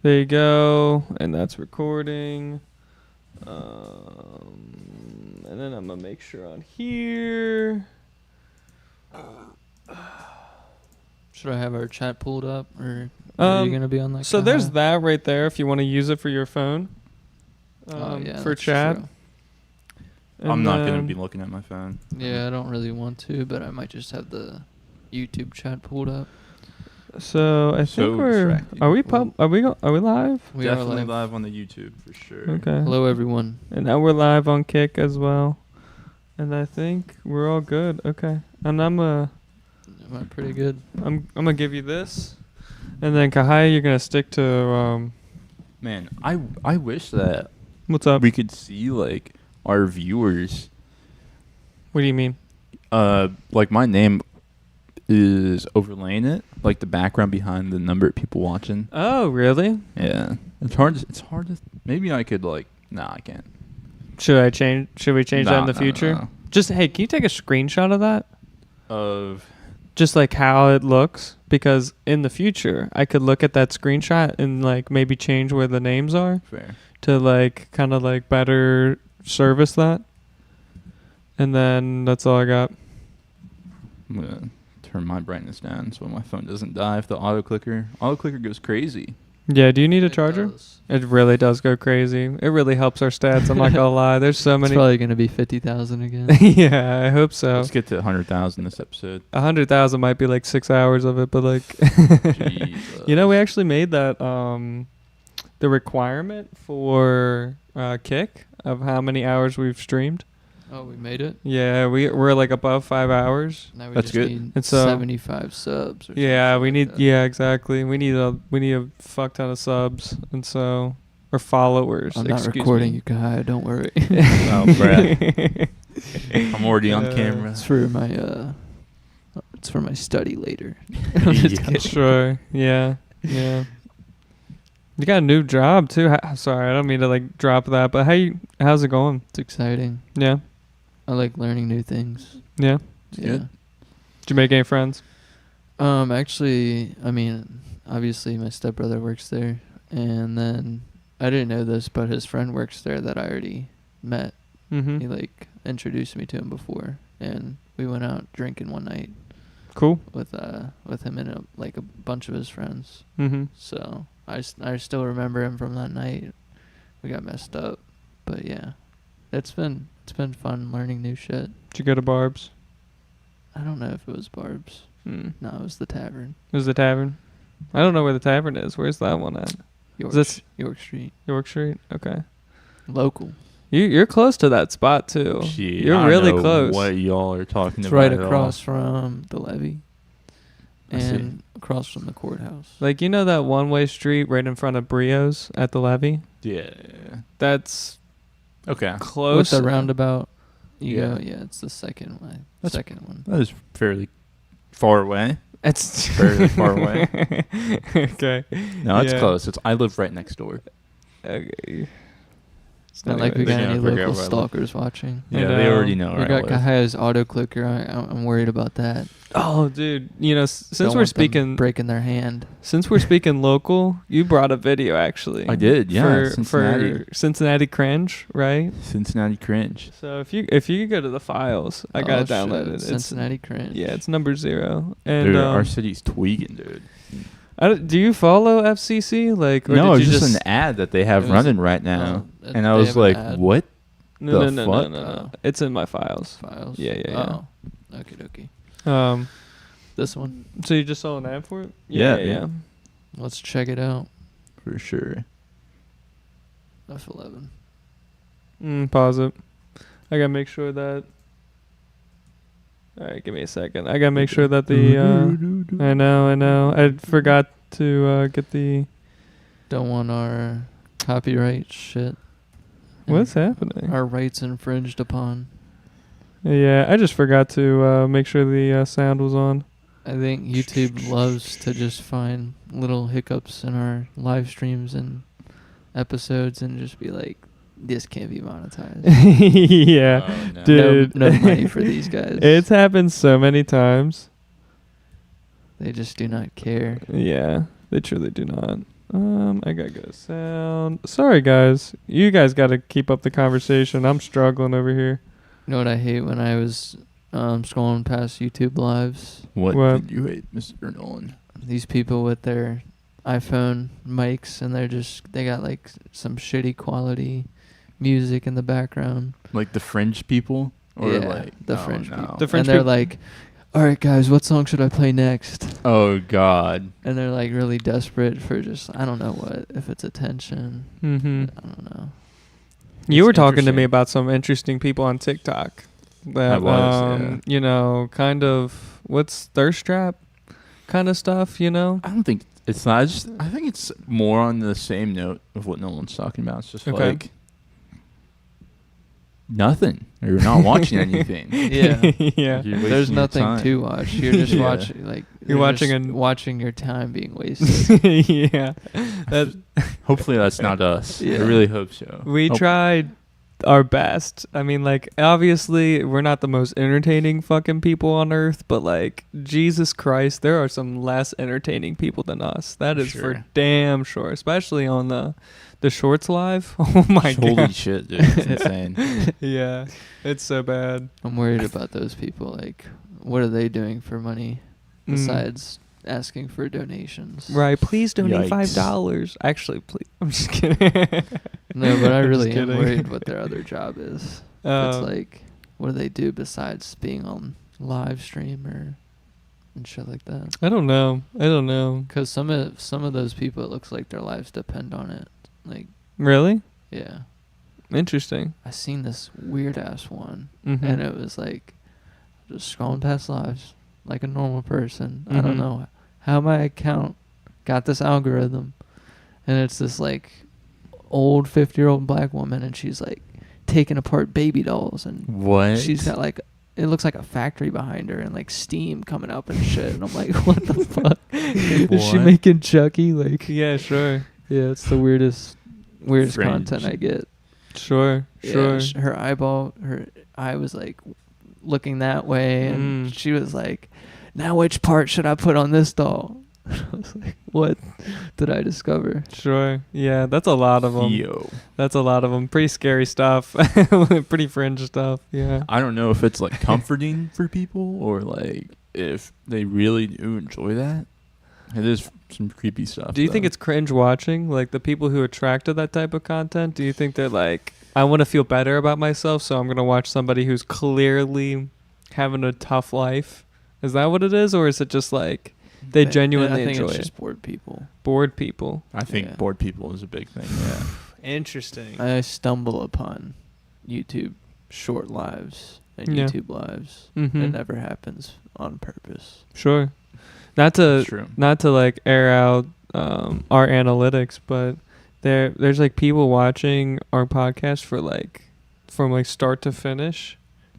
There you go. And that's recording. And then I'm going to make sure on here. Should I have our chat pulled up, or are you going to be on that? So there's that right there if you want to use it for your phone. For chat. I'm not going to be looking at my phone. Yeah, I don't really want to, but I might just have the YouTube chat pulled up. So I think we're. Are we live? We definitely are live on the YouTube for sure. Okay. Hello, everyone. And now we're live on Kick as well. And I think we're all good. Okay. And Am I pretty good? I'm gonna give you this, and then Kahaya, you're gonna stick to. Man, I wish that. What's up? We could see like our viewers. What do you mean? Like my name is overlaying it, like the background behind the number of people watching. Oh, really? Yeah. It's hard to. Maybe I could like. Nah, I can't. Should we change that in the future? No. Just hey, can you take a screenshot of that? Of. Just like how it looks, because in the future I could look at that screenshot and like maybe change where the names are. Fair. To like kind of like better service that. And then that's all I got. I'm gonna turn my brightness down so my phone doesn't die if the auto clicker goes crazy. Yeah, do you need a charger? It really does go crazy. It really helps our stats. I'm not gonna lie. There's so many. It's probably gonna be 50,000 again. Yeah, I hope so. Let's get to 100,000 this episode. 100,000 might be like 6 hours of it, but like, you know, we actually made that the requirement for Kick of how many hours we've streamed. Oh, we made it? Yeah, we're like above 5 hours. Now we That's just good. need And so 75 subs. Or yeah, we like need. that. Yeah, exactly. We need a fuck ton of subs, and so or followers. I'm not excuse recording me. you, Kahaya. Don't worry. Oh, Brad. I'm already on camera. It's for my study later. Sure. Yeah. You got a new job too. Sorry, I don't mean to like drop that, but how's it going? It's exciting. Yeah. I like learning new things. Yeah. Yeah. Good. Did you make any friends? Actually, I mean, obviously my stepbrother works there, and then I didn't know this, but his friend works there that I already met. Mm-hmm. He like introduced me to him before, and we went out drinking one night. Cool. With him and a bunch of his friends. Mm-hmm. So I still remember him from that night. We got messed up, but yeah, it's been fun learning new shit. Did you go to Barb's? I don't know if it was Barb's. No, it was the tavern. It was the tavern. I don't know where the tavern is. Where's that one at? York Street. York Street. Okay. Local. You're close to that spot too. Gee, You're really close. What y'all are talking It's about? right across from the levee, I see. and across from the courthouse. Like, you know that one-way street right in front of Brio's at the levee? Yeah. That's Okay. close. With the roundabout. Yeah. It's the second one. That's- Second one. That is fairly far away. It's Fairly far away. Okay. No, it's Yeah. close. I live right next door. Okay. It's not like we got They're any gonna figure local out where I live. stalkers watching. I Yeah, they know. already know. We where I got live. Kahaya's auto clicker. I'm worried about that. Oh, dude. You know, since Don't we're want them speaking breaking their hand. Since we're speaking local, you brought a video actually. I did, yeah. For Cincinnati Cringe, right? Cincinnati Cringe. So if you could go to the files, I gotta download it. Cincinnati Cringe. Yeah, it's number 0. And Dude, our city's tweaking, dude. do you follow FCC? Like, or No, did it's you just an ad that they have running right now, and I they was have an like, ad. "What? No, the fuck? no. It's in my files. Files. Yeah. Oh, okay. This one. So you just saw an ad for it? Yeah. Let's check it out. For sure." F11. Pause it. I gotta make sure that. All right, give me a second. I gotta make sure that the. I know. I forgot to get the. Don't want our copyright shit. What's happening? Our rights infringed upon. Yeah, I just forgot to make sure the sound was on. I think YouTube loves to just find little hiccups in our live streams and episodes and just be like, this can't be monetized. Yeah, Oh, no. dude. No money for these guys. It's happened so many times. They just do not care. Yeah, they truly do not. I gotta go sound. Sorry, guys. You guys gotta keep up the conversation. I'm struggling over here. You know what I hate when I was scrolling past YouTube lives? What What? did you hate, Mr. Nolan? These people with their iPhone mics and they got like some shitty quality music in the background. Like the fringe people? Or Yeah, like the fringe people. The fringe and they're people- like, all right, guys, what song should I play next? Oh God. And they're like really desperate for just, I don't know what, if it's attention. Mm-hmm. I don't know. You were It's talking to me interesting. about some interesting people on TikTok. That, I was, yeah. you know, kind of, what's thirst trap kind of stuff, you know? I don't think it's not. I think it's more on the same note of what Nolan's talking about. It's just Okay. like nothing. You're not watching anything. Yeah. Yeah. You're There's wasting your nothing time. to watch. You're just Yeah. watching, like, You're watching just an- watching your time being wasted. Yeah. That, Hopefully that's not us. Yeah. I really hope so. we Hope- tried our best. I mean, like, obviously, we're not the most entertaining fucking people on earth, but, like, Jesus Christ, there are some less entertaining people than us. That is for Sure. damn sure, especially on the Shorts Live. Oh my Holy god. shit, dude. It's insane. Yeah, it's so bad. I'm worried about those people. Like, what are they doing for money besides asking for donations? Right, please donate Yikes. $5. Actually, please. I'm just kidding. No, but I I'm really just am kidding. worried what their other job is. It's like, what do they do besides being on live stream and shit like that? I don't know. Because some of those people, it looks like their lives depend on it. Like, Really? yeah, Interesting. I seen this weird ass one, Mm-hmm. and it was like just scrolling past lives like a normal person. I Mhm. don't know how my account got this algorithm, and it's this like old 50-year-old black woman, and she's like taking apart baby dolls, and What? she's got like, it looks like a factory behind her and like steam coming up and shit. And I'm like, what the fuck? Is she What? making Chucky? Like, Yeah, sure. yeah, it's the weirdest Fringe. content I get. Sure. Yeah, her eye was like looking that way, and she was like, now which part should I put on this doll? I was like, what did I discover? Sure. Yeah, that's a lot of them. Yo. That's a lot of them. Pretty scary stuff. Pretty fringe stuff. Yeah. I don't know if it's like comforting for people or like if they really do enjoy that. It is some creepy stuff. Do you think though. it's cringe watching? Like the people who attract to that type of content? Do you think they're like, I want to feel better about myself, so I'm going to watch somebody who's clearly having a tough life? Is that what it is? Or is it just like they But- genuinely I think enjoy it's it? just bored people. Bored people. I think Yeah. bored people is a big thing. Yeah. Interesting. I stumble upon YouTube short lives and Yeah. YouTube lives. Mm-hmm. It never happens on purpose. Sure. Not That's to true. not to like air out our analytics, but there's like people watching our podcast for like from like start to finish.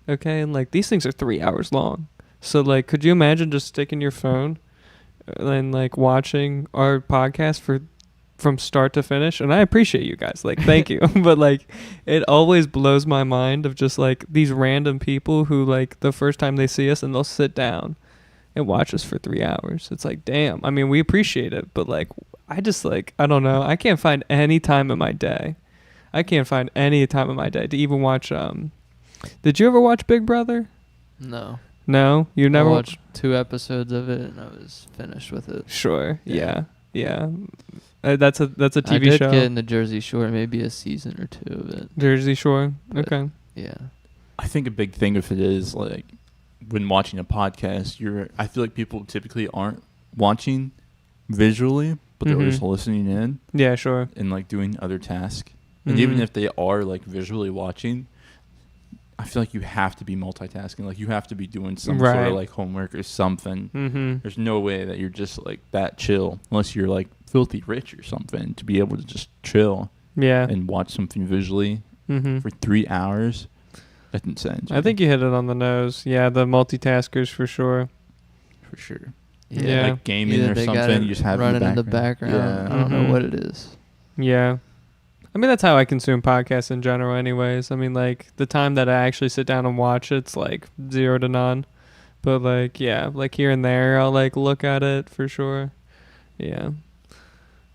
Okay, and like these things are 3 hours long. So like could you imagine just sticking your phone and like watching our podcast from start to finish? And I appreciate you guys. Like thank you. But like it always blows my mind of just like these random people who like the first time they see us and they'll sit down and watch us for 3 hours. It's like, damn. I mean, we appreciate it, but like, I just like, I don't know. I can't find any time in my day. To even watch. Did you ever watch Big Brother? No. No, you never I watched 2 episodes of it and I was finished with it. Sure. Yeah. Yeah. That's a TV I did show. get into Jersey Shore, maybe a season or 2 of it. Jersey Shore. But- Okay. Yeah. I think a big thing of it is like when watching a podcast, I feel like people typically aren't watching visually, but they're just listening in Yeah. Sure. and like doing other tasks. And even Mhm. if they are like visually watching, I feel like you have to be multitasking. Like you have to be doing some sort Right. of like homework or something. Mm-hmm. There's no way that you're just like that chill unless you're like filthy rich or something to be able to just chill Yeah. and watch something visually Mm-hmm. for 3 hours. That's insane. to I me, think you hit it on the nose. Yeah, the multitaskers for sure. for sure. Yeah. Like gaming Either or they got something, it you just have running it in the background. Yeah. I don't Mhm. know what it is. Yeah. I mean, that's how I consume podcasts in general anyways. I mean, like, the time that I actually sit down and watch it's, like, 0 to none. But, like, yeah, like, here and there, I'll, like, look at it for sure. Yeah.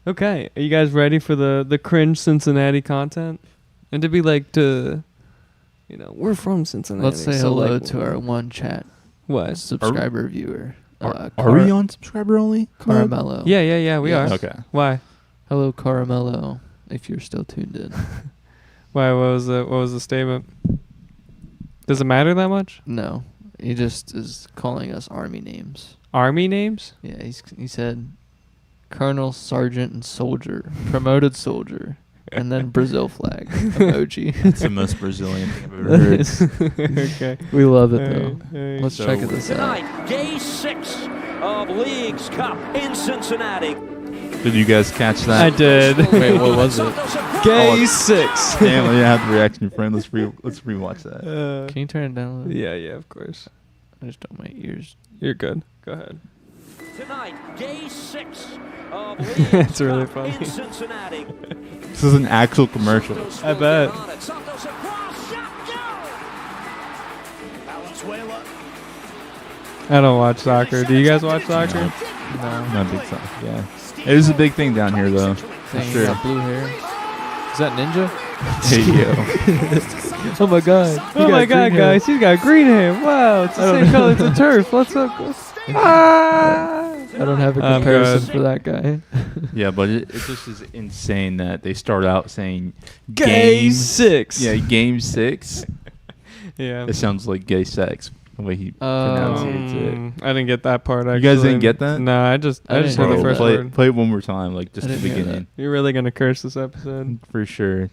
Okay, are you guys ready for the cringe Cincinnati content? And to be like we're from Cincinnati. Let's say so hello like, to our one chat what subscriber viewer. Are we on subscriber only? Caramello. Yeah, we are. Okay. Why? Hello, Caramello. If you're still tuned in. Why? What was the statement? Does it matter that much? No, he just is calling us army names. Army names? Yeah, he said Colonel, Sergeant, and Soldier, promoted soldier, and then Brazil flag emoji. That's the most Brazilian thing I've ever heard. Okay. We love it though. Hey. Let's check this out. Tonight, Day 6 of Leagues Cup in Cincinnati. Did you guys catch that? I did. Wait, what was it? Gay 6. Damn, I didn't have the reaction frame. Let's rewatch that. Can you turn it down a little? Yeah, of course. I just don't want my ears. You're good. Go ahead. Tonight, Day 6 of Leagues It's really Cup funny. in Cincinnati. This is an actual commercial. I bet. Santos across, shot, go! Valenzuela. I don't watch soccer. Do you guys watch soccer? No. Not big time. Yeah. It is a big thing down here, though. Thing, sure. he got blue hair. Is that Ninja? Hey, yo. Oh my god. Oh my god, guys. He's got green hair. Wow. It's the same color as the turf. Let's go. I don't have a comparison good. for that guy. Yeah, but it just is insane that they start out saying Gay game 6. Yeah, game 6. Yeah. It sounds like gay sex the way he pronounces it. I didn't get that part. Actually. You guys didn't get that? No, I just I heard didn't the hear first play, word. play it one more time, like just I the didn't hear beginning. You're really gonna curse this episode. For sure.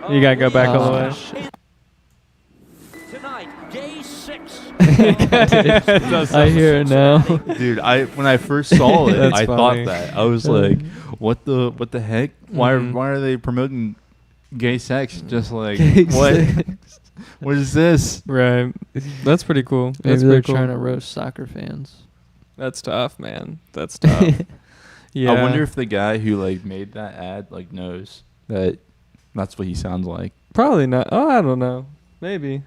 You gotta go back all the way. shit. Tonight, Day 6. I hear it now. Dude, when I first saw it, That's I funny. thought that. I was like, what the heck? Why Mhm. why are they promoting gay sex? Just like Gay what? sex. What is this? Right. That's pretty cool. Maybe That's they're pretty cool. trying to roast soccer fans. That's tough, man. That's tough. Yeah. I wonder if the guy who like made that ad like knows that that's what he sounds like. Probably not. Oh, I don't know. Maybe.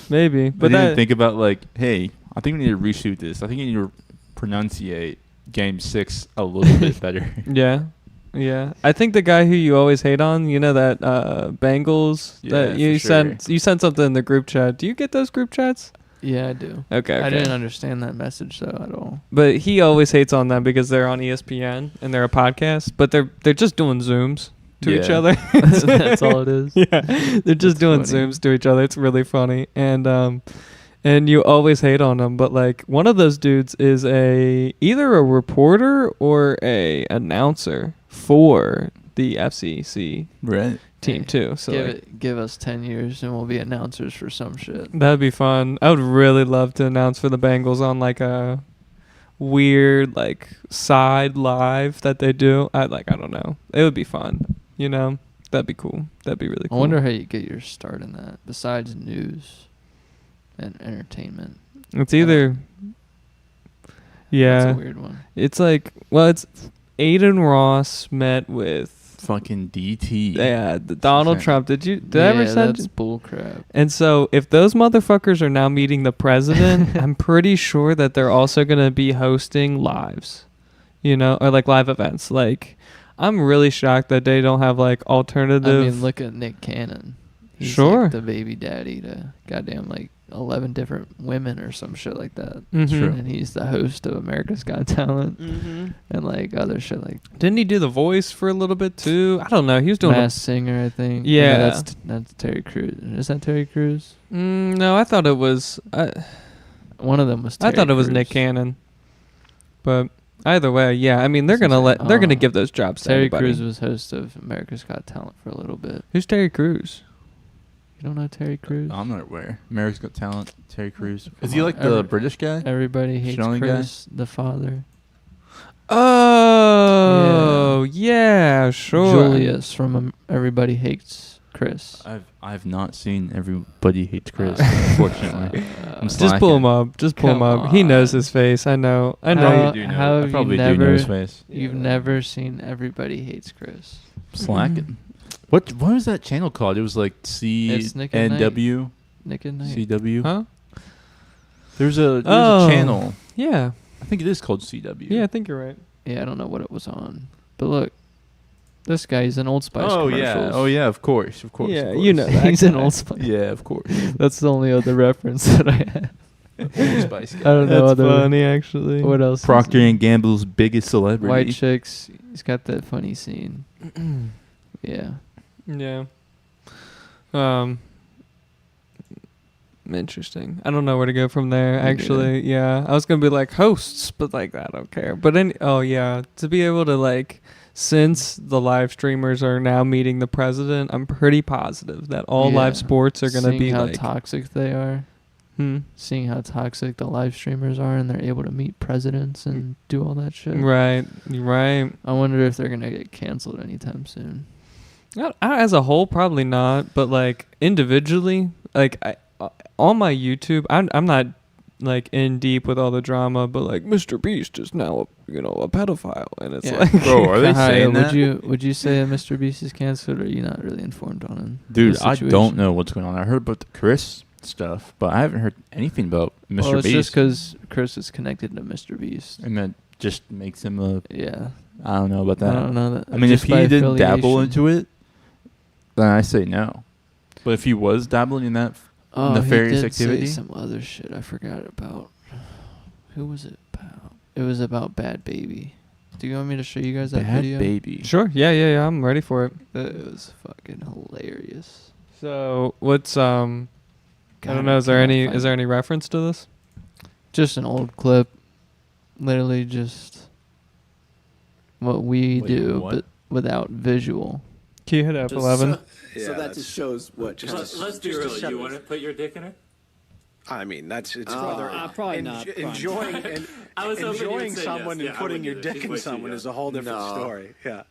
But But didn't that, think about like, hey, I think we need to reshoot this. I think we need to pronunciate game 6 a little bit better. Yeah. I think the guy who you always hate on, you know that Bengals Yeah, that you for sure. sent something in the group chat. Do you get those group chats? Yeah, I do. Okay. I didn't understand that message though at all. But he always hates on them because they're on ESPN and they're a podcast, but they're just doing Zooms to each Yeah. other. That's all it is. Yeah, they're just That's doing funny. Zooms to each other. It's really funny, and you always hate on them. But like one of those dudes is either a reporter or a announcer for the FCC Right. team Hey, too. So give us 10 years and we'll be announcers for some shit. that'd be fun. I would really love to announce for the Bengals on like a weird like side live that they do. I don't know. It would be fun. You know, that'd be cool. That'd be really I cool. wonder how you get your start in that besides news and entertainment. It's either. Yeah. That's a weird one. It's like, it's Aiden Ross met with Fucking DT. Donald Okay. Trump. Did I ever send? That's bullcrap. And so if those motherfuckers are now meeting the president, I'm pretty sure that they're also going to be hosting lives, or like live events. Like, I'm really shocked that they don't have like alternative. I mean, look at Nick Cannon. He's Sure. like the baby daddy to goddamn like 11 different women or some shit like that. Mhm. True. And he's the host of America's Got Talent Mhm. and like other shit like Didn't he do the voice for a little bit too? I don't know. He was doing. Masked Singer, I think. Yeah. That's Terry Crews. Is that Terry Crews? No, I thought it was. One of them was Terry I thought it was Nick Crews. Cannon, but either way, yeah. I mean, they're That's gonna insane. they're gonna Oh. give those jobs to Terry anybody. Crews was host of America's Got Talent for a little bit. Who's Terry Crews? You don't know Terry Crews? I'm not aware. America's Got Talent. Terry Crews. Is Come he on, like the every- British guy? Everybody hates Australian guy? Chris, the father. Oh, yeah, sure. Julius from Everybody Hates Chris. I've not seen Everybody Hates Chris, unfortunately. I'm Just pull him up. Just pull him Come up. He knows on. his face. I know. I How- know. do know. how I have you probably do know never- his face. You've Yeah. never seen Everybody Hates Chris. Slacking. What was that channel called? It was like It's Nick at Night. CNW. Nick and Night. CW. Huh? There's a Oh. channel. Yeah. I think it is called CW. Yeah, I think you're right. Yeah, I don't know what it was on. But look, This guy's in Old Spice Oh commercials. yeah, of course. Yeah, of you know course. that He's in guy. Old Spice. Yeah, of course. That's the only other reference that I have. Old Spice I don't know That's other. funny, actually. What else? Procter and Gamble's biggest celebrity. White chicks. He's got that funny scene. Yeah. Yeah. Interesting. I don't know where to go from there. Me Actually, yeah. I was gonna be like hosts, but like I don't care. But to be able to like, since the live streamers are now meeting the president, I'm pretty positive that all live sports are gonna Seeing be how like toxic they are. Seeing how toxic the live streamers are, and they're able to meet presidents and do all that shit. Right. Right. I wonder if they're gonna get canceled anytime soon. As a whole, probably not. But like individually, like on my YouTube, I'm not like in deep with all the drama, but like Mr. Beast is now a pedophile, and it's like, bro, are they saying that? Would you say that Mr. Beast is canceled, or are you not really informed on him? Dude, I don't know what's going on. I heard about the Chris stuff, but I haven't heard anything about Mr. Well, it's Beast. just because Chris is connected to Mr. Beast. And that just makes him a. Yeah. I don't know about that. I don't know that. I mean, if just he by didn't dabble affiliation. into it, then I say no. But if he was dabbling in that nefarious he did activity, say some other shit I forgot about. Who was it about? It was about Bad Baby. Do you want me to show you guys that Bad video? Baby. sure, yeah, I'm ready for it. It was fucking hilarious. So what's I don't know. Is there any reference to this? Just an old clip, literally just what we Wait, do, what? but without visual. Can you hit F11? So that just shows what. Let's be real. You want to put your dick in it? I mean, it's rather probably not. enjoying I was hoping you would enjoying say someone yes. and Yeah, I putting would your do it. dick She's in way too someone young. is a whole different No. story. Yeah.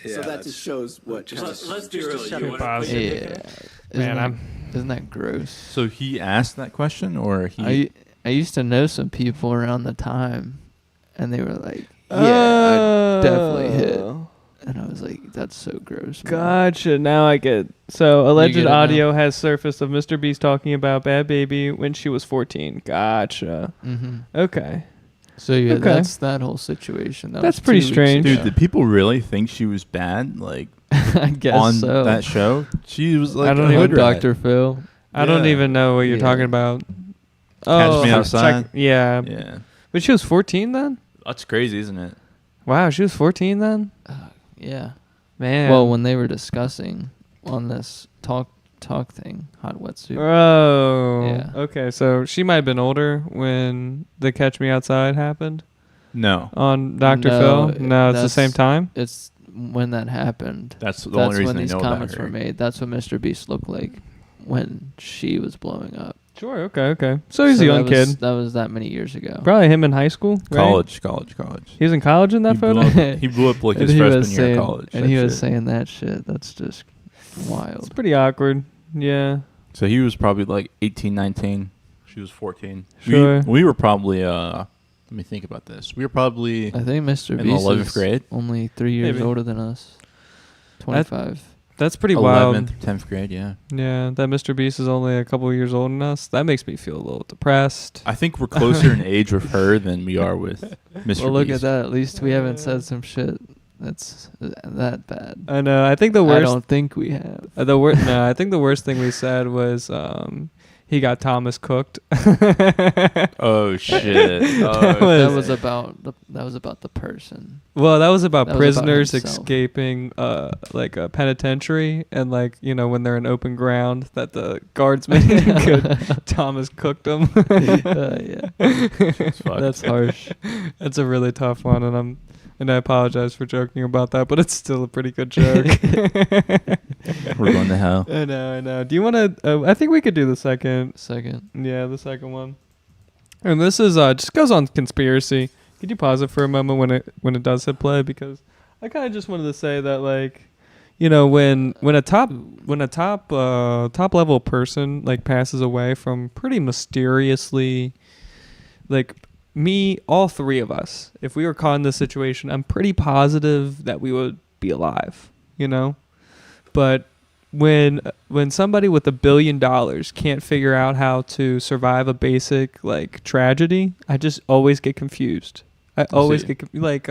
So that just shows what. let's be real. shut You it. want to put your dick in Yeah, it? isn't that gross? So he asked that question, or he? I used to know some people around the time, and they were like, "Yeah, I definitely hit," and I was like, "That's so gross." Man. Gotcha. Now I get. So alleged get it audio has surfaced of Mr. Beast talking about Bad Baby when she was 14. Gotcha. Mm-hmm. Okay. So yeah, Okay. that's that whole situation. That That's was pretty 2 weeks strange. Dude, ago. did people really think she was bad? Like I guess on so. that show, she was like I don't a even hood rat. Dr. Phil. I don't Yeah. even know what you're Yeah. talking about. Catch Me check- Outside? yeah. Yeah, But she was 14 then? that's crazy, isn't it? Wow, she was 14 then? Yeah. Man. Well, when they were discussing on this talk thing, hot wetsuit. Oh. Yeah. Okay, so she might have been older when the Catch Me Outside happened No, on Dr. No, Phil? No, it's the that's- same time? It's when that happened. that's the That's only reason when I these know about comments her. were made. That's what Mr. Beast looked like when she was blowing up. Sure, okay. So he's a young kid. That was that many years ago. Probably him in high school, right? College. He was in college in that He photo? blew up like And his he was freshman year saying- of college. And that he was shit. saying that shit. That's just wild. It's pretty awkward. Yeah. So he was probably like 18, 19. She was 14. Sure. We were probably, let me think about this. We were probably I think Mr. in Beast 11th is grade. only 3 years Maybe. older than us. 25. That's pretty 11th, wild. 10th grade, yeah. Yeah, that Mr. Beast is only a couple of years older than us. That makes me feel a little depressed. I think we're closer in age with her than we are with Mr. Well, look Beast. at that. At least we haven't said some shit that's that bad. I know. I think the I worst. don't think we have. No, I think the worst thing we said was he got Thomas cooked. Oh shit! That was about the person. Well, that was about That was about prisoners himself. escaping like a penitentiary, and like when they're in open ground that the guardsmen could Thomas cooked them. Yeah. That's harsh. That's a really tough one, and I apologize for joking about that, but it's still a pretty good joke. We're going to hell. I know. Do you want to? I think we could do the second. Yeah, the second one. And this is just goes on conspiracy. Could you pause it for a moment when it does hit play? Because I kind of just wanted to say that, like, when a top level person like passes away from pretty mysteriously, like all three of us, if we were caught in this situation, I'm pretty positive that we would be alive. But when somebody with $1 billion can't figure out how to survive a basic like tragedy, I just always get confused. I always get like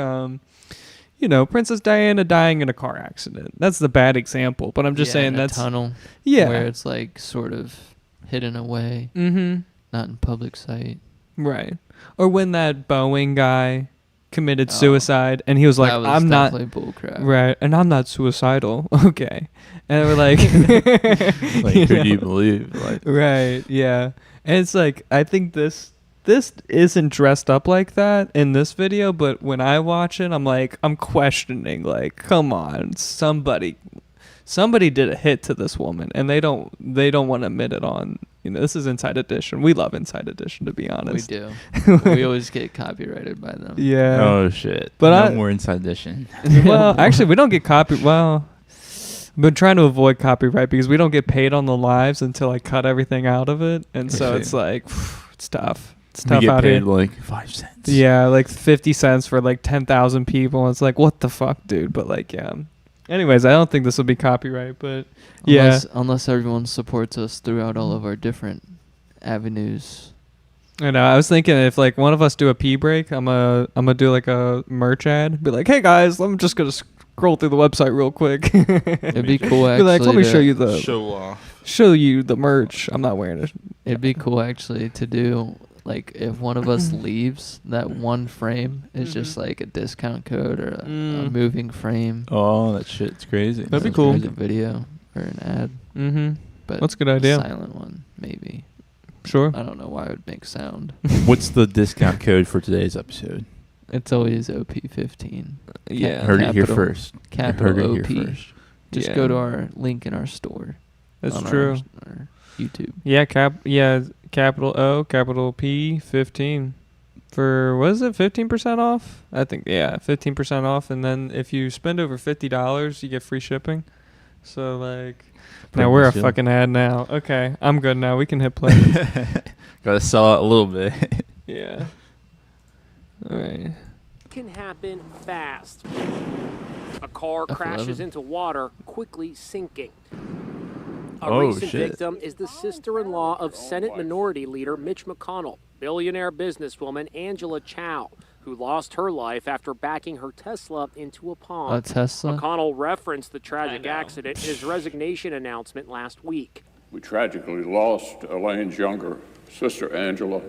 Princess Diana dying in a car accident. That's the bad example, but I'm just saying in a that's tunnel. Yeah. Where it's like sort of hidden away, not in public sight. Right. Or when that Boeing guy committed suicide and he was like, that was I'm not bullcrap. right, and I'm not suicidal. Okay. And we're like, like who do you believe? Like, right, yeah. And it's like, I think this isn't dressed up like that in this video, but when I watch it, I'm questioning, like, come on, somebody did a hit to this woman, and they don't want to admit it on. This is Inside Edition. We love Inside Edition, to be honest. We do. We always get copyrighted by them. Yeah. oh shit! But no more Inside Edition. Well, actually, we don't get Well, I've been trying to avoid copyright because we don't get paid on the lives until I cut everything out of it, and so it's like it's tough. It's tough we get out paid here. like 5 cents. Yeah, like 50 cents for like 10,000 people. And it's like, what the fuck, dude? But like, yeah. Anyways, I don't think this will be copyright, but Unless everyone supports us throughout all of our different avenues. I know. I was thinking if like one of us do a pee break, I'm gonna do like a merch ad. Be like, hey guys, I'm just gonna scroll through the website real quick. It'd be cool Be actually. like, let me to Show off. the merch. I'm not wearing it. It'd be cool actually to do like if one of us leaves, that one frame is just like a discount code or a moving frame. Oh, that shit's crazy. That'd be So cool. there's a video or an ad. Mm-hmm. But That's a good idea. Silent one, maybe. Sure. I don't know why it would make sound. What's the discount code for today's episode? It's always OP15. Yeah. Heard it here Capital- first. Capital Heard it OP. here first. Just Yeah. go to our link in our store. That's on true. Our YouTube. Yeah, capital O, capital P, 15. For, what is it, 15% off? I think, 15% off. And then if you spend over $50, you get free shipping. So, like, now we're a deal. fucking ad now. Okay, I'm good now. We can hit play. Gotta sell out a little bit. Yeah. All right. Can happen fast. A car F11. crashes into water, quickly sinking. A Oh, recent shit. victim is the sister-in-law of Senate Minority Leader Mitch McConnell, billionaire businesswoman Angela Chow, who lost her life after backing her Tesla into a A pond. Tesla? McConnell referenced the tragic accident in his resignation announcement last week. We tragically lost Elaine's younger sister, Angela,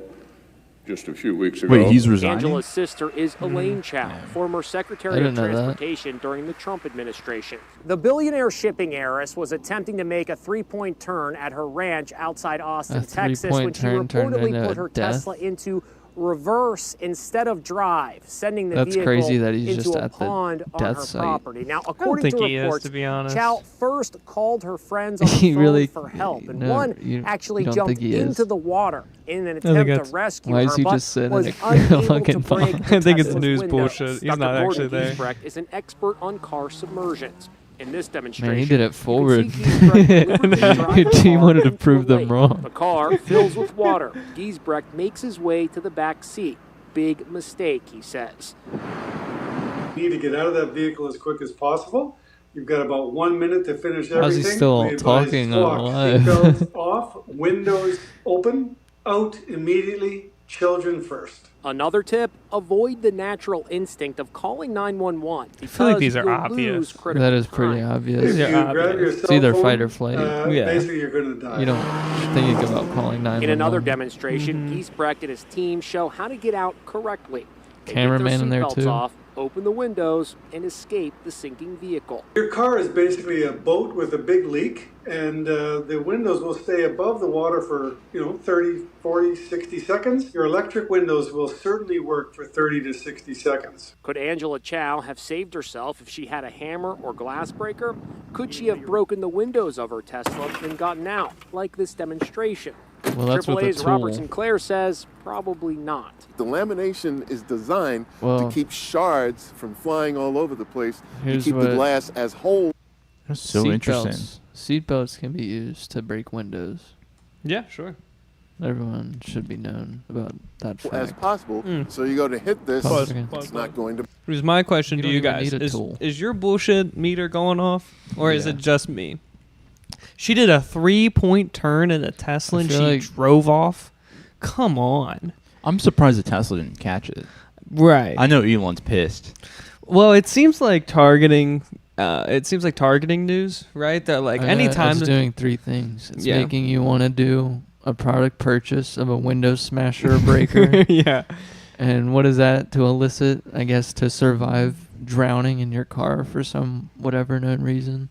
just a few weeks ago. Wait, he's resigning? Angela's sister is Elaine Chow, former Secretary I of didn't know that. Transportation during the Trump administration. The billionaire shipping heiress was attempting to make a three-point turn at her ranch outside Austin, Texas, when three-point she turn turned reportedly into put her death? Tesla into reverse instead of drive, sending the That's vehicle crazy that he's into just a at the pond on death her site. property. Now, I don't according think to he is, reports, to be honest. Chow first called her friends on the He phone really- for help, and no, one you actually don't jumped think he is? into the water in an think attempt that's- to rescue Why her, is he but just sitting was in a unable fucking to break pond? the I think it's Tesla's news window. bullshit. He's Dr. not Gordon actually there. Giesbrecht is an expert on car submersions. In this demonstration, Man, he did it forward. you can see Giesbrecht deliberately drive Your the team car wanted to into prove a them lake. wrong. The car fills with water. Giesbrecht makes his way to the back seat. Big mistake, he says. You need to get out of that vehicle as quick as possible. You've got about 1 minute to finish everything. How's he still We advise talking clock, live? seatbelts off, windows open, out immediately, children first. Another tip, avoid the natural instinct of calling 911 because feel like these are you'll obvious. lose critical That is pretty time. obvious. If Yeah, you grab your obvious. cell It's either phone, fight or flight. Yeah. basically you're going to die. You don't think about calling 911. In another demonstration, Giesbrecht and his team show how to get out correctly. They Cameraman get their in there, seatbelts too. off, open the windows, and escape the sinking vehicle. Your car is basically a boat with a big leak, and the windows will stay above the water for 30, 40, 60 seconds. Your electric windows will certainly work for 30 to 60 seconds. Could Angela Chow have saved herself if she had a hammer or glass breaker? Could she have broken the windows of her Tesla and gotten out, like this demonstration? Well, that's with a AAA's Robert tool. Sinclair says probably not. The lamination is designed Well- to keep shards from flying all over the place, to Here's keep the what- glass as whole. That's so interesting. Seatbelts can be used to break windows. Yeah, sure. Everyone should be known about that As fact. possible. So you go to hit this, Pause. it's not going to. Here's my question You to don't you even guys. need a tool. Is your bullshit meter going off? Or is Yeah. it just me? She did a 3-point turn in a Tesla I and feel she like- drove off? Come on. I'm surprised the Tesla didn't catch it. Right. I know Elon's pissed. Well, it seems like targeting. It seems like targeting news, right? That like anytime it's doing three things. It's making you want to do a product purchase of a Windows smasher or breaker. Yeah. And what is that to elicit? I guess to survive drowning in your car for some whatever known reason.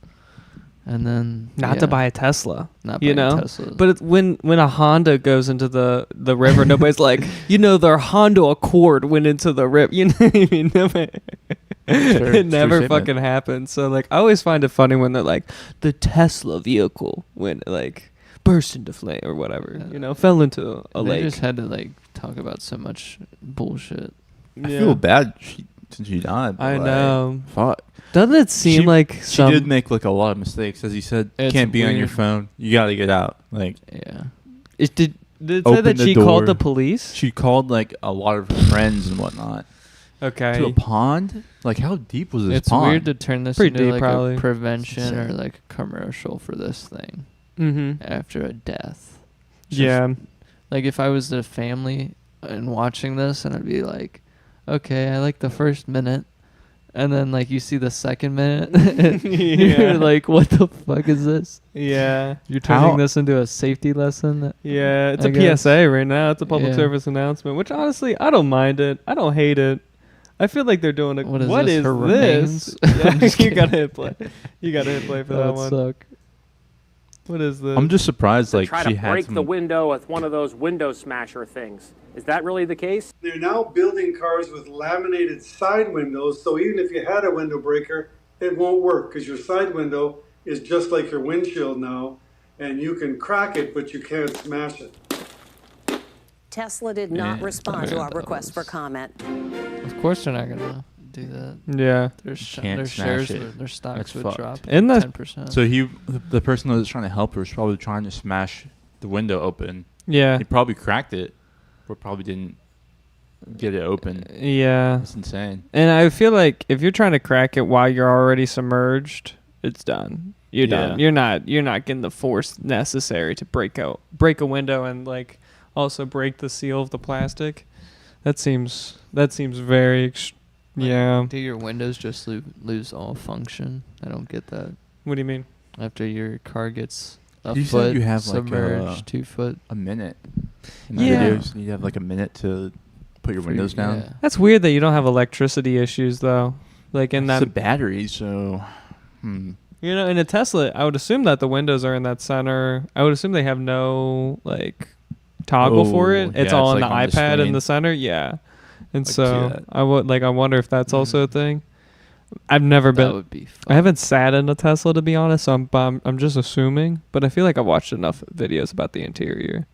And then not to buy a Tesla, not you buying know. Teslas. But when a Honda goes into the river, nobody's like, their Honda Accord went into the river. You know what I mean? It never fucking happens. So like, I always find it funny when they're like, the Tesla vehicle went like burst into flame or whatever. Fell into a lake. They just had to like talk about so much bullshit. I feel bad since she died. I know. Fuck. Doesn't it seem like she did make like a lot of mistakes, as you said? It's can't be on your weird. phone. You got to get out. Like, yeah. Did it say that she called the police? She called like a lot of her friends and whatnot. Okay. To a pond? Like, how deep was this pond? It's weird to turn this Pretty into deep, like probably. a prevention or like a commercial for this thing. Mm-hmm. After a death. Yeah. Like if I was the family and watching this, and I'd be like, okay, I like the first minute. And then, like, you see the second minute. You're like, what the fuck is this? Yeah. You're turning this into a safety lesson? Yeah, it's I a guess. PSA right now. It's a public service announcement, which, honestly, I don't mind it. I don't hate it. I feel like they're doing it. What is what this, is her this? remains? Yeah, you got to hit play. You got to hit play for that That one. suck. What is this? I'm just surprised, like, try she to had break some... the window with one of those window smasher things. Is that really the case? They're now building cars with laminated side windows, so even if you had a window breaker, it won't work because your side window is just like your windshield now, and you can crack it, but you can't smash it. Tesla did not respond to our request for comment. Of course they're not gonna do that. Yeah. Their Can't shares, smash it. their stocks That's would fucked. drop Isn't that- 10%. So the person that was trying to help her was probably trying to smash the window open. Yeah. He probably cracked it, but probably didn't get it open. Yeah. That's insane. And I feel like if you're trying to crack it while you're already submerged, it's done. You're done. You're not getting the force necessary to break a window and like also break the seal of the plastic. That seems very yeah. Do your windows just lose all function? I don't get that. What do you mean? After your car gets a You foot said you have submerged, like 2 foot. a minute. In the Yeah. videos, you have like a minute to put your windows down. Yeah. That's weird that you don't have electricity issues though. Like in It's that a battery, so in a Tesla, I would assume that the windows are in that center. I would assume they have no like toggle for it. yeah, It's all it's on like the on the iPad in screen. the center. Yeah. And I can see so that. I wonder if that's also a thing. I've never That been. would be fun. I haven't sat in a Tesla to be honest, so I'm just assuming. But I feel like I've watched enough videos about the interior.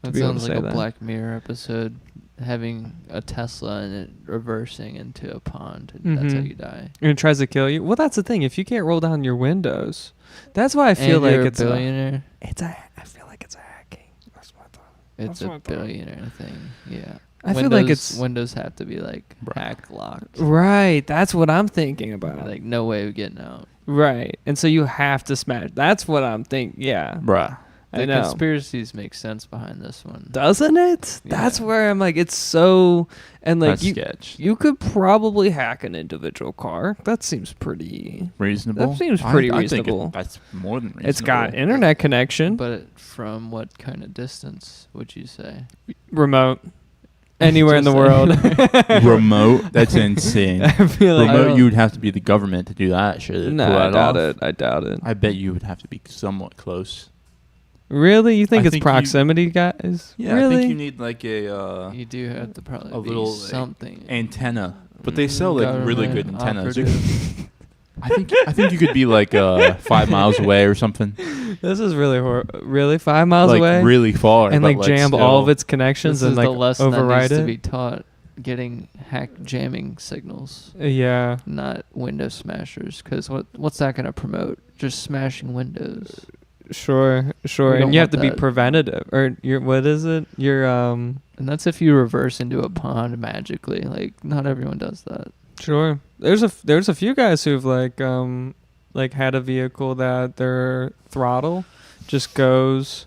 That be able to sounds like say a that. Black Mirror episode, having a Tesla and it reversing into a pond. And That's how Mhm. you die. And it tries to kill you. Well, that's the thing. If you can't roll down your windows, that's why I feel And like you're it's a billionaire. I feel like it's a hacking. That's my thought. It's That's a what I thought. billionaire thing. Yeah. I feel like it's Windows have to be like hack locked. right. That's what I'm thinking about. Like no way of getting out. Right. And so you have to smash. That's what I'm thinking. Yeah. bruh. I The know. conspiracies make sense behind this one. Doesn't it? Yeah. That's where I'm like, it's so, and like That's sketch. you could probably hack an individual car. That seems pretty. Reasonable. That seems pretty I think reasonable. that's more than reasonable. It's got internet connection, But from what kind of distance would you say? remote, anywhere in the Just world. remote. That's insane. I feel like Remote, you would have to be the government to do that shit. no, pull I that doubt off. it. I doubt it. I bet you would have to be somewhat close. Really, you think I it's think you- proximity, guys? Yeah, really? I think you need like a You do have to probably a be little something. antenna. But they sell like really good Government antennas. operative. I think you could be like 5 miles away or something. This is really really 5 miles like away, really far. and but, like jam all of still. its connections This and is like the lesson that override needs to it. be taught. Getting jamming signals, Yeah. not window smashers. Because what's that gonna promote? Just smashing windows. Sure. We And don't you have want to be that. preventative, or what is it? And that's if you reverse into a pond magically. Like not everyone does that. Sure. There's a few guys who've like had a vehicle that their throttle just goes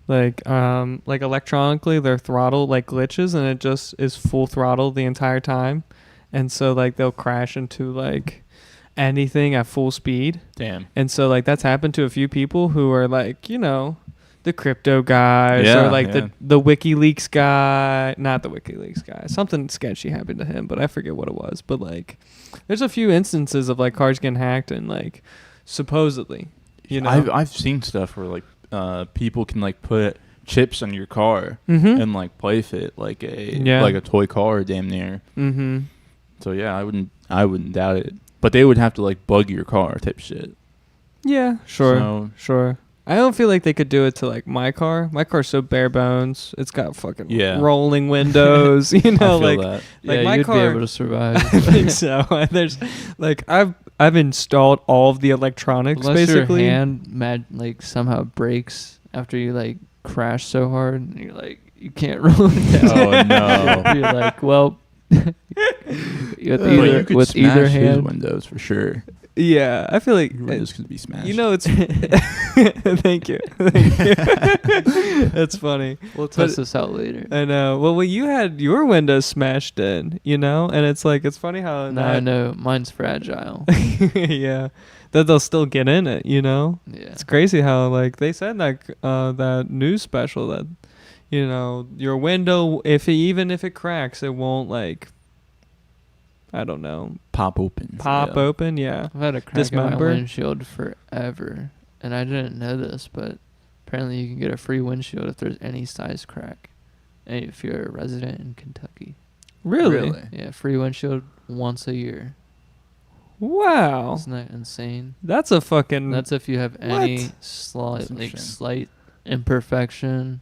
like electronically their throttle like glitches and it just is full throttle the entire time, and so like they'll crash into like anything at full speed. Damn. And so like that's happened to a few people who are like, you know, the crypto guys or like the WikiLeaks guy, not the WikiLeaks guy. Something sketchy happened to him, but I forget what it was. But like there's a few instances of like cars getting hacked and like supposedly, you know. I've seen stuff where like people can like put chips on your car and like play fit like a toy car damn near. So yeah, I wouldn't doubt it. But they would have to like bug your car type shit. Yeah, sure. I don't feel like they could do it to like my car. My car's so bare bones. It's got fucking rolling windows. You know, I feel like that. like my you'd car. be able to survive. I think so. There's like I've installed all of the electronics. Unless basically, your hand like somehow breaks after you like crash so hard, and you're like you can't roll it down. Oh no! You're like, well, you could with smash either his hand. windows for sure. Yeah, I feel like Windows could be smashed. You know, it's thank you. That's funny. We'll test this out later. I know. Well, you had your windows smashed in, you know, and it's like it's funny how. No, I know mine's fragile. Yeah, that they'll still get in it, you know. Yeah, it's crazy how like they said that that news special that, you know, your window even if it cracks, it won't like. I don't know. Pop open. Open, yeah. I've had a crack in my windshield forever, and I didn't know this, but apparently you can get a free windshield if there's any size crack, and if you're a resident in Kentucky. Really? Yeah, free windshield once a year. Wow. Isn't that insane? That's a fucking... That's if you have any slight imperfection.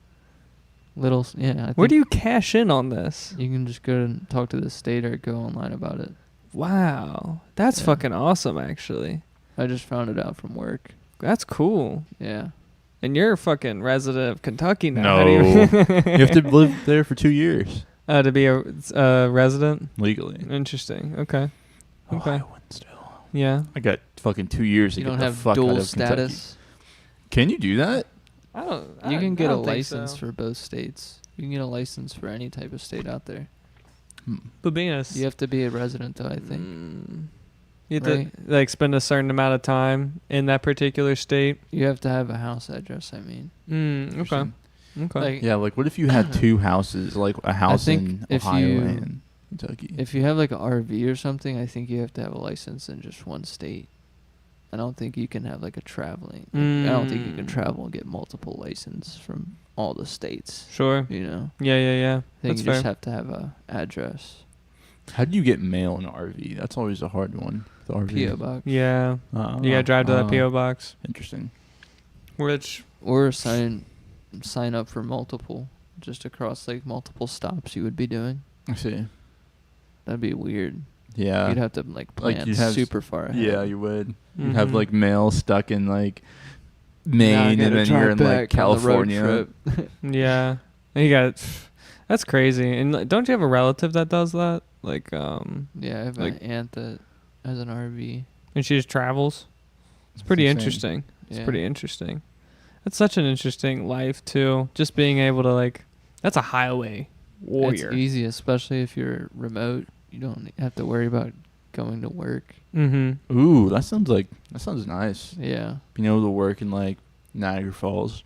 Where do you cash in on this? You can just go and talk to the state or go online about it. Wow, that's fucking awesome. Actually, I just found it out from work. That's cool. Yeah, and you're a fucking resident of Kentucky now. No, you have to live there for 2 years to be a resident legally. Interesting. Okay. Ohio still. Yeah, I got fucking 2 years to you get don't the have fuck dual out of status. Kentucky. Can you do that? You can get a license for both states. You can get a license for any type of state out there. But being you have to be a resident, though. I think you have to like spend a certain amount of time in that particular state. You have to have a house address. I mean. Okay. Like, yeah, like what if you had two houses, like a house in Ohio and Kentucky? If you have like an RV or something, I think you have to have a license in just one state. I don't think you can have like a traveling. I don't think you can travel and get multiple licenses from all the states. Sure. You know. Yeah. I think you just have to have a address. How do you get mail in an RV? That's always a hard one. The RV. PO box. Yeah. You gotta drive to that PO box. Interesting. Or sign up for multiple, just across like multiple stops you would be doing. I see. That'd be weird. Yeah. You'd have to like plan super far ahead. Yeah, you would. You'd have like mail stuck in like Maine and then you're in like California. Yeah. And you got that's crazy. And don't you have a relative that does that? Like yeah, I have an aunt that has an RV. And she just travels? It's pretty interesting. It's pretty interesting. That's such an interesting life too. Just being able to like that's a highway warrior. It's easy, especially if you're remote. You don't have to worry about going to work. Mm-hmm. Ooh, that sounds nice. Yeah. Being able to work in like Niagara Falls.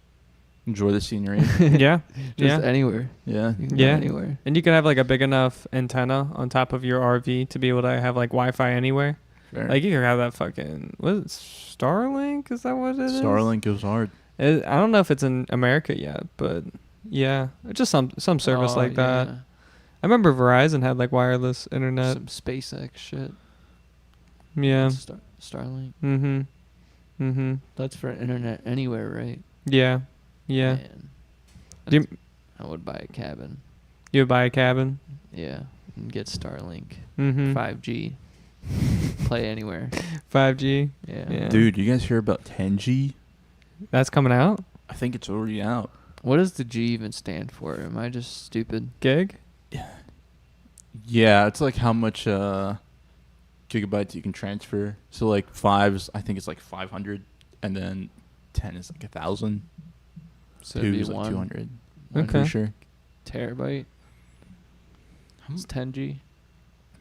Enjoy the scenery. Yeah. Just anywhere. Yeah. You can go anywhere. And you could have like a big enough antenna on top of your RV to be able to have like Wi-Fi anywhere. Fair. Like you could have that fucking what is it, Starlink? Is that what it is? Starlink goes hard. I don't know if it's in America yet, but yeah, just some service like that. I remember Verizon had like wireless internet. Some SpaceX shit. Yeah. Starlink. Mm-hmm. That's for internet anywhere, right? Yeah. Yeah. Man. I would buy a cabin. You would buy a cabin? Yeah. And get Starlink. Mm-hmm. 5G. Play anywhere. 5G? Yeah. Dude, you guys hear about 10G? That's coming out? I think it's already out. What does the G even stand for? Am I just stupid? Gig? Yeah, it's like how much gigabytes you can transfer. So like 5 is, I think it's like 500, and then 10 is like 1,000. So it'd 2 be is like 1 200. Okay. I'm pretty sure. terabyte. It's 10 G.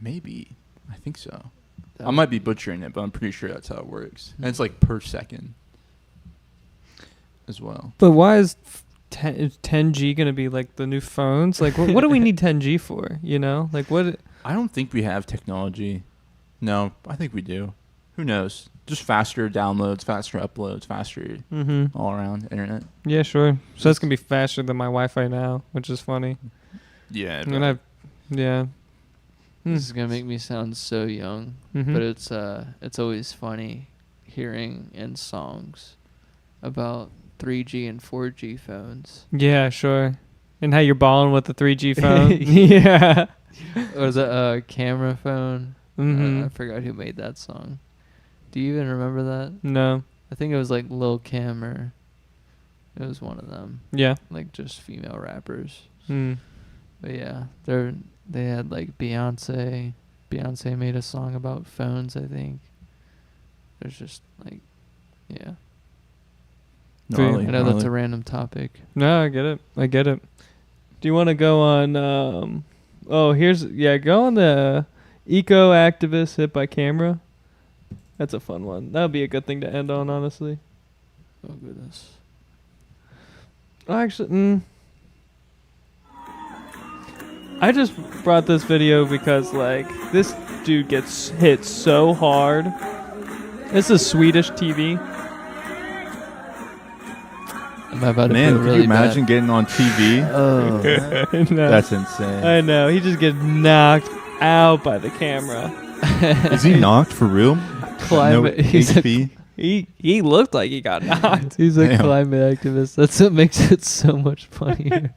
Maybe. I think so. That I might be butchering it, but I'm pretty sure that's how it works. And it's like per second as well. But why is 10G going to be like the new phones? Like, what do we need 10G for? You know? Like, what? I don't think we have technology. No, I think we do. Who knows? Just faster downloads, faster uploads, faster all around internet. Yeah, sure. So that's going to be faster than my Wi-Fi now, which is funny. Yeah. And yeah. This is gonna make me sound so young, but it's always funny hearing in songs about 3G and 4G phones. Yeah, sure. And how you're balling with the 3G phone. Yeah. Or the camera phone. I forgot who made that song. Do you even remember that? No. I think it was like Lil Kim or it was one of them. Yeah. Like just female rappers. But yeah, they had like Beyonce. Beyonce made a song about phones, I think. There's just like, yeah. Gnarly, I know that's a random topic. No, I get it. Do you want to go on, go on the eco activist hit by camera. That's a fun one. That would be a good thing to end on, honestly. Oh, goodness. Actually, I just brought this video because, like, this dude gets hit so hard. This is Swedish TV. Am I about to Man, feel could really you imagine bad? getting on TV? Oh. No. That's insane. I know. He just gets knocked out by the camera. Is he knocked for real? Climate. No HP? He looked like he got knocked. He's a climate activist. That's what makes it so much funnier.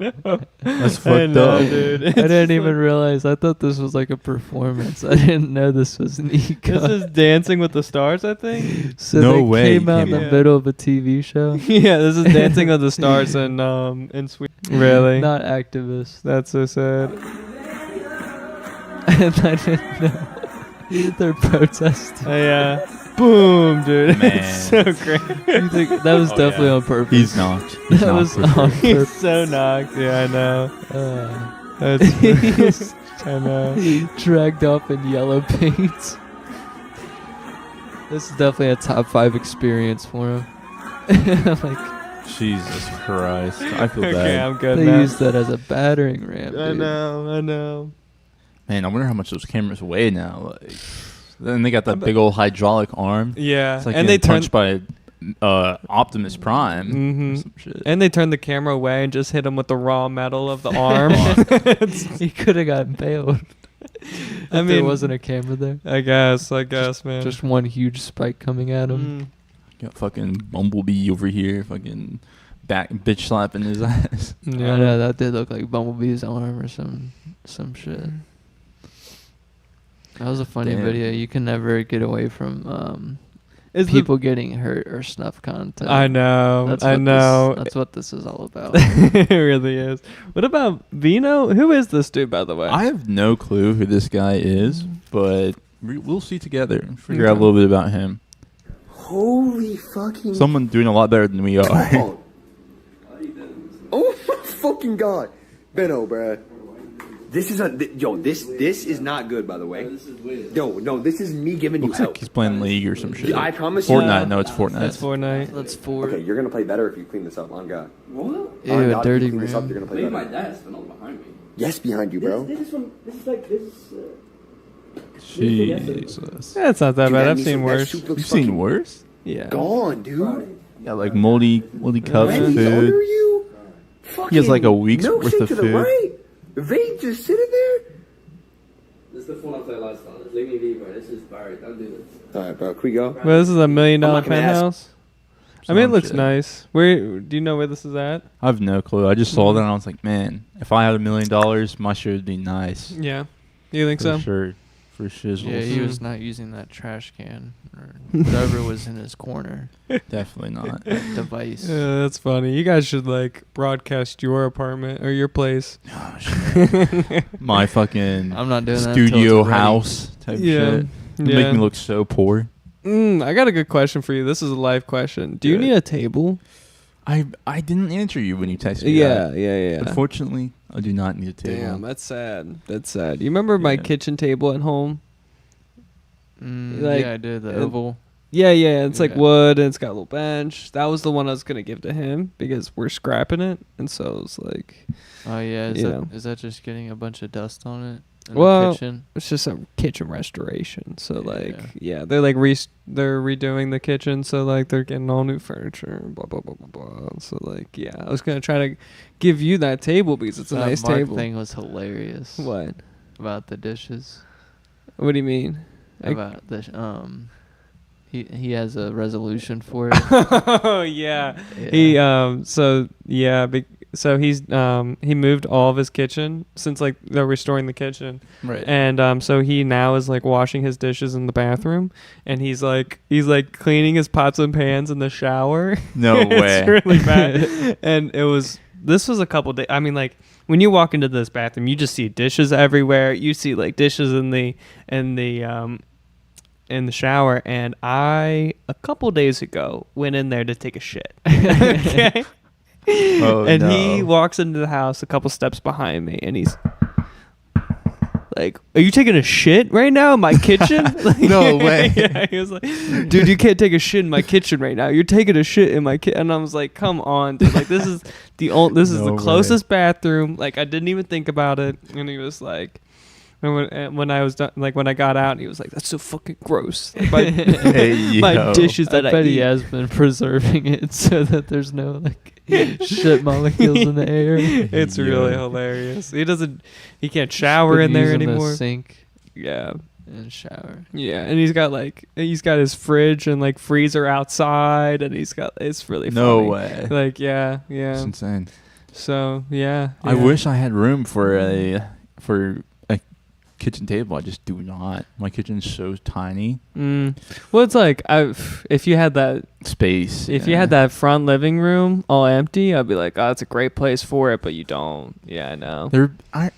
That's fucked up, dude. I didn't even realize. I thought this was like a performance. I didn't know this was an eco. This is Dancing with the Stars, I think. So No they way came out in the middle of a TV show. Yeah, this is Dancing with the Stars in Sweden. Really? Not activists. That's so sad. And I didn't know. They're protesting. Yeah. Boom, dude. Man. It's so great. You think that was definitely on purpose? He's knocked. He's That knocked was for sure. on He's purpose. so knocked. Yeah, I know. That's I know. He dragged off in yellow paint. This is definitely a top 5 experience for him. Like, Jesus Christ. I feel Okay, bad. I'm good they now. used that as a battering ram. I dude. know. Man, I wonder how much those cameras weigh now. Like, then they got that big old hydraulic arm. Yeah, It's like and getting they turned punched by Optimus Prime. Or some shit. and they turned the camera away and just hit him with the raw metal of the arm. He could have gotten bailed. I If there mean, wasn't a camera there. I guess, man. Just one huge spike coming at him. Got fucking Bumblebee over here, fucking back bitch slapping his ass. I know that did look like Bumblebee's arm or some shit. That was a funny Damn. video. You can never get away from Is people getting hurt or snuff content. I know. That's what this is all about. It really is. What about Vino? Who is this dude, by the way? I have no clue who this guy is, but we'll see together and figure out a little bit about him. Holy fucking... Someone doing a lot better than we are. Oh my fucking god. Benno, bruh. This is this is not good, by the way. This is weird. No, this is me giving Looks you like help. he's playing League or some shit. I promise you. Fortnite. No, it's Fortnite. That's Fortnite. That's 4. Okay, you're gonna play better if you clean this up, on God. What? Ew, On a God, if dirty you clean this up, ram. you're gonna play Maybe my better. dad's been all behind me. Yes, behind you, bro. This is like this. Jesus. Yeah, it's not that Dude, bad. that I've means seen that worse. soup looks You've seen fucking worse? Yeah. gone, dude. Yeah, like moldy cups of And he's under food. you. He has like a week's Milkshake worth of to the food. right. Vape just sitting there. This is the phone I play lifestyle. Just leave me be, bro. This is Barry. Don't do this. All right, bro. Can we go? Well, this is $1 million I'm not gonna ask. penthouse. I mean, it Some looks shit. nice. Where do you know where this is at? I have no clue. I just saw that and I was like, man, if I had $1 million, my shit would be nice. Yeah. You think For so? sure. For shizzles. Yeah, he was not using that trash can or whatever was in his corner. Definitely not. Device. Yeah, that's funny. You guys should like broadcast your apartment or your place. Oh, shit. My fucking I'm not doing that studio until it's ready. house type Yeah. shit. Yeah. Make me look so poor. I got a good question for you. This is a live question. Do you Good. need a table? I didn't answer you when you texted me. Yeah. Unfortunately, I do not need a table. Damn, that's sad. You remember my kitchen table at home? Yeah, I did. The oval. Yeah. It's like wood, and it's got a little bench. That was the one I was gonna give to him because we're scrapping it, and so it was like. Oh yeah, is that just getting a bunch of dust on it? Well, the kitchen? It's just a kitchen restoration. So they're like they're redoing the kitchen. So like they're getting all new furniture. Blah blah blah blah blah. So like I was gonna try to give you that table because it's a nice Mark table. Thing was hilarious. What? About the dishes. What do you mean? About the He has a resolution for it. Oh yeah. He so he's he moved all of his kitchen since like they're restoring the kitchen. Right. And so he now is like washing his dishes in the bathroom, and he's like cleaning his pots and pans in the shower. No way. It's really bad. And this was a couple days. I mean, like when you walk into this bathroom, you just see dishes everywhere. You see like dishes in the shower, and I a couple days ago went in there to take a shit. Okay. And he walks into the house a couple steps behind me, and he's like, "Are you taking a shit right now in my kitchen?" Like, no way. Yeah, he was like, "Dude, you can't take a shit in my kitchen right now. You're taking a shit in my kitchen." And I was like, "Come on, dude. Like this is the closest bathroom. Like I didn't even think about it." And he was like. And when I was done, like when I got out, he was like, "That's so fucking gross." Like, my dishes that I bet eat. he has been preserving it so that there's no like shit molecules in the air. It's really hilarious. He can't shower in there anymore. The sink. Yeah. And shower. Yeah, and he's got his fridge and like freezer outside, and it's really funny. No way. Like yeah. It's insane. So yeah. I wish I had room for a kitchen table. I just do not. My kitchen's so tiny. Well, it's like if you had that space, if you had that front living room all empty, I'd be like, "Oh, it's a great place for it," but you don't. Yeah, I know.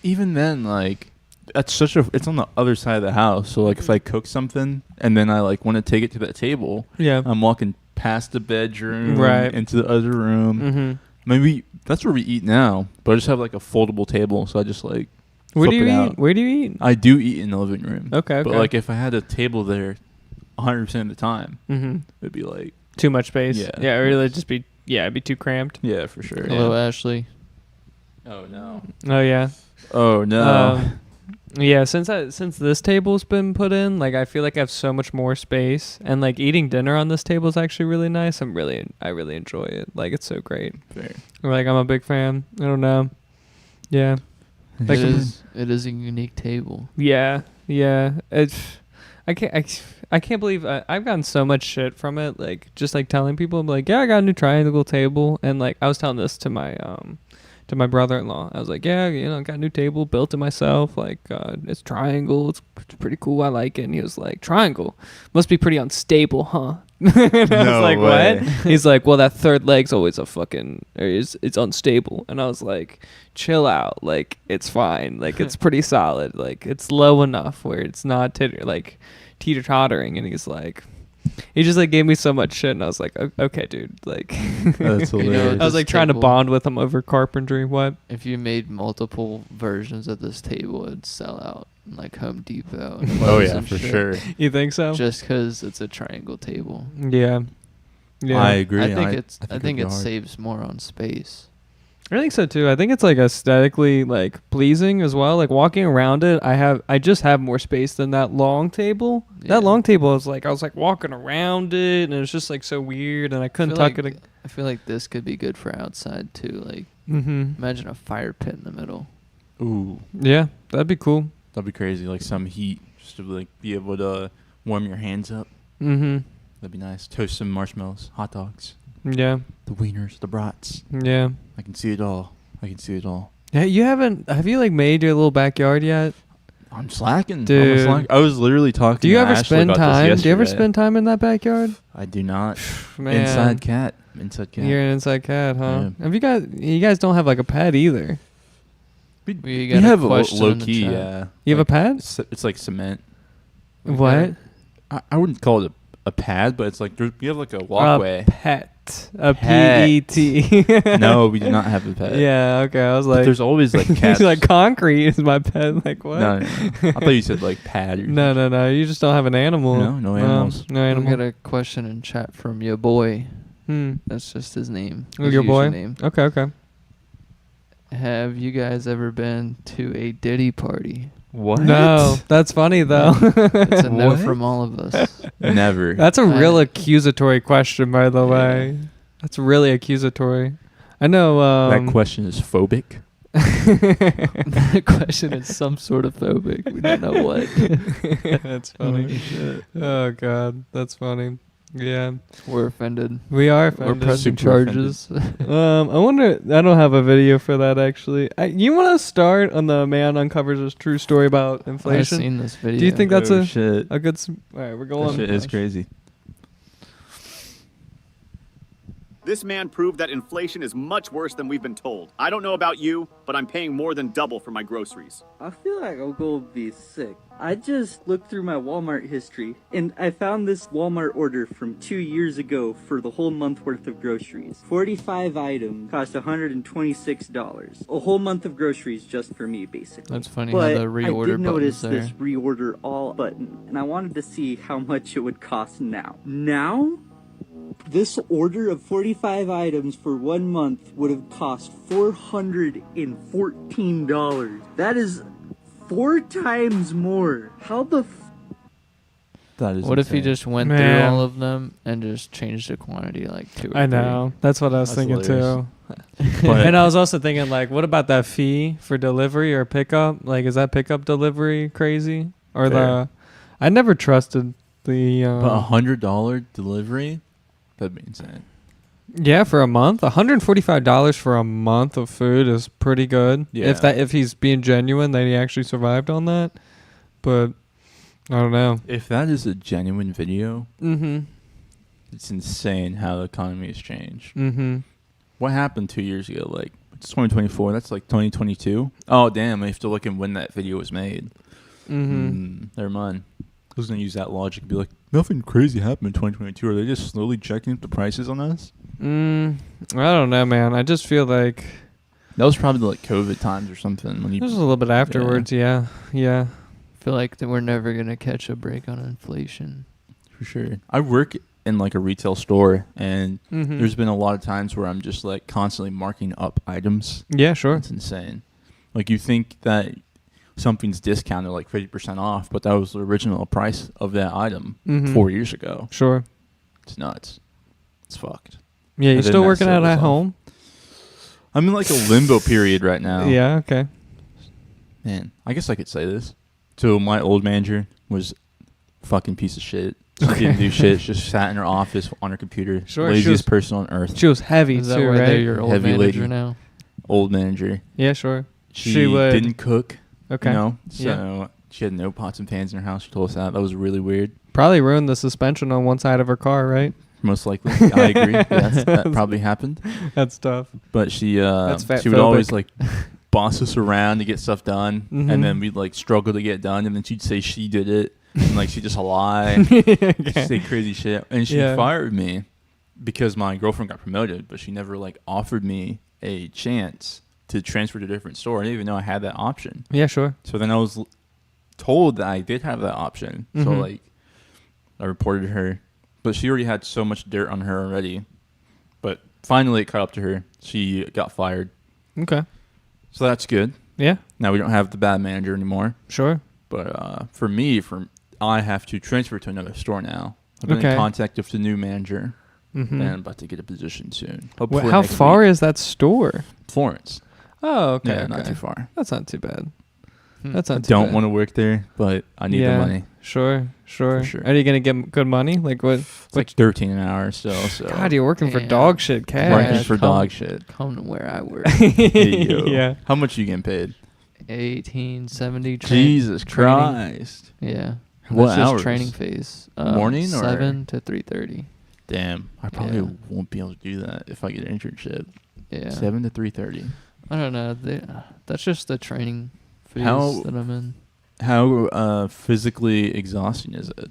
Even then, like it's on the other side of the house. So like if I cook something and then I like want to take it to that table, I'm walking past the bedroom, into the other room. Mm-hmm. Maybe that's where we eat now, but I just have like a foldable table, so I just like. Where do you eat? Where do you eat? I do eat in the living room. Okay. But like if I had a table there 100% of the time, it'd be like too much space. Yeah. Or it'd just be it'd be too cramped. Yeah, for sure. Hello, Ashley. Oh no. Oh yeah. Oh no. Yeah, since this table's been put in, like I feel like I have so much more space, and like eating dinner on this table is actually really nice. I really enjoy it. Like it's so great. Fair. Like I'm a big fan. I don't know. Yeah. Like it is a unique table. Yeah. I can't believe I've gotten so much shit from it. Like just like telling people, I'm like, yeah, I got a new triangle table, and like I was telling this to my brother-in-law. I was like, yeah, got a new table, built it myself. Like it's triangle. It's pretty cool. I like it. And he was like, triangle must be pretty unstable, huh? And I was like, way. what? He's like, well, that third leg's always it's unstable. And I was like, chill out. Like it's fine. Like it's pretty solid. Like it's low enough where it's not teeter-tottering. And he's like, he just like gave me so much shit, and I was like, okay, dude. Like, that's hilarious. I was like trying to bond with him over carpentry. What? If you made multiple versions of this table, it'd sell out in like Home Depot. Oh yeah, for sure. You think so? Just because it's a triangle table. Yeah. I agree. I think it saves more on space. I think so too. I think it's like aesthetically like pleasing as well. Like walking around it, I just have more space than that long table. Yeah. That long table I was like walking around it, and it was just like so weird, and I couldn't tuck it. I feel like this could be good for outside too. Like imagine a fire pit in the middle. Ooh. Yeah, that'd be cool. That'd be crazy. Like some heat, just to like be able to warm your hands up. That'd be nice. Toast some marshmallows, hot dogs. Yeah. The wieners, the brats. Yeah. I can see it all. Yeah, have you like made your little backyard yet? I'm slacking. Dude. I was literally talking Do you to ever Ashley spend about time? this Do you ever yesterday. spend time in that backyard? I do not. Man. Inside cat. You're an inside cat, huh? Yeah. You guys don't have like a pet either. We have a low key, yeah. You have a pad? It's like cement. What? I wouldn't call it a pad, but it's like you have like a walkway. A pet. A PET. No, we do not have a pet. Yeah, okay. I was like, but there's always like cats. like concrete is my pet. Like what? No. I thought you said like pad. Or No. You just don't have an animal. No animals. No animal. We got a question in chat from your boy. Hmm. That's just his name. Oh, your boy? Name. Okay. Have you guys ever been to a Diddy party? What? No, that's funny though. It's a no from all of us. Never. That's a real accusatory question, by the way. That's really accusatory. I know. That question is phobic. That question is some sort of phobic. We don't know what. That's funny. Oh God, that's funny. Yeah, we're offended. We are offended. We're pressing charges. I wonder. I don't have a video for that actually. You want to start on the man uncovers his true story about inflation? I've seen this video. Do you think that's a shit. good? All right, we're going. That shit is crazy. This man proved that inflation is much worse than we've been told. I don't know about you, but I'm paying more than double for my groceries. I feel like I'll go be sick. I just looked through my Walmart history, and I found this Walmart order from 2 years ago for the whole month worth of groceries. 45 items cost $126. A whole month of groceries just for me, basically. That's funny but how the reorder I did notice button's this there. reorder all button, and I wanted to see how much it would cost now. Now? This order of 45 items for 1 month would have cost $414. That is 4 times more. How the That is what if insane. he just went through all of them and just changed the quantity like 2 or 3? I know. That's what I was thinking hilarious. too. And I was also thinking like, what about that fee for delivery or pickup? Like, is that pickup delivery crazy? Or Fair. I never trusted the. But $100 delivery? That'd be insane. Yeah, for a month, $145 for a month of food is pretty good. Yeah. If he's being genuine that he actually survived on that, but I don't know. If that is a genuine video, Mm-hmm. it's insane how the economy has changed. Mm-hmm. What happened 2 years ago? Like, it's 2024. That's like 2022. Oh, damn. I have to look at when that video was made. Mm-hmm. Never mind. I was going to use that logic and be like, nothing crazy happened in 2022. Are they just slowly checking up the prices on us? I don't know, man. I just feel like that was probably like COVID times or something. When it was a little bit afterwards. Yeah. I feel like that we're never going to catch a break on inflation. For sure. I work in like a retail store, and Mhm. there's been a lot of times where I'm just like constantly marking up items. Yeah, sure. It's insane. Like, you think that something's discounted like 50% off, but that was the original price of that item 4 years ago. Sure. It's nuts. It's fucked. Yeah, you And then still that working out sales at off. home? I'm in like a limbo period right now. Yeah, okay. Man, I guess I could say this. So my old manager was a fucking piece of shit. She didn't do shit. She just sat in her office on her computer. Sure, Laziest person on earth. She was heavy Is that too, why right? they're your old Heavy manager lady. now? Old manager. Yeah, sure. She would didn't cook. Okay. You know? Yeah. So she had no pots and pans in her house. She told us that. That was really weird. Probably ruined the suspension on one side of her car, right? Most likely. I agree. That probably happened. That's tough. But she That's she would always fatphobic. like boss us around to get stuff done, Mhm. and then we'd like struggle to get it done, and then she'd say she did it, and like she'd just lie, Okay. she'd say crazy shit, and she Yeah. fired me because my girlfriend got promoted, but she never like offered me a chance to transfer to a different store. I didn't even know I had that option. Yeah, sure. So then I was told that I did have that option. So Mhm. like I reported her, but she already had so much dirt on her already. But finally it caught up to her. She got fired. Okay. So that's good. Yeah. Now we don't have the bad manager anymore. Sure. But for me, I have to transfer to another store now. I've been Okay. in contact with the new manager, Mhm. and I'm about to get a position soon. Well, Hopefully how next far week. is that store? Florence? Oh, okay. Yeah, okay. not too far. That's not too bad. Hmm. That's not I too don't bad. want to work there, but I need the money. Sure. For sure. Are you gonna get good money? Like what? It's like 13 an hour still. So God, you're working for Damn. dog shit cash. working for dog shit. Come to where I work. Hey, yo. Yeah. How much you getting paid? 1870. Jesus Christ. Yeah. What That's just hours? training phase. Morning or 7 to 3:30. Damn, I probably Yeah. won't be able to do that if I get an internship. Yeah. 7 to 3:30. I don't know. That's just the training phase How- that I'm in. How physically exhausting is it?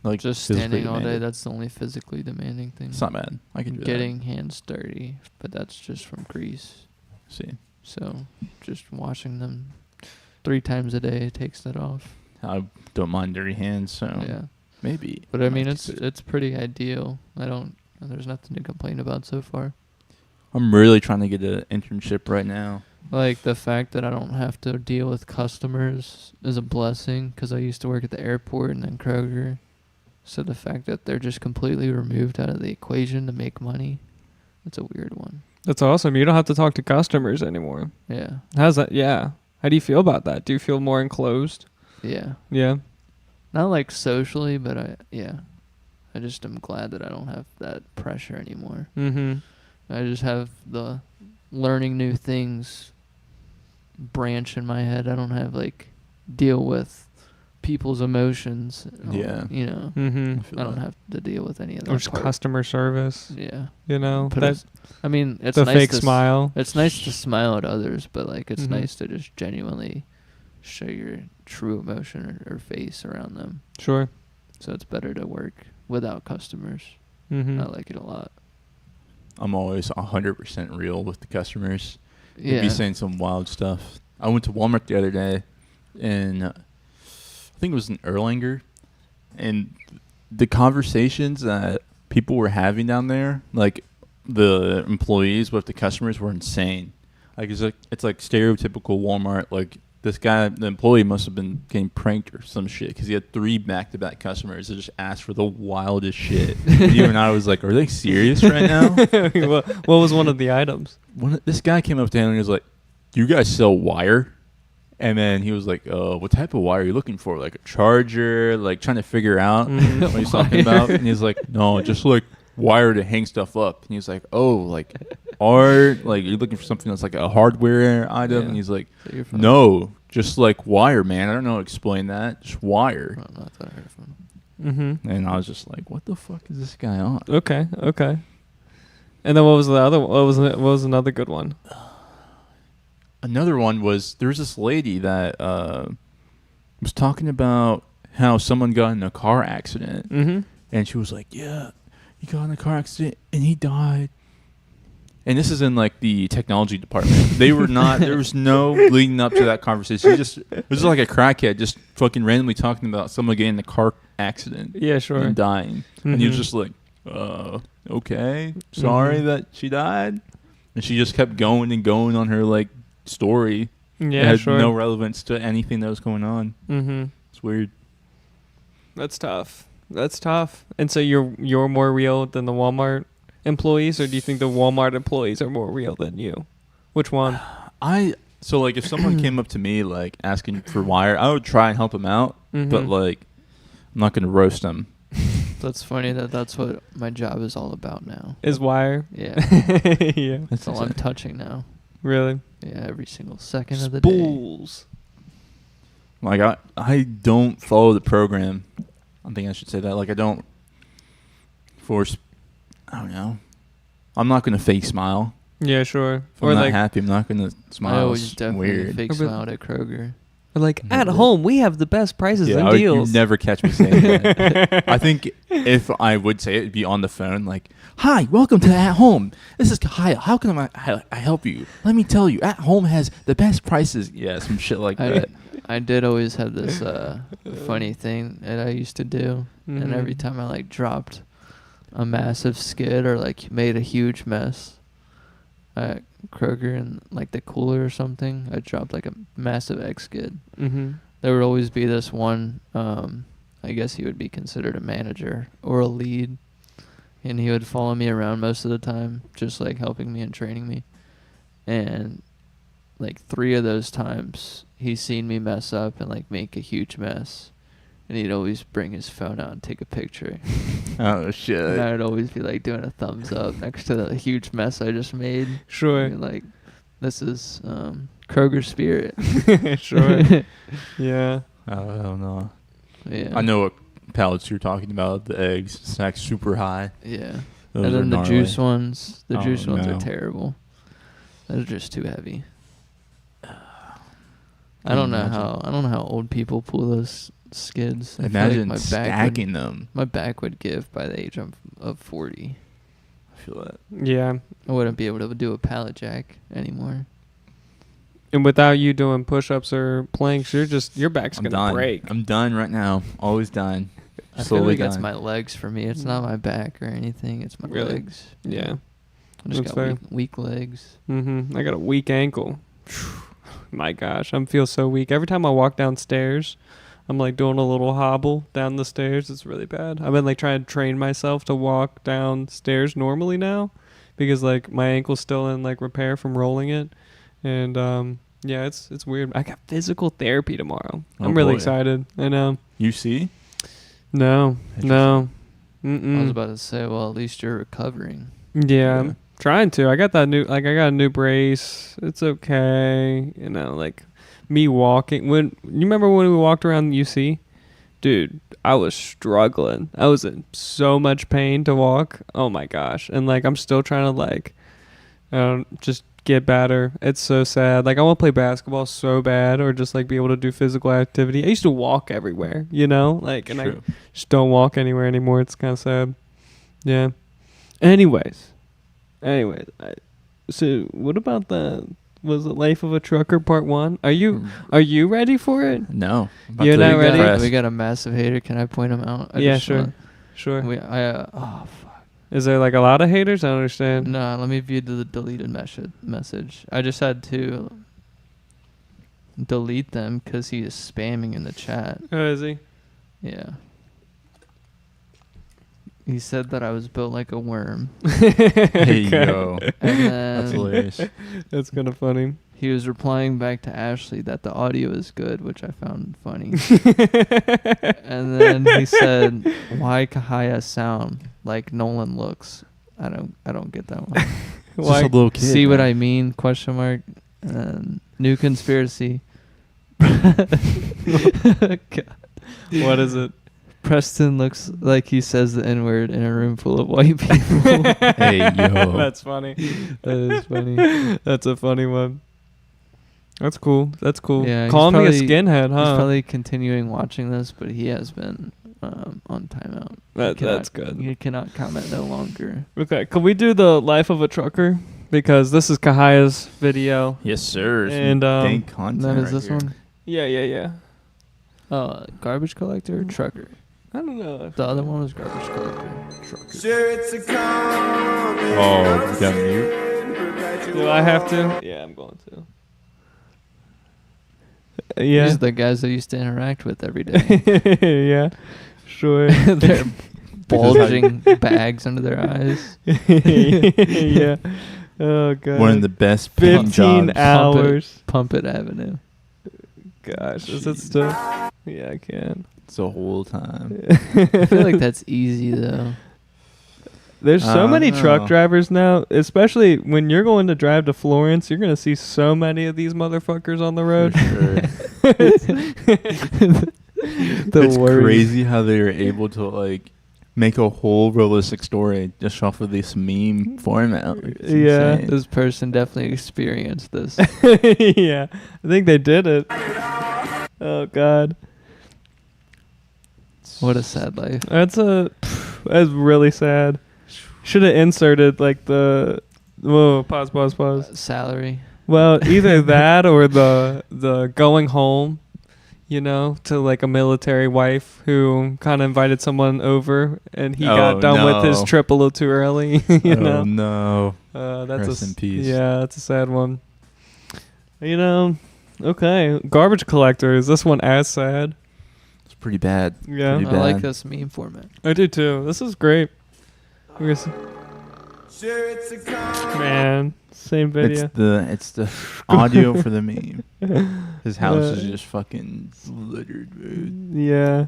Like just standing all day. That's the only physically demanding thing. It's not bad. I can do Getting hands dirty, but that's just from grease. See. So just washing them 3 times a day takes that off. I don't mind dirty hands, so yeah, maybe. But I mean, it's pretty ideal. There's nothing to complain about so far. I'm really trying to get an internship right now. Like, the fact that I don't have to deal with customers is a blessing, because I used to work at the airport and then Kroger. So the fact that they're just completely removed out of the equation to make money, that's a weird one. That's awesome. You don't have to talk to customers anymore. Yeah. How's that? Yeah. How do you feel about that? Do you feel more enclosed? Yeah. Yeah. Not like socially, but I just am glad that I don't have that pressure anymore. Mm-hmm. I just have the learning new things branch in my head. I don't have like deal with people's emotions. Yeah. You know, I don't have to deal with any of that. Or just customer service. Yeah. You know, it's the nice fake smile. It's nice to smile at others, but like it's nice to just genuinely show your true emotion or face around them. Sure. So it's better to work without customers. Mm-hmm. I like it a lot. I'm always 100% real with the customers. Yeah. They'd be saying some wild stuff. I went to Walmart the other day, and I think it was in Erlanger, and the conversations that people were having down there, like the employees with the customers, were insane. Like it's like stereotypical Walmart. Like this guy, the employee, must have been getting pranked or some shit, because he had 3 back-to-back customers that just asked for the wildest shit. Even I was like, "Are they serious right now?" What was one of the items? This guy came up to him and he was like, "Do you guys sell wire?" And then he was like, "What type of wire are you looking for? Like a charger?" Like trying to figure out what he's talking about. And he's like, "No, just like wire to hang stuff up." And he's like, "Oh, like art? Like you're looking for something that's like a hardware item?" Yeah. And he's like, "No, just like wire, man. I don't know how to explain that. Just wire." Oh, not that I heard from him. Mm-hmm. And I was just like, "What the fuck is this guy on?" Okay. And then what was the other? What was another good one? Another one was, there was this lady that was talking about how someone got in a car accident. Mm-hmm. And she was like, "Yeah, he got in a car accident and he died." And this is in like the technology department. They were not, there was no leading up to that conversation. It was just like a crackhead just fucking randomly talking about someone getting in a car accident. Yeah, sure. And dying. And he was just like, okay, sorry that she died. And she just kept going and going on her like story. Yeah, it had sure. no relevance to anything that was going on. Mm-hmm. It's weird. That's tough. And so you're more real than the Walmart employees, or do you think the Walmart employees are more real than you? Which one? So like if someone came up to me like asking for wire, I would try and help them out, but like I'm not going to roast them. That's funny that's what my job is all about now. Is wire? Yeah. Yeah. That's all I'm touching now. Really? Yeah, every single second of the day. Spools. Like I don't follow the program. I think I should say that. Like I don't force. I don't know. I'm not gonna fake smile. Yeah, sure. If I'm not happy, I'm not gonna smile. I always definitely weird. fake smiled at Kroger. Or like at home, we have the best prices and deals. You'd never catch me saying that. I think if I would say it, it'd be on the phone, like, "Hi, welcome to At Home. This is Kahaya. How can I help you? Let me tell you, At Home has the best prices." Yeah, some shit like that. I did always have this funny thing that I used to do, and every time I like dropped a massive skid or like made a huge mess at Kroger and like the cooler or something, I dropped like a massive egg skid. There would always be this one, I guess he would be considered a manager or a lead, and he would follow me around most of the time, just like helping me and training me. And like 3 of those times he's seen me mess up and like make a huge mess, and he'd always bring his phone out and take a picture. Oh shit. And I'd always be like doing a thumbs up next to the huge mess I just made. Sure. Like, this is Kroger spirit. Sure. Yeah. I don't know. Yeah. I know what pallets you're talking about. The eggs stacked super high. Yeah. Those and then the gnarly. juice ones. The Oh, juice ones no. are terrible. They're just too heavy. I don't know how old people pull those skids. Imagine stacking them. My back would give by the age of 40. I feel that. Yeah. I wouldn't be able to do a pallet jack anymore. And without you doing push-ups or planks, your back's going to break. I'm done right now. Always done. I feel like it's my legs for me. It's not my back or anything. It's my legs. Yeah. I just got weak legs. I got a weak ankle. My gosh, I feel so weak. Every time I walk downstairs, I'm like doing a little hobble down the stairs. It's really bad. I've been like trying to train myself to walk downstairs normally now because like my ankle's still in like repair from rolling it. And yeah, it's weird. I got physical therapy tomorrow. I'm really excited. I know. You see? No. I was about to say, well, at least you're recovering. Yeah, I'm trying to. I got a new brace. It's okay. You know, like me walking. You remember when we walked around UC? Dude, I was struggling. I was in so much pain to walk. Oh my gosh. And like I'm still trying to like just get better. It's so sad. Like I want to play basketball so bad or just like be able to do physical activity. I used to walk everywhere, you know? Like and I just don't walk anywhere anymore. It's kind of sad. Yeah. Anyways, so what about was it Life of a Trucker Part 1? Are you ready for it? No. You're not ready? We got a massive hater. Can I point him out? Sure. Oh, fuck. Is there like a lot of haters? I don't understand. No, let me view the deleted message. I just had to delete them because he is spamming in the chat. Oh, is he? Yeah. He said that I was built like a worm. Hey, yo. And then that's hilarious. That's kind of funny. He was replying back to Ashley that the audio is good, which I found funny. And then he said, "Why Kahaya sound like Nolan looks?" I don't get that one. Why? Just a little kid, See what I mean? Question mark. And then new conspiracy. God. What is it? Preston looks like he says the N-word in a room full of white people. Hey, yo. That's funny. That is funny. That's a funny one. That's cool. Yeah, call me a skinhead, huh? He's probably continuing watching this, but he has been on timeout. That's good. He cannot comment no longer. Okay, can we do the Life of a Trucker? Because this is Kahaya's video. Yes, sir. And content that is this one? Yeah. Garbage collector or trucker? I don't know. The other one was garbage collector. Trucker. Oh, you got mute? Do I have to? Yeah, I'm going to. Yeah. These are the guys I used to interact with every day. Yeah, sure. They're bulging bags under their eyes. Yeah. Oh, God. One of the best 15 hours. Pump it Avenue. Gosh, is it still? Yeah, I can. It's the whole time. I feel like that's easy, though. There's so many truck drivers now, especially when you're going to drive to Florence. You're going to see so many of these motherfuckers on the road. It's crazy how they were able to like make a whole realistic story just off of this meme format. Yeah, insane. This person definitely experienced this. Yeah, I think they did it. Oh, God. What a sad life. That's really sad. Should have inserted like pause. Salary. Well, either that or the going home, you know, to like a military wife who kind of invited someone over and he got done with his trip a little too early. You know? Oh no. That's Rest in peace. Yeah, that's a sad one. You know, okay. Garbage collector. Is this one as sad? It's pretty bad. Yeah. Pretty bad. I like this meme format. I do too. This is great. Man, same video. It's the audio for the meme. His house is just fucking littered, dude. Yeah.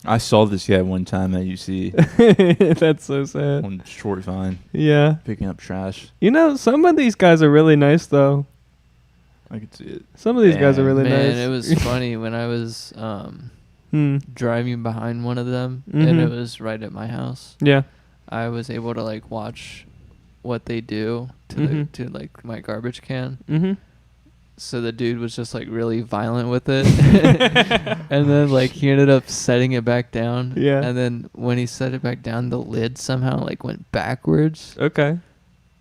I saw this guy one time at UC. That's so sad. On short vine. Yeah. Picking up trash. You know, some of these guys are really nice though. I could see it. Some of these guys are really nice. It was funny when I was driving behind one of them and it was right at my house. Yeah. I was able to like watch what they do to like my garbage can. So the dude was just like really violent with it. And then like he ended up setting it back down. Yeah. And then when he set it back down, the lid somehow like went backwards. Okay.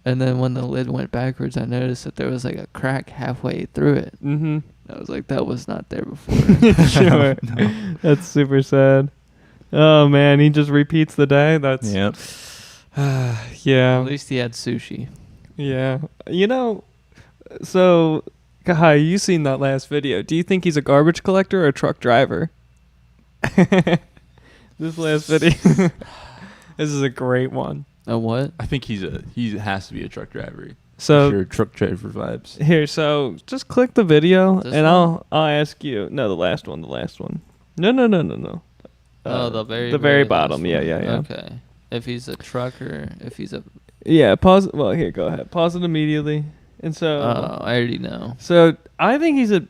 And then when the lid went backwards, I noticed that there was like a crack halfway through it. Mm-hmm. I was like, that was not there before. Sure. No. That's super sad. Oh man, he just repeats the day. That's Yep. Yeah. At least he had sushi. Yeah. You know, so Kahaya, you seen that last video. Do you think he's a garbage collector or a truck driver? This last video. This is a great one. A what? I think he has to be a truck driver. So sure, truck driver vibes. Here, so just click the video and I'll ask you. No, the last one. No. The very bottom. Yeah. Okay. If he's a trucker, if he's a... Yeah, pause. Well, here, go ahead. Pause it immediately. And so... I already know. So, I think he's a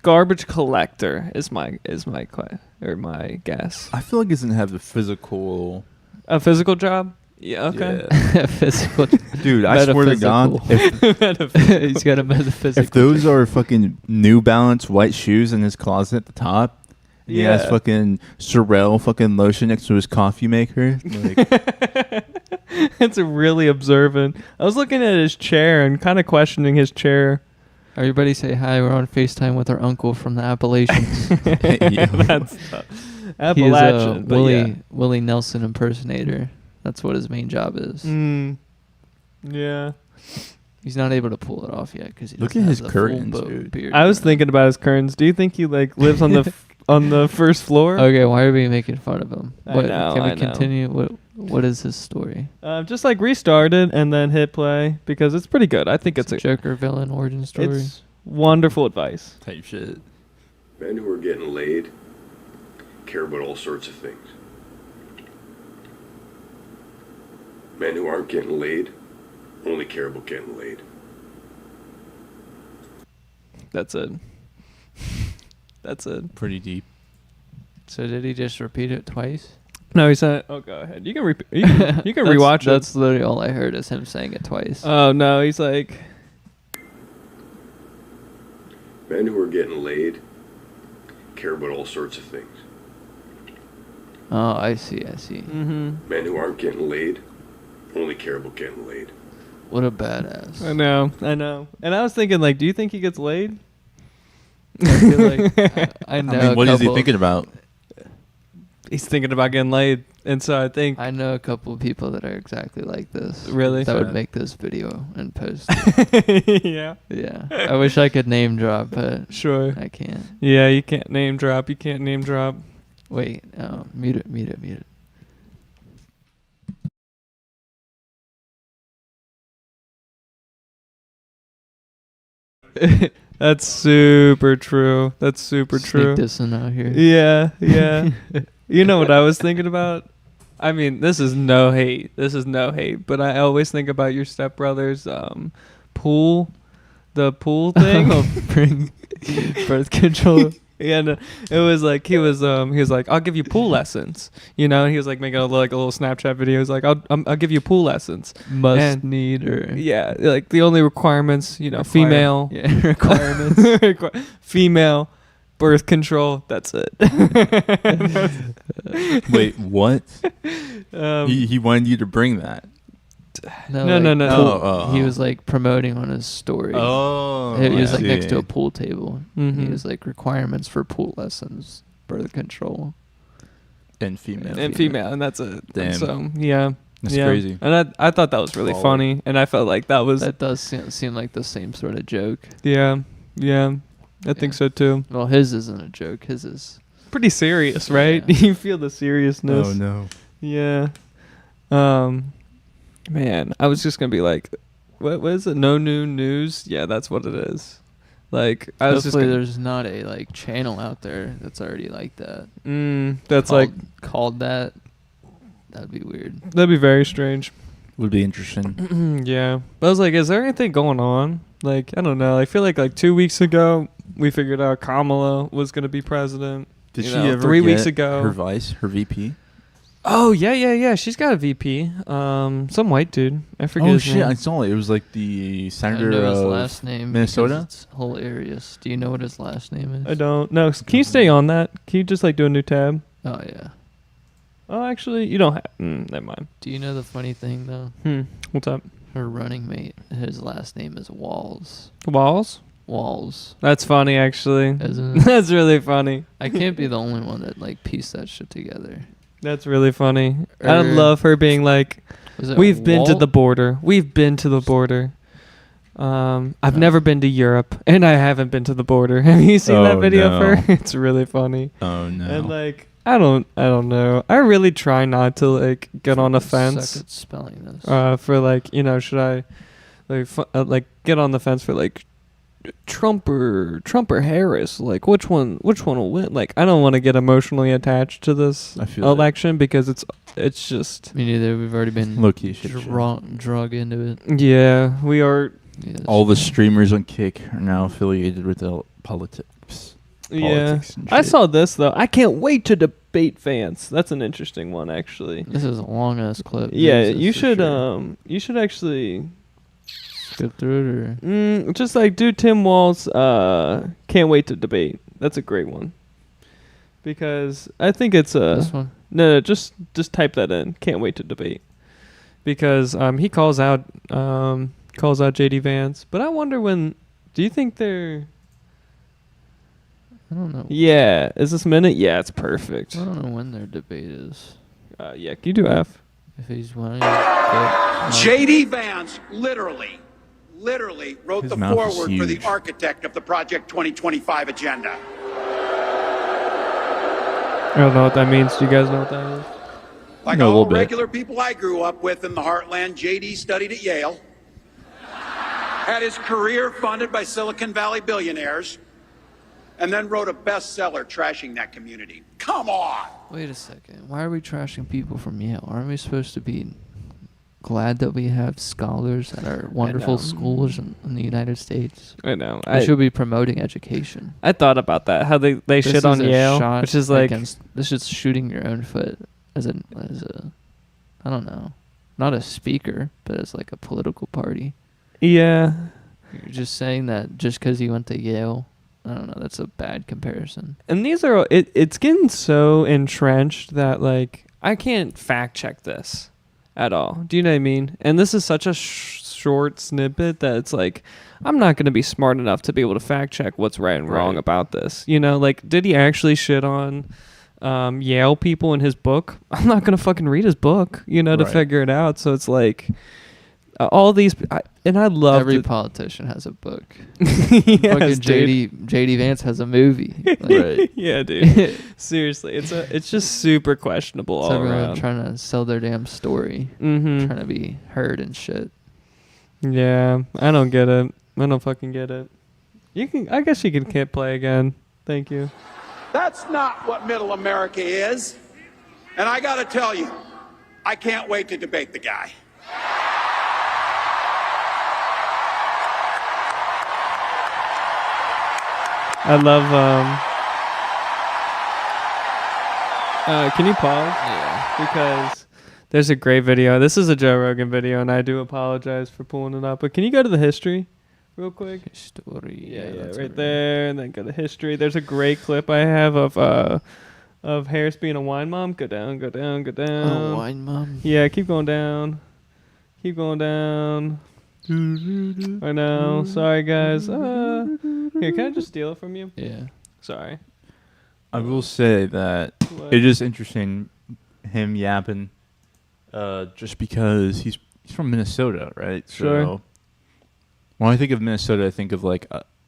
garbage collector is my guess. I feel like he doesn't have the physical... A physical job? Yeah, okay. Yeah. Physical... Dude, I swear to God, he's got a metaphysical... If those are fucking New Balance white shoes in his closet at the top... He has fucking Sorel fucking lotion next to his coffee maker. Like, it's really observant. I was looking at his chair and kind of questioning his chair. Everybody say hi. We're on FaceTime with our uncle from the Appalachians. That's Appalachian. He's a Willie Nelson impersonator. That's what his main job is. Yeah. He's not able to pull it off yet because he look doesn't at his have the curtains, full dude. beard. I was thinking about his curtains. Do you think he like lives on the on the first floor? Okay, why are we making fun of him? I know, Can we I know. continue? What is his story? Just like restarted and then hit play because it's pretty good. I think it's a Joker villain origin story. It's wonderful advice. Type shit. Men who are getting laid care about all sorts of things. Men who aren't getting laid only care about getting laid. That's it. That's it. Pretty deep. So did he just repeat it twice? No, he said. Oh, go ahead. You can you can rewatch it. That's literally all I heard is him saying it twice. Oh no, he's like. Men who are getting laid care about all sorts of things. Oh, I see. Mm-hmm. Men who aren't getting laid only care about getting laid. What a badass. I know. And I was thinking, like, do you think he gets laid? I feel like I know. I mean, what is he thinking about? He's thinking about getting laid, and so I think I know a couple of people that are exactly like this. Really? That would make this video and post it. Yeah. I wish I could name drop, but sure I can't. Yeah, you can't name drop. Wait, mute it. That's super true. Sneak dissing out here. Yeah. You know what I was thinking about? I mean, this is no hate, but I always think about your stepbrother's the pool thing. Bring birth control. Yeah, no, it was like he was like, I'll give you pool lessons, you know. And he was like making a little Snapchat video. He's like, I'll give you pool lessons. Need or yeah, like the only requirements, you know, female requirements, female, birth control. That's it. Wait, what? He wanted you to bring that. No. He was like promoting on his story. He was like next to a pool table. Mm-hmm. He was like requirements for pool lessons, birth control, and female, and that's it. Damn. So yeah, that's crazy. And I thought that was really funny, and I felt like that does seem like the same sort of joke. Yeah, I think so too. Well, his isn't a joke. His is pretty serious, right? Yeah. You feel the seriousness. Oh no. Yeah. Man, I was just gonna be like, what is it? No new news? Yeah, that's what it is. Like, I was hopefully there's not a like channel out there that's already like that. That's called that. That'd be weird. That'd be very strange. Would be interesting. Yeah, but I was like, is there anything going on? Like, I don't know. I feel like 2 weeks ago we figured out Kamala was gonna be president. Did she ever 3 weeks get ago her VP? Oh yeah. She's got a VP. Some white dude. I forget his name. I saw it. It was like the senator I know his of last name Minnesota. It's hilarious. Do you know what his last name is? I don't. No. Can you stay on that? Can you just like do a new tab? Oh yeah. Oh, actually, you don't have. Never mind. Do you know the funny thing though? What's up? Her running mate. His last name is Walls. Walls. That's funny, actually. Isn't it? That's really funny. I can't be the only one that like pieced that shit together. That's really funny. I love her being like, "We've been to the border. We've been to the border. I've never been to Europe, and I haven't been to the border." Have you seen that video of her? It's really funny. Oh no! And like, I don't know. I really try not to like get on the fence. Suck at spelling this. For like, should I like get on the fence for like Trump or Harris? Like, which one will win? Like, I don't want to get emotionally attached to this election because it's just. Me neither. We've already been low-key drug into it. Yeah, we are. Yeah, all the streamers on Kick are now affiliated with the politics. Yeah, I saw this though. I can't wait to debate Vance. That's an interesting one, actually. This is a long ass clip. Yeah, you should actually skip through it, or just like do Tim Wall's "Can't Wait to Debate." That's a great one because I think it's this one. No, just type that in. Can't wait to debate because he calls out JD Vance, but I wonder when. Do you think they're? I don't know. Yeah, is this minute? Yeah, it's perfect. I don't know when their debate is. Yeah, can you do F? If he's winning. JD Vance literally wrote His the mouth is foreword for the huge. architect of the Project 2025 agenda. I don't know what that means. Do you guys know what that is? Like all regular people I grew up with in the heartland, JD studied at Yale, had his career funded by Silicon Valley billionaires, and then wrote a bestseller trashing that community. Come on! Wait a second. Why are we trashing people from Yale? Aren't we supposed to be glad that we have scholars at our wonderful schools in the United States? I know. We should be promoting education. I thought about that. How they shit on Yale, which is like this is shooting your own foot as a I don't know, not a speaker, but as like a political party. Yeah. You're just saying that just because you went to Yale. I don't know. That's a bad comparison. And these are it's getting so entrenched that like I can't fact check this at all. Do you know what I mean? And this is such a short snippet that it's like I'm not going to be smart enough to be able to fact check what's right and wrong about this. Like, did he actually shit on Yale people in his book? I'm not going to fucking read his book, to figure it out. So it's like all these, and I love every politician has a book. Yes, fucking JD Vance has a movie. Right? Yeah, dude. Seriously, it's just super questionable all everyone around. Trying to sell their damn story, trying to be heard and shit. Yeah, I don't get it. I don't fucking get it. I guess you can't play again. Thank you. That's not what middle America is. And I gotta tell you, I can't wait to debate the guy. I love can you pause? Yeah. Because there's a great video. This is a Joe Rogan video, and I do apologize for pulling it up. But can you go to the history real quick? History. Yeah, right there, and then go to history. There's a great clip I have of Harris being a wine mom. Go down, go down, go down. Oh, wine mom. Yeah, keep going down. Keep going down. I know. Sorry, guys. Here, can I just steal it from you? Yeah. Sorry. I will say that it is interesting him yapping, just because he's from Minnesota, right? Sure. So when I think of Minnesota, I think of like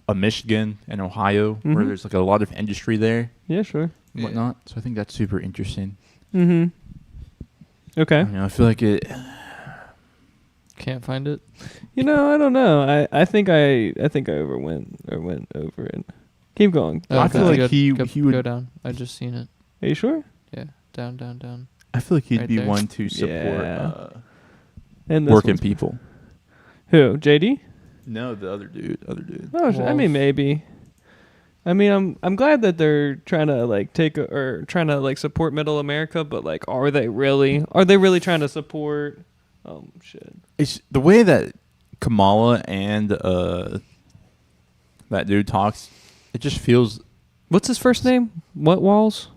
a Michigan and Ohio, where there's like a lot of industry there. Yeah, sure. And whatnot. So I think that's super interesting. Okay. I feel like it. Can't find it. I don't know. I think I went over it. Keep going. I feel like he would go down. I just seen it. Are you sure? Yeah, down. I feel like he'd Right be there. one to support and this working one's- people. Who? JD? No, the other dude. Oh, I mean maybe. I mean, I'm glad that they're trying to like trying to like support Middle America, but like, are they really trying to support? Oh shit! It's the way that Kamala and that dude talks. It just feels. What's his first name? What Walls?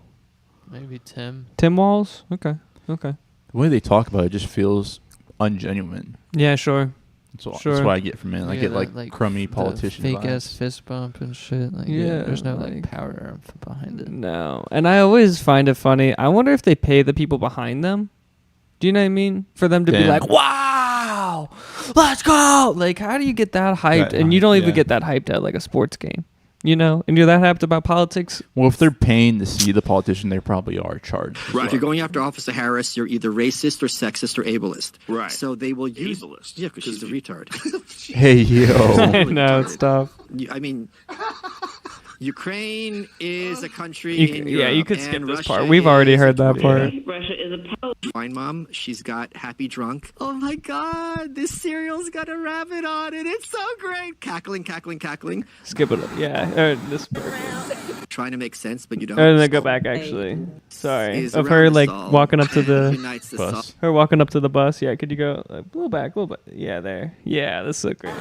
Maybe Tim. Tim Walls. Okay. The way they talk about it just feels ungenuine. Yeah, sure. That's what I get from it. I get like crummy politician fake vibes. ass fist bump and shit. Like, there's no like power behind it. No, and I always find it funny. I wonder if they pay the people behind them. Do you know what I mean? For them to be like, "Wow, let's go!" Like, how do you get that hyped? And you don't even get that hyped at like a sports game. You know, and you're that hyped about politics. Well, if they're paying to see the politician, they probably are charged. Right. If you're going after Officer Harris, you're either racist or sexist or ableist. Right. So they will use... Ableist. Yeah, because she's a retard. Hey, yo. I know, it's tough. I mean... Ukraine is a country in Europe. Yeah, you could skip this Russia part. We've already heard that part. Russia is a wine mom. She's got Happy Drunk. Oh my God, this cereal's got a rabbit on it. It's so great. Cackling. Skip it. Yeah, this part. Trying to make sense, but you don't. And then go back, actually. Sorry. Of her, like, walking up to the bus. Her walking up to the bus. Yeah, could you go a little back, Yeah, there. Yeah, that's so great.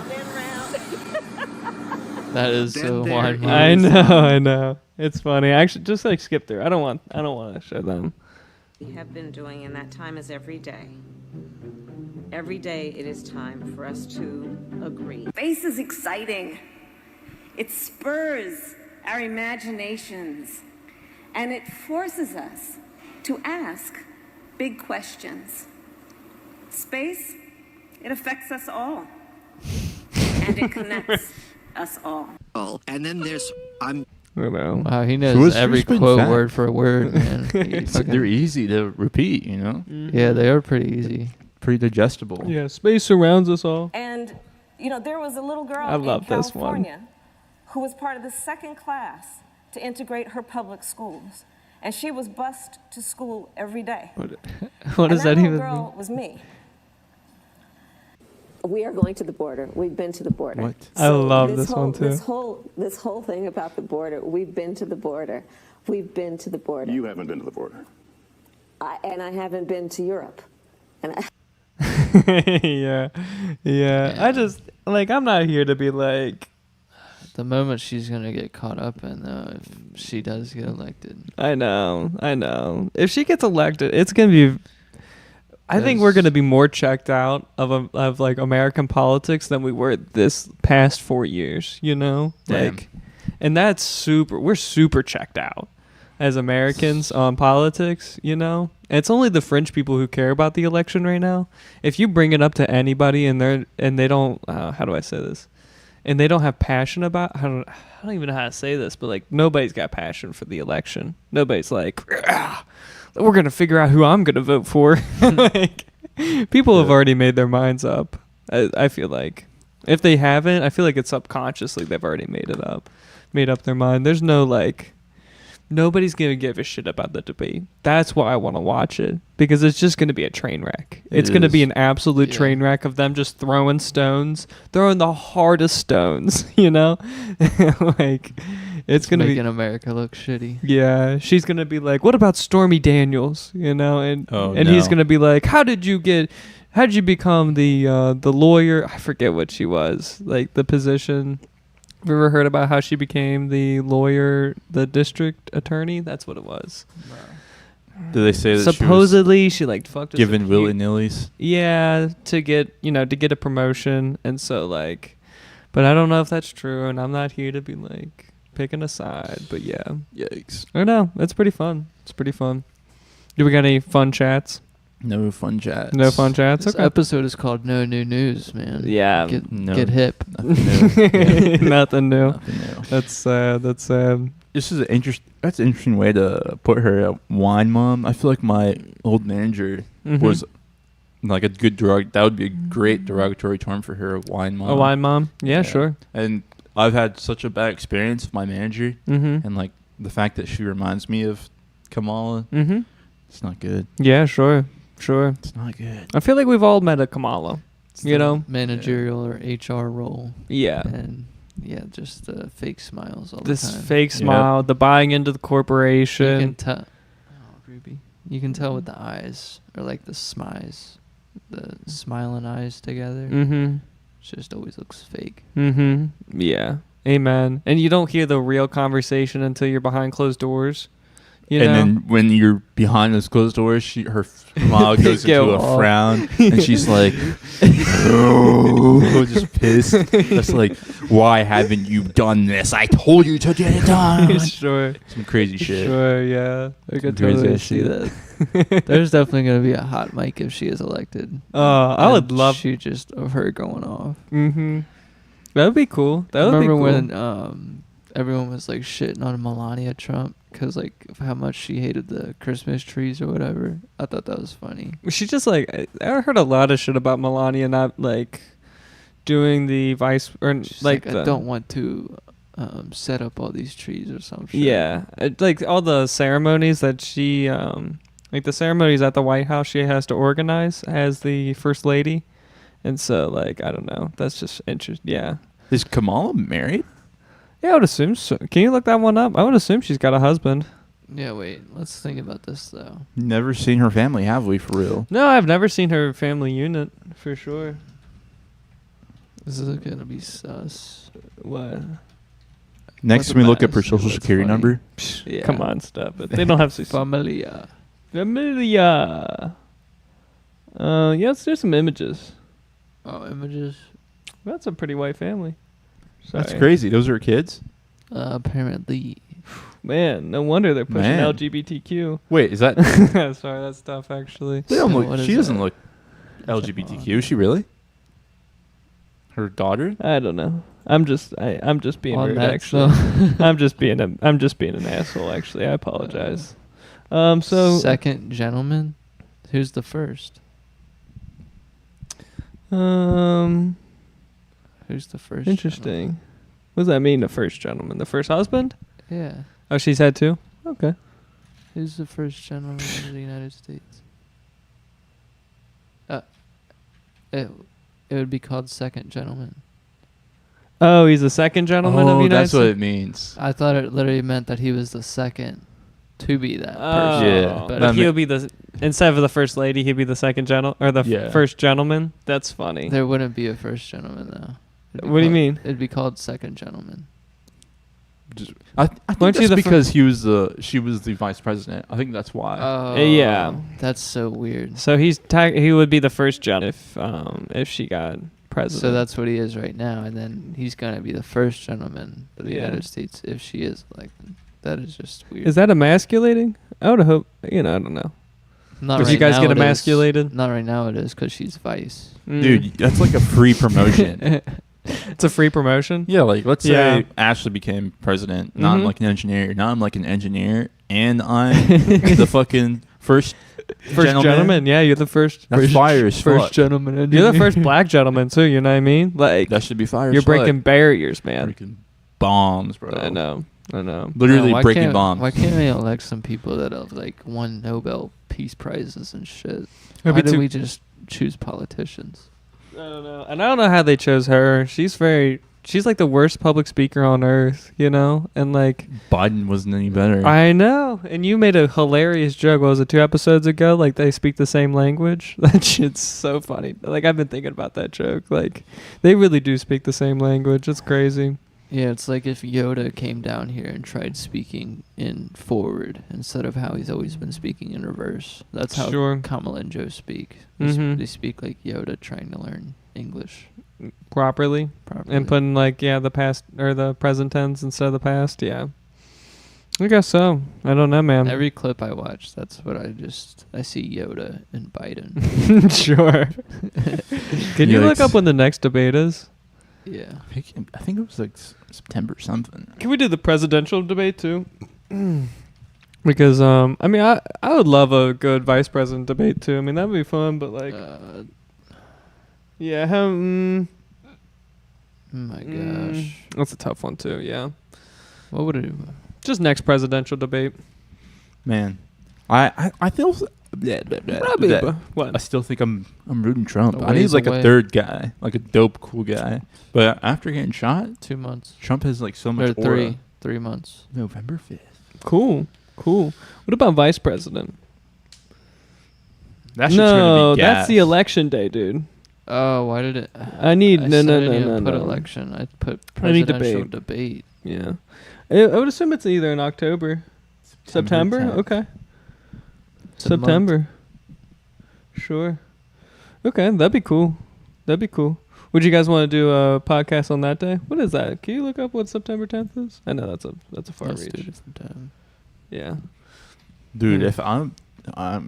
That is so wine. I know. It's funny. Actually, just like skip through. I don't want to show them. We have been doing in that time is every day. Every day it is time for us to agree. Space is exciting. It spurs our imaginations, and it forces us to ask big questions. Space, it affects us all, and it connects us all. And then there's Wow, he knows every quote word for word, man. They're easy to repeat, you know? Yeah, they are pretty easy. Pretty digestible. Yeah, space surrounds us all. And, there was a little girl I love in this California one. who was part of the second class to integrate her public schools. And she was bused to school every day. What does that even mean? That little girl was me. We are going to the border. We've been to the border. What? I love this one too. This whole thing about the border. We've been to the border. We've been to the border. You haven't been to the border. And I haven't been to Europe. Yeah. I just I'm not here to be like. The moment she's gonna get caught up in, though, if she does get elected. I know. If she gets elected, it's gonna be. I think we're going to be more checked out of like American politics than we were this past 4 years, you know? Damn. And that's we're super checked out as Americans on politics, you know? And it's only the French people who care about the election right now. If you bring it up to anybody and they don't how do I say this? And they don't have passion about I don't even know how to say this, but like nobody's got passion for the election. Nobody's like we're going to figure out who I'm going to vote for. People have already made their minds up. I feel like. If they haven't, I feel like it's subconsciously they've already made up their mind. There's no nobody's going to give a shit about the debate. That's why I want to watch it. Because it's just going to be a train wreck. It's going to be an absolute train wreck of them just throwing the hardest stones, you know? It's going to be making America look shitty. Yeah, she's going to be like, "What about Stormy Daniels?" You know, and he's going to be like, "How did you become the lawyer? I forget what she was. Like the position. Have you ever heard about how she became the lawyer, the district attorney? That's what it was." Did they say that supposedly she fucked giving willy-nillys? Yeah, to get a promotion, and so but I don't know if that's true, and I'm not here to be picking a side, but yeah. Yikes. I don't know. It's pretty fun. Do we got any fun chats? No fun chats. No fun chats? This okay. episode is called No New News, man. Yeah. Get hip. Nothing new. Nothing new. That's sad. This is that's an interesting way to put her, a wine mom. I feel like my old manager was a good that would be a great derogatory term for her, a wine mom. A wine mom? Yeah, sure. And I've had such a bad experience with my manager, and the fact that she reminds me of Kamala, it's not good. Yeah, sure. It's not good. I feel like we've all met a Kamala, Managerial or HR role. Yeah. And Yeah, just the fake smiles all the time. This fake smile, the buying into the corporation. You can tell. Oh, Ruby. You can tell with the eyes, or like the smiles, the smiling eyes together. Mm-hmm. It just always looks fake. Mm-hmm. Yeah. Amen. And you don't hear the real conversation until you're behind closed doors. You know? Then when you're behind those closed doors, her smile goes into a frown, and she's like, "Oh," just pissed. That's like, "Why haven't you done this? I told you to get it done." Sure. Some crazy shit. Sure. Yeah. I could totally see that. There's definitely gonna be a hot mic if she is elected. I would love just of her going off. Mm-hmm. That would be cool. That would be cool. Remember when everyone was like shitting on Melania Trump because like of how much she hated the Christmas trees or whatever? I thought that was funny. She just like I heard a lot of shit about Melania not like doing the vice or She's like I don't want to set up all these trees or some shit. Yeah, like all the ceremonies that she like the ceremonies at the White House she has to organize as the first lady. And so, like, I don't know. That's just interesting. Yeah. Is Kamala married? Yeah, I would assume so. Can you look that one up? I would assume she's got a husband. Yeah, wait. Let's think about this, though. Never seen her family, have we, for real? No, I've never seen her family unit, for sure. This is going to be sus. What? Next, we look up her social security number. Yeah. Come on, stop it. They don't have Familia. Yeah, let's do some images. Oh, images. That's a pretty white family. Sorry. That's crazy. Those are kids? Apparently. Man, no wonder they're pushing LGBTQ. Wait, is that... Sorry, that's tough, actually. They don't look, she doesn't look LGBTQ. Is she really? Her daughter? I don't know. I'm just being On rude, that, actually. I'm just being an asshole, actually. I apologize. So... Second gentleman? Who's the first? Who's the first? Interesting. Gentleman? What does that mean, the first gentleman? The first husband? Yeah. Oh, she's had two? Okay. Who's the first gentleman of the United States? It would be called second gentleman. Oh, he's the second gentleman of the United States? That's what it means. I thought it literally meant that he was the second to be that person. Yeah. But he would be the... Instead of the first lady, he'd be the second first gentleman. That's funny. There wouldn't be a first gentleman though. What do you mean? It'd be called second gentleman. I think that's because she was the vice president. I think that's why. Oh, yeah. That's so weird. So he would be the first gentleman if she got president. So that's what he is right now, and then he's gonna be the first gentleman of the United States if she is elected. That is just weird. Is that emasculating? I would hope. I don't know. Not Does right you guys now get it emasculated? Is. Not right now it is because she's vice. Dude, that's like a free promotion. It's a free promotion? Yeah, like let's say Ashley became president. Now I'm like an engineer. Now I'm like an engineer, and I'm the fucking first gentleman. Yeah, you're the first. That's fire as fuck. First gentleman engineer. You're the first black gentleman too. You know what I mean? Like that should be fire. You're breaking barriers, man. Breaking bombs, bro. I know. Literally breaking bombs. Why can't we elect some people that have won Nobel Peace Prizes and shit? Why do we just choose politicians? I don't know. And I don't know how they chose her. She's like the worst public speaker on earth, And like Biden wasn't any better. I know. And you made a hilarious joke. What was it, 2 episodes ago? Like they speak the same language. That shit's so funny. Like I've been thinking about that joke. Like they really do speak the same language. It's crazy. Yeah, it's like if Yoda came down here and tried speaking in forward instead of how he's always been speaking in reverse. That's how Kamala and Joe speak. They speak like Yoda trying to learn English properly. And putting the past or the present tense instead of the past. Yeah, I guess so. I don't know, man. Every clip I watch, that's what I see Yoda and Biden. Sure. Can you look up when the next debate is? Yeah. I think it was like September something. Can we do the presidential debate too? Because I would love a good vice president debate too. I mean that'd be fun, but my gosh, that's a tough one too. Yeah. What would it? Just next presidential debate. Man, I feel What? I still think I'm rooting Trump. I need like a third guy, like a dope, cool guy. But after getting shot, 2 months. Trump has like so much or aura. 3 months. November 5th. Cool. What about vice president? That shit's gonna be gas. That's the election day, dude. Oh, why did it? I need I no. Put election. I put I need presidential debate. Yeah, I would assume it's either in October, September. 10th. Okay, It's a September. Sure. Okay, that'd be cool. Would you guys want to do a podcast on that day? What is that? Can you look up what September 10th is? I know that's a far Let's reach. do it sometime. Yeah. Dude, Yeah. if I'm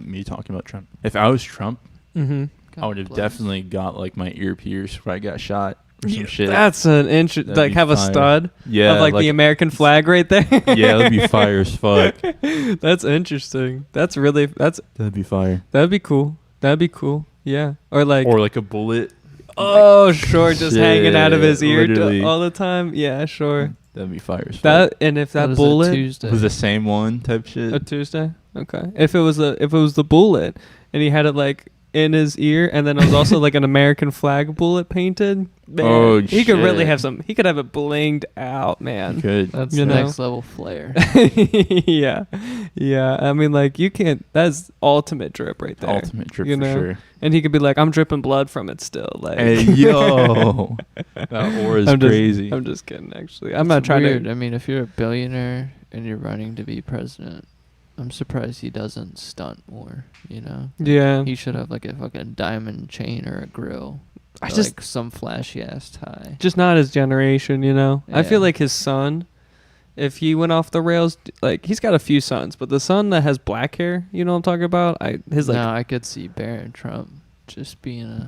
me talking about Trump. If I was Trump, I would have bless. definitely got like my ear pierced where I got shot or some shit. That's an interesting. That'd Like be have a fire. stud. Yeah, Of like the American flag right there. Yeah, that'd be fire as fuck. That's interesting. That'd be fire. That'd be cool. Yeah. Or like a bullet. Oh, sure, just hanging out of his ear literally. all the time. Yeah, sure. That'd be fire as fuck. That and if that bullet was the same one type shit. a Tuesday, okay. If it was the bullet and he had it like in his ear, and then it was also like an American flag bullet painted. Man, Oh, he could really shit. have some. He could have it blinged out, man. Good. That's You the know? next level flair. yeah. I mean, like you can't. That's ultimate drip right there. Ultimate drip you for know? sure. And he could be like, "I'm dripping blood from it still." Like, Hey, yo. That aura's crazy. I'm just kidding. Actually, I'm not It's trying weird. to. I mean, if you're a billionaire and you're running to be president, I'm surprised he doesn't stunt more. You know? Yeah. He should have like a fucking diamond chain or a grill. I Or, just- like some flashy ass tie. Just not his generation, you know. I feel Yeah. like his son, if he went off the rails, like he's got a few sons, but the son that has black hair, you know what I'm talking about? No, I could see Barron Trump just being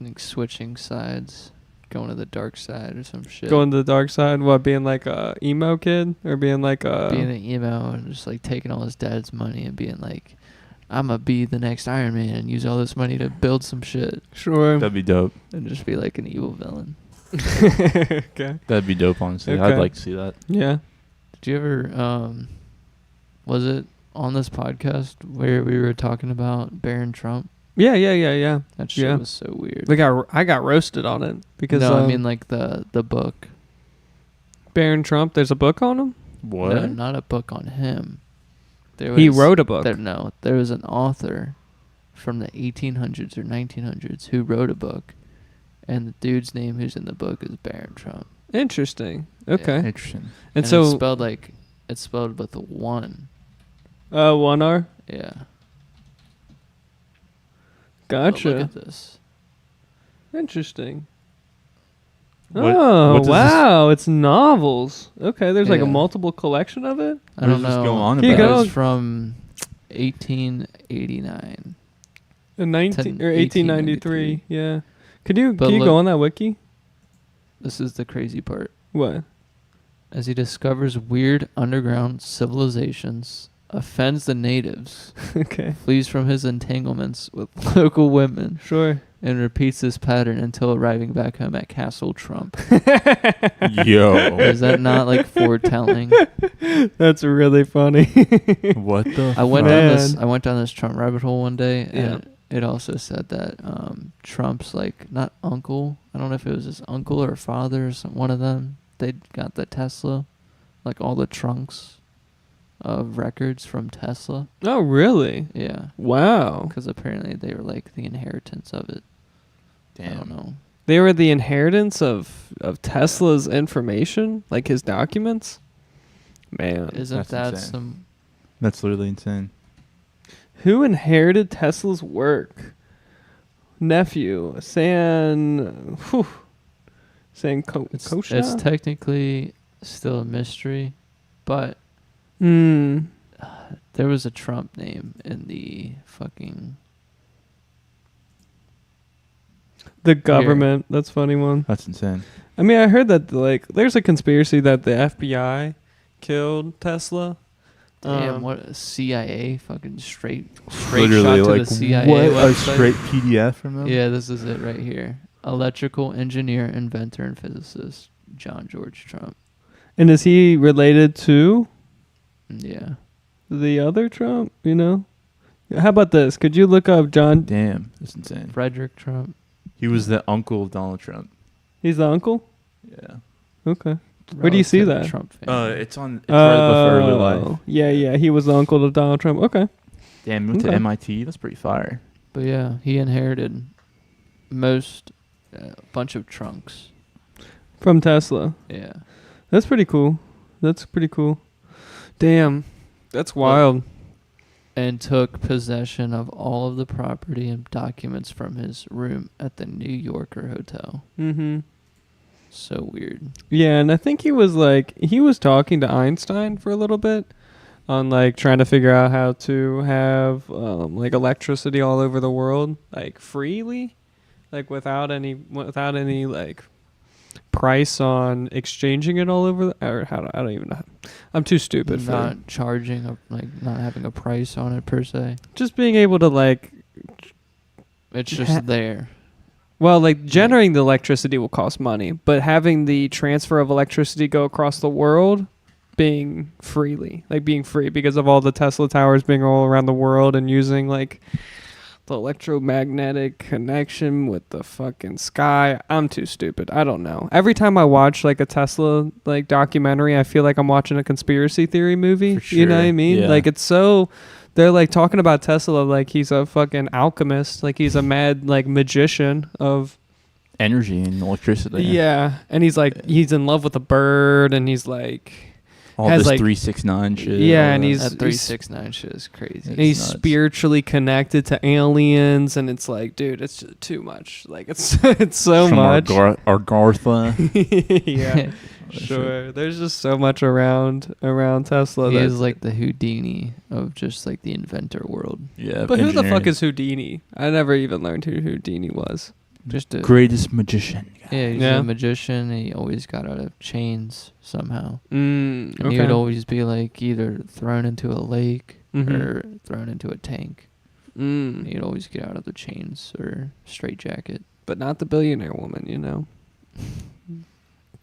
like switching sides, going to the dark side or some shit. going to the dark side. What, being like a emo kid or being like a being an emo and just like taking all his dad's money and being like, I'm gonna be the next Iron Man and use all this money to build some shit. Sure. That'd be dope. And just be like an evil villain. Okay. That'd be dope, honestly. Okay. I'd like to see that. Yeah. Did you ever was it on this podcast where we were talking about Barron Trump? Yeah. That shit was so weird. I got roasted on it because no, I mean like the book. Barron Trump. There's a book on him. What? No, not a book on him. He wrote a book. There was an author from the 1800s or 1900s who wrote a book, and the dude's name who's in the book is Barron Trump. Interesting. Okay. Yeah. Interesting. And so it's spelled with a 1. 1 R. Yeah. Gotcha. But look at this. Interesting. What does Wow, it's novels. Okay, there's like a Yeah. multiple collection of it. I don't does this know. go on Keep about? going. It was from 1889. In 1893. Yeah. Can you But go look- on that wiki? This is the crazy part. What? As he discovers weird underground civilizations, offends the natives, Okay. flees from his entanglements with local women, Sure. and repeats this pattern until arriving back home at Castle Trump. Yo. Is that not like foretelling? That's really funny. What the I went fuck? down this Trump rabbit hole one day, Yeah. and it also said that Trump's like not uncle. I don't know if it was his uncle or father or one of them. They got the Tesla, like all the trunks of records from Tesla. Oh, really? Yeah, Wow. because apparently they were like the inheritance of it. Damn. I don't know. They were the inheritance of Tesla's information, like his documents. Man, Isn't That's that insane. some? That's literally insane. who inherited Tesla's work? Nephew, San It's Kosha? technically still a mystery, but Hmm. there was a Trump name in the fucking. The government. That's a funny one. That's insane. I mean, I heard that like there's a conspiracy that the FBI killed Tesla. Damn, what CIA fucking straight Literally, shot to like, the CIA what? A website. straight PDF from them? Yeah, this is it right here. Electrical engineer, inventor, and physicist John George Trump. And is he related to Yeah. the other Trump? You know, How about this? Could you look up John? Damn, that's insane. Frederick Trump. He was the uncle of Donald Trump. He's the uncle? Yeah. Okay. Where do you see that? Trump It's on right above Early Life. Yeah. He was the uncle of Donald Trump. Okay. Damn, he went to MIT. That's pretty fire. But yeah, he inherited most bunch of trunks from Tesla. Yeah. That's pretty cool. Damn. That's wild. And took possession of all of the property and documents from his room at the New Yorker hotel. Mm-hmm. So weird. Yeah, and I think he was talking to Einstein for a little bit on like trying to figure out how to have like electricity all over the world, like freely, like without any like price on exchanging it all over I don't even know. I'm too stupid for not charging not having a price on it per se. Just being able to like it's just there. Well, like generating the electricity will cost money, but having the transfer of electricity go across the world being free because of all the Tesla towers being all around the world and using like the electromagnetic connection with the fucking sky. I'm too stupid. I don't know. Every time I watch like a Tesla like documentary, I feel like I'm watching a conspiracy theory movie. For sure. You know what I mean? Yeah. Like it's so they're like talking about Tesla like he's a fucking alchemist, like he's a mad like magician of energy and electricity. Yeah. And he's like he's in love with a bird and he's like all this like 369 shit. Yeah, and he's that 369 shit is crazy. And he's spiritually connected to aliens, and it's like, dude, it's just too much. Like it's so from much. Argartha. Yeah, sure. There's just so much around Tesla. He is like the Houdini of just like the inventor world. Yeah, but who the fuck is Houdini? I never even learned who Houdini was. Just a greatest magician. Yeah, he's a magician. And he always got out of chains somehow. And he would always be like either thrown into a lake or thrown into a tank. He'd always get out of the chains or straitjacket. But not the billionaire woman, you know.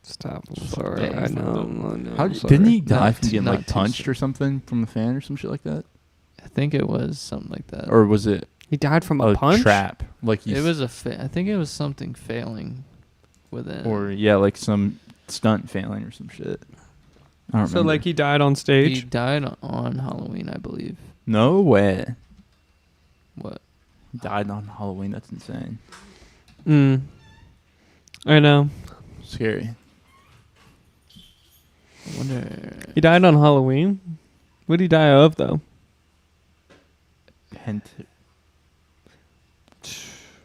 Stop. I'm sorry. I know. How didn't he die from getting like punched or something from a fan or some shit like that? I think it was something like that. Or was it? He died from a punch? Trap. Like it was I think it was something failing within. Or yeah, like some stunt failing or some shit. I don't remember. Like he died on stage? He died on Halloween, I believe. No way. What? He died on Halloween. That's insane. I know. Scary. I wonder. He died on Halloween? What did he die of though?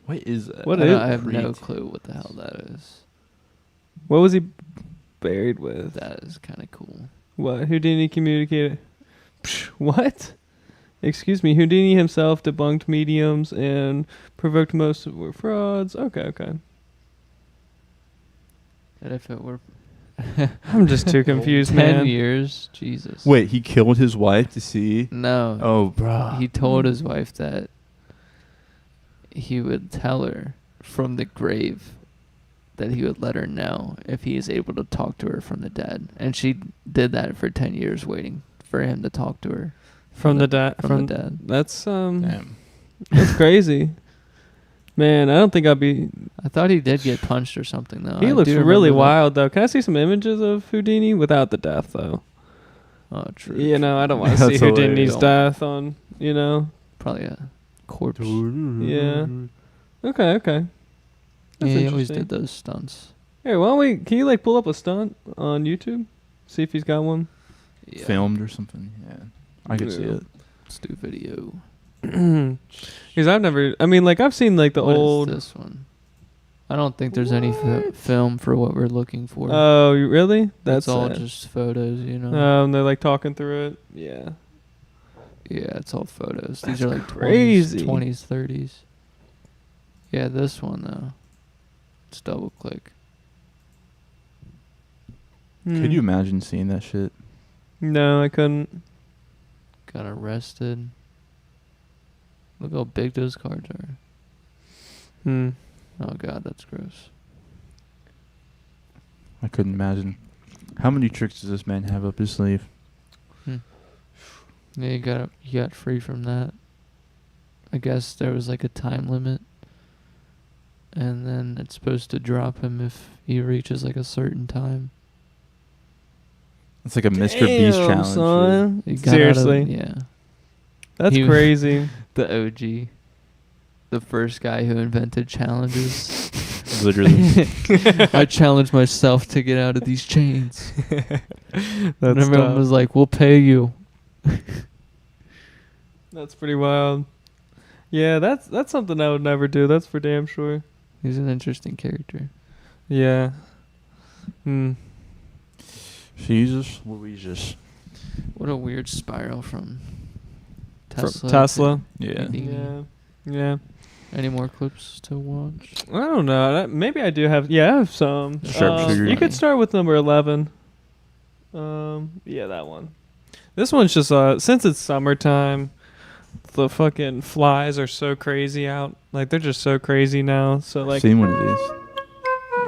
What is that? I have no clue what the hell that is. What was he buried with? That is kind of cool. What? Houdini communicated. What? Excuse me. Houdini himself debunked mediums and provoked most of were frauds. Okay. And if it were... I'm just too confused, 10 man. 10 years? Jesus. Wait, he killed his wife to see? No. Oh, bro. He told his wife that he would tell her from the grave that he would let her know if he is able to talk to her from the dead. And she did that for 10 years waiting for him to talk to her. From the dead? From the dead. That's, Damn. That's crazy. Man, I don't think I'd be... I thought he did get punched or something, though. He looks really wild, though. Can I see some images of Houdini without the death, though? Oh, true. You know, I don't want to see Houdini's death on, you know? Probably a corpse. Yeah. Okay. That's he always did those stunts. Hey, can you, like, pull up a stunt on YouTube? See if he's got one? Yeah. Filmed or something? Yeah. I could see it. Let's do video. Because I've seen like the old. What is this one? I don't think there's any film for what we're looking for. Oh, really? That's all just photos, you know. And they're like talking through it. Yeah. Yeah, it's all photos. That's These are like crazy 20s, 30s. Yeah, this one though. Let's double click. Could you imagine seeing that shit? No, I couldn't. Got arrested. Look how big those cards are. Oh god, that's gross. I couldn't imagine. How many tricks does this man have up his sleeve? Yeah, you got free from that. I guess there was like a time limit, and then it's supposed to drop him if he reaches like a certain time. It's like a Mr. Beast challenge. Son. Seriously. Yeah. That's crazy. The OG. The first guy who invented challenges. Literally. I challenged myself to get out of these chains. And everyone tough. was like, we'll pay you. That's pretty wild. Yeah, that's something I would never do. That's for damn sure. He's an interesting character. Yeah. Jesus Louises. What a weird spiral from Tesla. Tesla. Yeah. Yeah. Any more clips to watch? I don't know. Maybe I do have. Yeah, I have some. Sharpshooter. You could start with number 11. Yeah, that one. This one's just since it's summertime, the fucking flies are so crazy out. Like they're just so crazy now. So like, Seen one of these.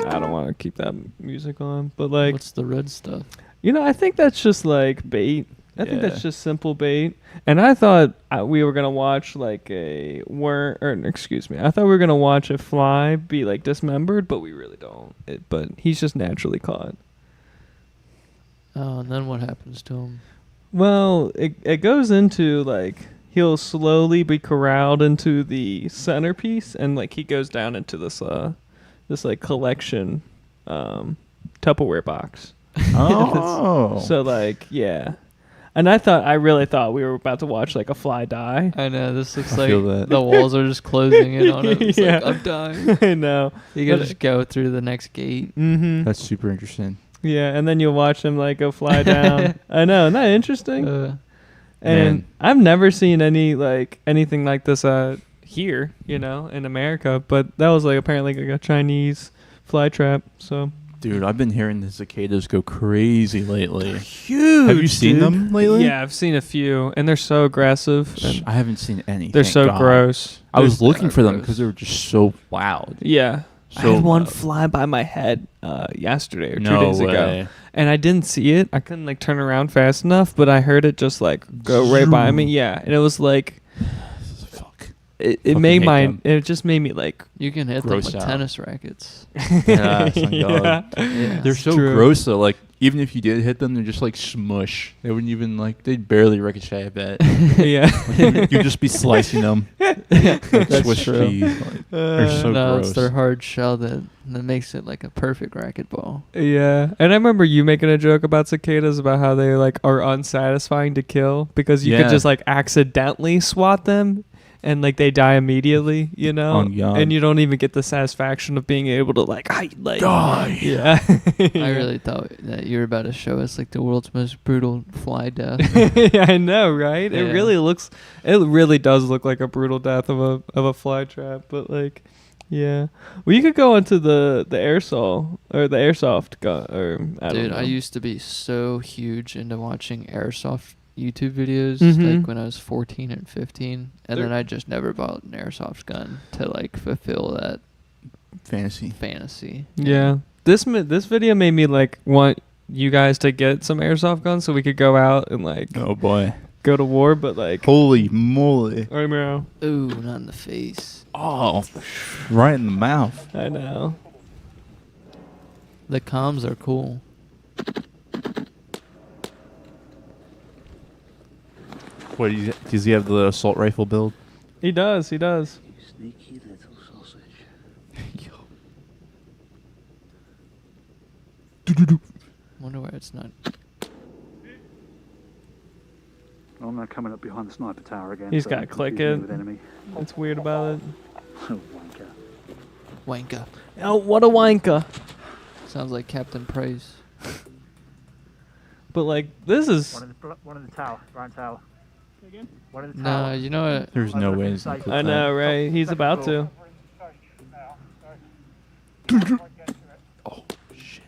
I don't want to keep that music on, but like, what's the red stuff? I think that's just like bait. I think that's just simple bait. And I thought we were gonna watch like I thought we were gonna watch a fly be like dismembered, but we really don't. But he's just naturally caught. Oh, and then what happens to him? Well, it goes into like he'll slowly be corralled into the centerpiece, and like he goes down into this like collection Tupperware box. Oh. So like yeah. And I really thought we were about to watch like a fly die. I know, this looks like the walls are just closing in on him. It's like, I'm dying. I know. You gotta just go through the next gate. Mm-hmm. That's super interesting. Yeah, and then you'll watch him like go fly down. I know, isn't that interesting? And Man. I've never seen anything like this here, in America. But that was like apparently like a Chinese fly trap. So. Dude, I've been hearing the cicadas go crazy lately. They're huge. Have you seen them lately? Yeah, I've seen a few, and they're so aggressive. I haven't seen any. They're thank so God. gross. I was looking for them because they were just so loud. Yeah. So I had one loud. fly by my head yesterday or 2 No days way. ago, and I didn't see it. I couldn't like turn around fast enough, but I heard it just like go right by me. Yeah, and it was like, it just made me like. You can hit them gross with out. tennis rackets. Yeah, Yeah. They're so True. gross though. Like even if you did hit them, they're just like smush. They wouldn't even like. They'd barely ricochet. I bet. Yeah. You'd just be slicing them. Like That's Swiss true. cheese. Like, they're so No, gross. it's their hard shell that makes it like a perfect racquetball. Yeah, and I remember you making a joke about cicadas about how they like are unsatisfying to kill because you could just like accidentally swat them. And like they die immediately, Oh, God. and you don't even get the satisfaction of being able to like die. Yeah, I really thought that you were about to show us like the world's most brutal fly death. Yeah, I know, right? Yeah. It really does look like a brutal death of a fly trap, but like, yeah. Well, you could go into the airsoft or the airsoft gun, or I don't know. I used to be so huge into watching airsoft YouTube videos Mhm. like when I was 14 and 15, and then I just never bought an airsoft gun to like fulfill that fantasy. Yeah. This video made me like want you guys to get some airsoft guns so we could go out and like Oh boy. go to war, but like Holy moly. I know. Ooh, not in the face. Oh, right in the mouth. I know. The comms are cool. What does he have the assault rifle build? He does. Sneaky little sausage. Wonder why it's not. I'm not coming up behind the sniper tower again. He's so got to I'm click confusing it. you with enemy. What's weird about it? Oh, wanker. Wanker. Oh, what a wanker. Sounds like Captain Price. But like this is One in the tower, right tower. Again? One in the No, tower. you know what? There's no way he's gonna clip I know, right? He's about to. Oh shit!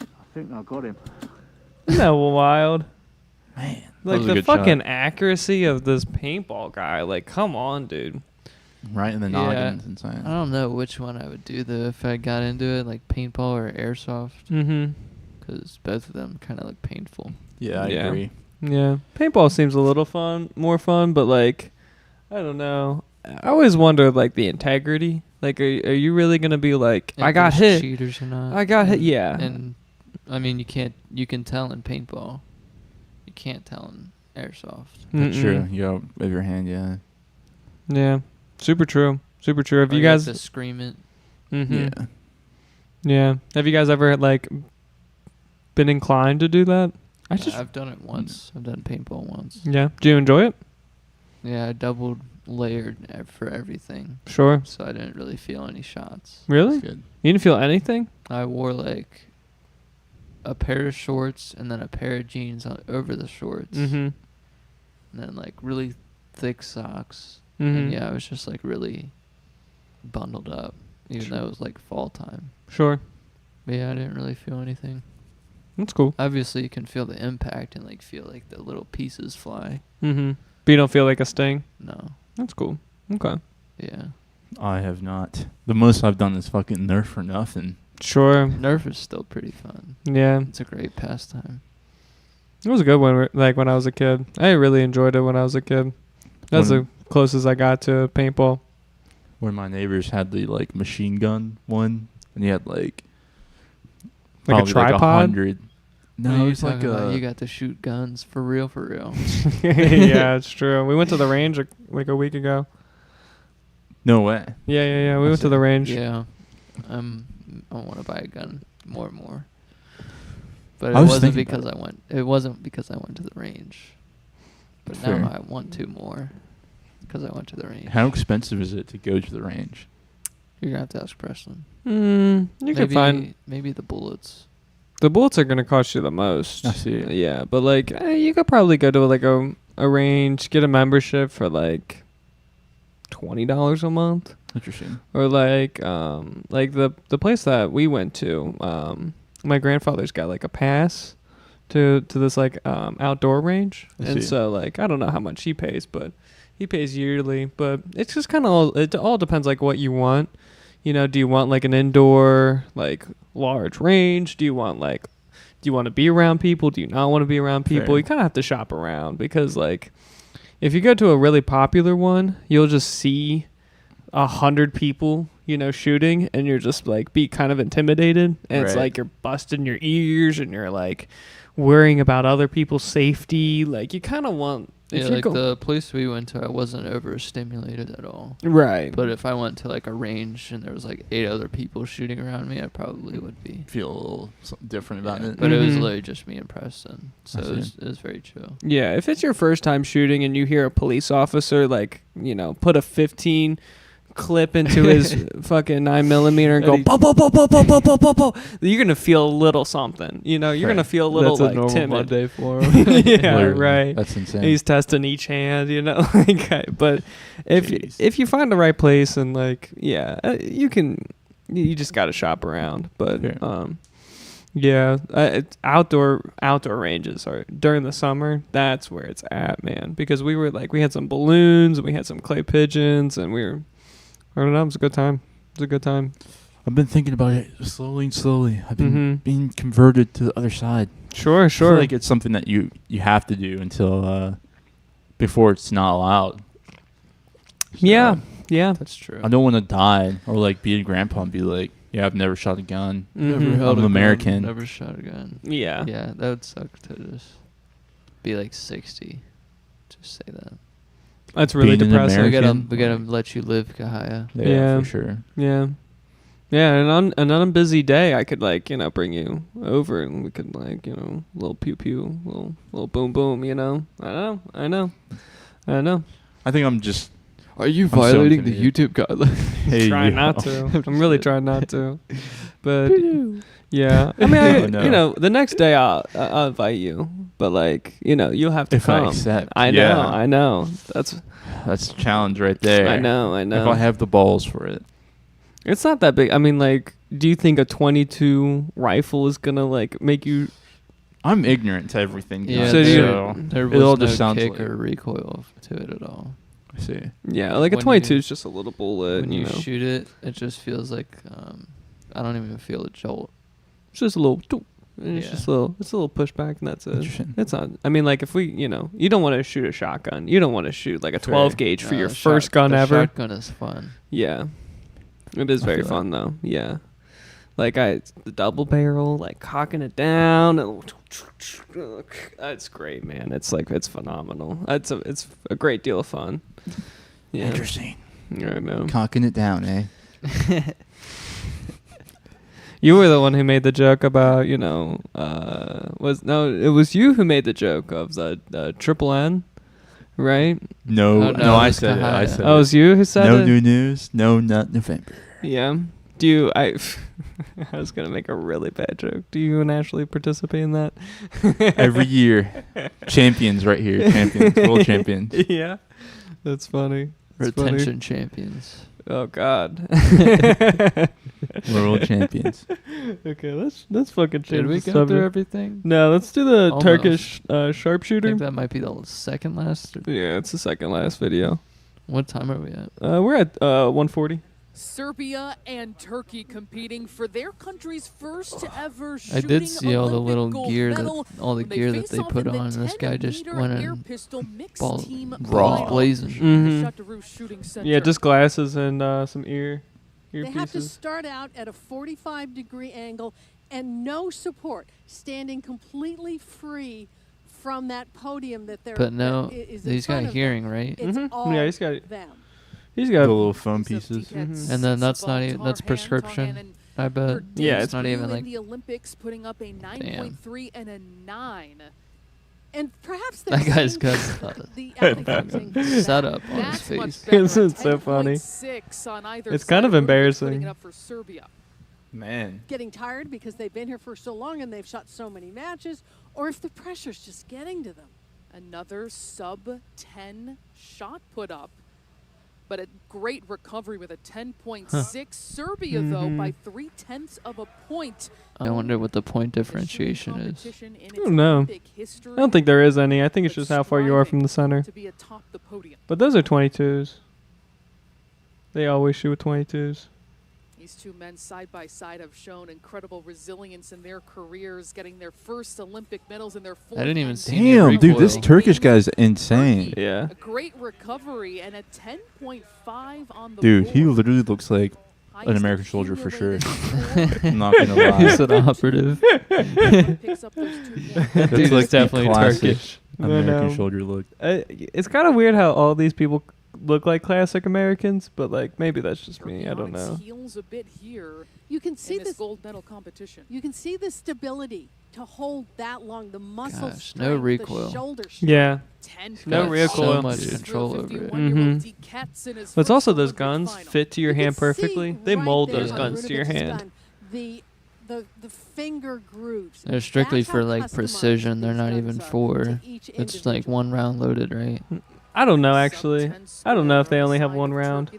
I think I got him. Isn't that wild? Man, Like that was a the good fucking shot. accuracy of this paintball guy. Like, come on, dude. Right in the noggin. Insane. I don't know which one I would do though if I got into it, like paintball or airsoft. Mm-hmm. Because both of them kind of look painful. Yeah, I agree. Yeah, paintball seems a little more fun, but like, I don't know. I always wonder like the integrity. Like, are you really gonna be like, if I got hit? Cheaters or not? I got hit. Yeah. And I mean, you can tell in paintball. You can't tell in airsoft. That's true. You go with your hand, yeah. Yeah. Super true. Super true. Have or you guys have to scream it? Yeah. Yeah. Have you guys ever like been inclined to do that? I've done it once. I've done paintball once. Yeah. Do you enjoy it? Yeah, I doubled layered for everything. Sure. So I didn't really feel any shots. Really? That's good. You didn't feel anything? I wore like a pair of shorts and then a pair of jeans over the shorts. Mm-hmm. And then like really thick socks. Mm-hmm. And yeah, I was just like really bundled up, even though it was like fall time. Sure. But yeah, I didn't really feel anything. That's cool. Obviously, you can feel the impact and like feel like the little pieces fly. Mm-hmm. But you don't feel like a sting? No. That's cool. Okay. Yeah. I have not. The most I've done is fucking Nerf for nothing. Sure. Nerf is still pretty fun. Yeah. It's a great pastime. It was a good one, like when I was a kid. I really enjoyed it when I was a kid. That's the closest I got to paintball. When my neighbors had the like machine gun one, and you had like a tripod. Like 100. No, you it's like you got to shoot guns for real. Yeah, it's true. We went to the range like a week ago. No way. Yeah. We went to the range. Yeah. I want to buy a gun more and more. But It wasn't because I went to the range. But Fair. now I want to more because I went to the range. How expensive is it to go to the range? You're gonna have to ask Preston. You can find maybe the bullets. The bullets are gonna cost you the most. I see. Yeah, but like you could probably go to like a range, get a membership for like $20 a month. Interesting. Or like the place that we went to, my grandfather's got like a pass to this like outdoor range, and so like I don't know how much he pays, but he pays yearly. But it's just kind of it all depends like what you want. You know, do you want like an indoor like large range? Do you want to be around people? Do you not want to be around people? Fair. You kind of have to shop around because like if you go to a really popular one, you'll just see 100 people, you know, shooting, and you're just like be kind of intimidated, and it's like you're busting your ears and you're like worrying about other people's safety. Like you kind of want the place we went to, I wasn't overstimulated at all. Right. But if I went to like a range and there was like 8 other people shooting around me, I probably would feel a little something different about it. But it was literally just me and Preston, so it was very chill. Yeah, if it's your first time shooting and you hear a police officer like, you know, put a 15 clip into his fucking 9mm and go bo bo bo bo bo bo bo bo bo, you're gonna feel a little something. You know, you're gonna feel a little That's like a normal timid. Monday for him. Yeah, Literally. right. That's insane. He's testing each hand, you know. But if you find the right place and like you just gotta shop around. But it's outdoor ranges are during the summer. That's where it's at, man. Because we had some balloons, and we had some clay pigeons, and I don't know. It was a good time. I've been thinking about it slowly. I've been being converted to the other side. Sure. I feel like it's something that you have to do until before it's not allowed. So yeah, that's true. I don't want to die or like be a grandpa and be like, yeah, I've never shot a gun. Never held I'm a American. Gun, never shot a gun. Yeah. Yeah, that would suck to just be like 60. Just say that. That's really depressing. We gotta let you live, Kahaya. Yeah, for sure. Yeah. Yeah, and on a busy day, I could like, you know, bring you over and we could like, you know, little pew pew, little boom boom, you know. I know. I think I'm just. Are you violating the YouTube guidelines? Hey, trying not to. I'm really trying not to. But yeah, I mean, you know, the next day I'll invite you, but like, you know, you'll have to if come. I accept. I know. That's a challenge right there. I know. If I have the balls for it. It's not that big. I mean, like, do you think a .22 rifle is gonna like make you? I'm ignorant to everything. Yeah, so there was it all no just sounds kick like or recoil to it at all. I see. Yeah, like a .22 is just a little bullet. When you know? shoot it, it just feels like I don't even feel a jolt. It's just a little. It's just a little pushback, and that's it. It's not. I mean, like if we, you don't want to shoot a shotgun. You don't want to shoot like a 12 gauge for your first gun ever. Shotgun is fun. Yeah, it is very fun though. Yeah, like the double barrel, like cocking it down. It's great, man. It's phenomenal. It's a great deal of fun. Yeah. Interesting. Yeah, I know. Cocking it down, eh? You were the one who made the joke about, it was you who made the joke of the triple N, right? No, I said it. I said it was you who said it? No new news, no nut November. Yeah. I was going to make a really bad joke. Do you and Ashley participate in that? Every year. Champions right here. Champions. World champions. Yeah. That's funny. Retention champions. Oh God. World champions. Okay, let's fucking change. Did we the go subject. through everything? No, let's do the Turkish sharpshooter. I think that might be the second last. Yeah, it's the second last video. What time are we at? We're at 1:40. Serbia and Turkey competing for their country's first ever shooting I did see all the little gear medal that they put on. This guy just went in raw blazing. Yeah, just glasses and some earpieces. They have to start out at a 45-degree angle and no support, standing completely free from that podium that they're. But no, he's got hearing, right? It's all yeah, he's got them. He's got the little foam pieces. And then that's not even prescription. I bet. Yeah, it's not even like. The Olympics putting up a 9.3 and a 9. And perhaps that guy's got the setup on his face. Isn't so funny? It's kind of embarrassing. Up for Serbia. Man. Getting tired because they've been here for so long and they've shot so many matches, or if the pressure's just getting to them. Another sub-10 shot put up. But a great recovery with a 10.6. Serbia, though, by 0.3 of a point. I wonder what the point differentiation is. I don't know. I don't think there is any. I think it's just how far you are from the center. But those are 22s. They always shoot with 22s. These two men side by side have shown incredible resilience in their careers, getting their first Olympic medals in their fourth. I didn't even see. Damn, dude, this Turkish guy's insane. Yeah. A great recovery and a 10.5 on the dude, board. he literally looks like an American soldier for sure. I'm not gonna lie. He's an operative. Picks up those 2 points. That's like definitely Turkish Turkish. American soldier look. It's kind of weird how all these people look like classic Americans, but like maybe that's just me. I don't know. Heels a bit here. You can see this gold medal competition. You can see the stability to hold that long, the muscle Gosh, strength, no recoil. the shoulder strength. Yeah. No recoil. So much control over it. But it's also those guns fit to your hand perfectly. They mold those guns to your hand. The finger grooves. They're strictly for like precision. They're not even for. It's like one round loaded, right? I don't know actually. I don't know if they only have one round,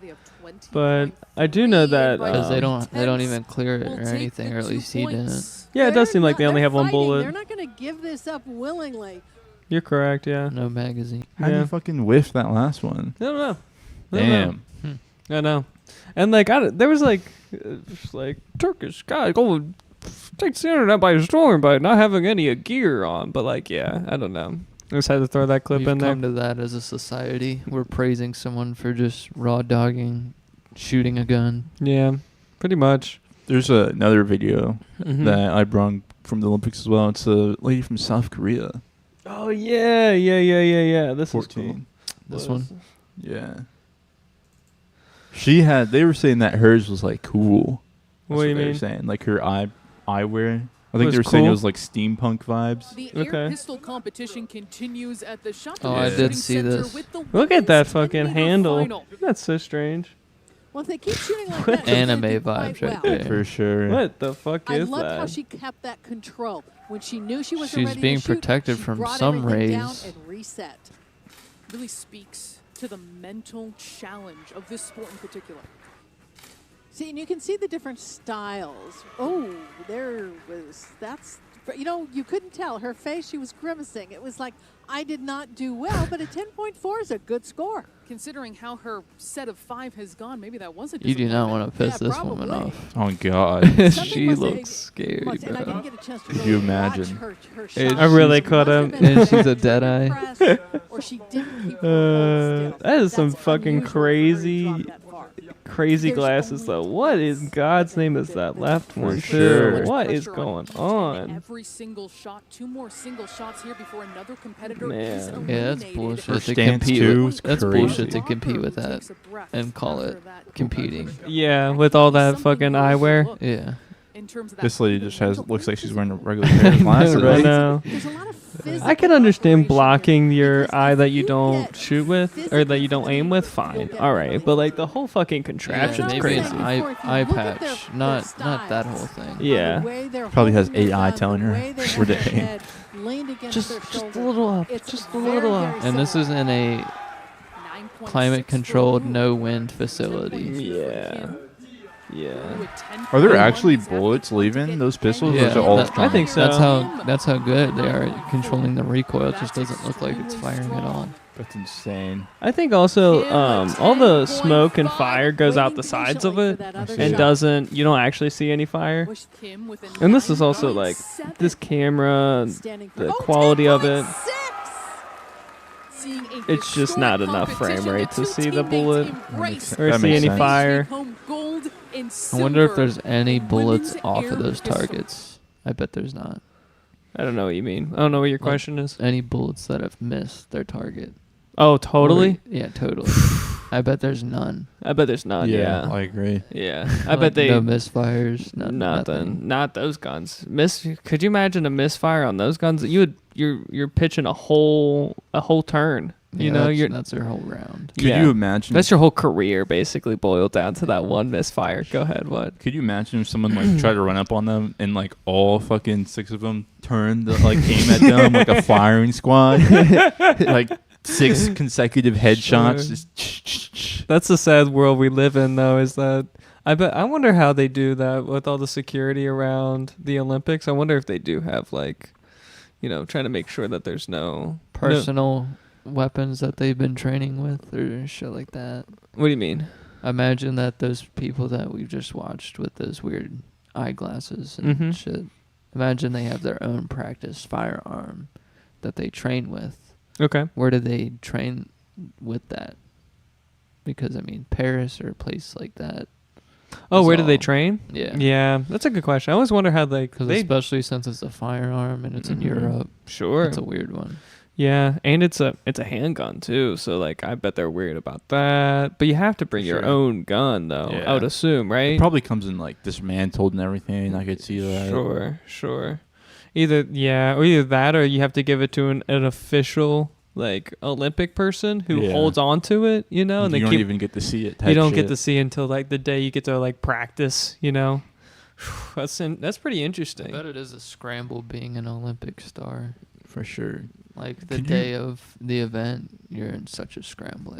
but I do know that because they don't even clear it or anything, or at least he didn't. Yeah, it does seem like they only have one bullet. They're not going to give this up willingly. You're correct. Yeah. No magazine. How do you fucking whiff that last one? I don't know. Damn. I know. And like there was like Turkish guy going takes the internet by storm by not having any gear on, but like I don't know. I just had to throw that clip We've in there. come to that as a society. We're praising someone for just raw dogging, shooting a gun. Yeah, pretty much. There's another video that I brought from the Olympics as well. It's a lady from South Korea. Oh yeah. This 14. is cool. This one? Yeah. They were saying that hers was like cool. What do you they mean? were saying. Like her eyewear. I think Was they were saying it cool? was like steampunk vibes. The air pistol competition continues at the shot. Oh, I did see this. Look at that fucking handle. That's so strange. Well, if they keep shooting like that, Anime they do vibes quite right well. there. For sure. What the fuck I is loved that? how she kept that control. When she knew she wasn't She's ready being to shoot, protected she from brought some everything down rays. and reset. Really speaks to the mental challenge of this sport in particular. See, and you can see the different styles. Oh, that's you couldn't tell her face. She was grimacing. It was like, I did not do well, but a 10.4 is a good score. Considering how her set of 5 has gone, maybe that was a You do not want to piss this probably. woman off. Oh, God. She looks scary, And I bro. didn't get a chance to Could you imagine? her I really could have. And she's a dead eye. Or she didn't keep her That is some fucking crazy glasses, though. What in God's name is that left one? Sure. What is going on? Every single shot, 2 more single shots here before another competitor is Man. Yeah, that's eliminated. bullshit Her to stance, compete too, with. is That's crazy. bullshit to compete with that and call it competing. Yeah, with all that fucking eyewear. Yeah. This lady just looks like she's wearing a regular pair of glasses. I know. I can understand blocking your eye that you don't shoot with or that you don't aim with. Fine, all right, but like the whole fucking contraption's Maybe crazy. an eye patch, not that whole thing. Yeah. Probably has AI telling her where to aim. Just a little up. Just a little up. And this is in a climate-controlled, no-wind facility. Yeah. Yeah. Are there actually bullets leaving those pistols? Or is it all I think so. That's how good they are at controlling the recoil. It just doesn't look like it's firing at all. That's insane. I think also all the smoke and fire goes out the sides of it and you don't actually see any fire. And this is also like this camera, the quality of it. It's just not enough frame rate to see the bullet or see any fire. I wonder if there's any bullets off of those targets. I bet there's not. I don't know what you mean. I don't know what your question is. Any bullets that have missed their target. Oh, totally? Yeah, totally. I bet there's none. I bet there's none, yeah. I agree. Yeah. I bet they... No misfires, nothing. Not those guns. Could you imagine a misfire on those guns? You're pitching a whole turn. Yeah, that's their whole round. Could you imagine? That's your whole career basically boiled down to that one misfire. Go ahead, what? Could you imagine if someone like tried to run up on them and like all fucking 6 of them turned to like aim at them like a firing squad? Like 6 consecutive headshots. Sure. That's the sad world we live in, though, is that I wonder how they do that with all the security around the Olympics. I wonder if they do have like, trying to make sure that there's no personal weapons that they've been training with or shit like that. What do you mean? Imagine that those people that we've just watched with those weird eyeglasses and shit. Imagine they have their own practice firearm that they train with. Okay. Where do they train with that? Because Paris or a place like that. Oh, where do they train? Yeah. Yeah, that's a good question. I always wonder how especially since it's a firearm and it's in Europe. Sure. It's a weird one. Yeah, and it's a handgun too, so like I bet they're weird about that. But you have to bring your own gun though, I would assume, right? It probably comes in like dismantled and everything. I could see that. Sure. Either that or you have to give it to an official like Olympic person who holds on to it, and you they don't even get to see it. You don't get to see it until like the day you get to like practice, That's pretty interesting. I bet it is a scramble being an Olympic star. For sure. Like the day of the event, you're in such a scramble,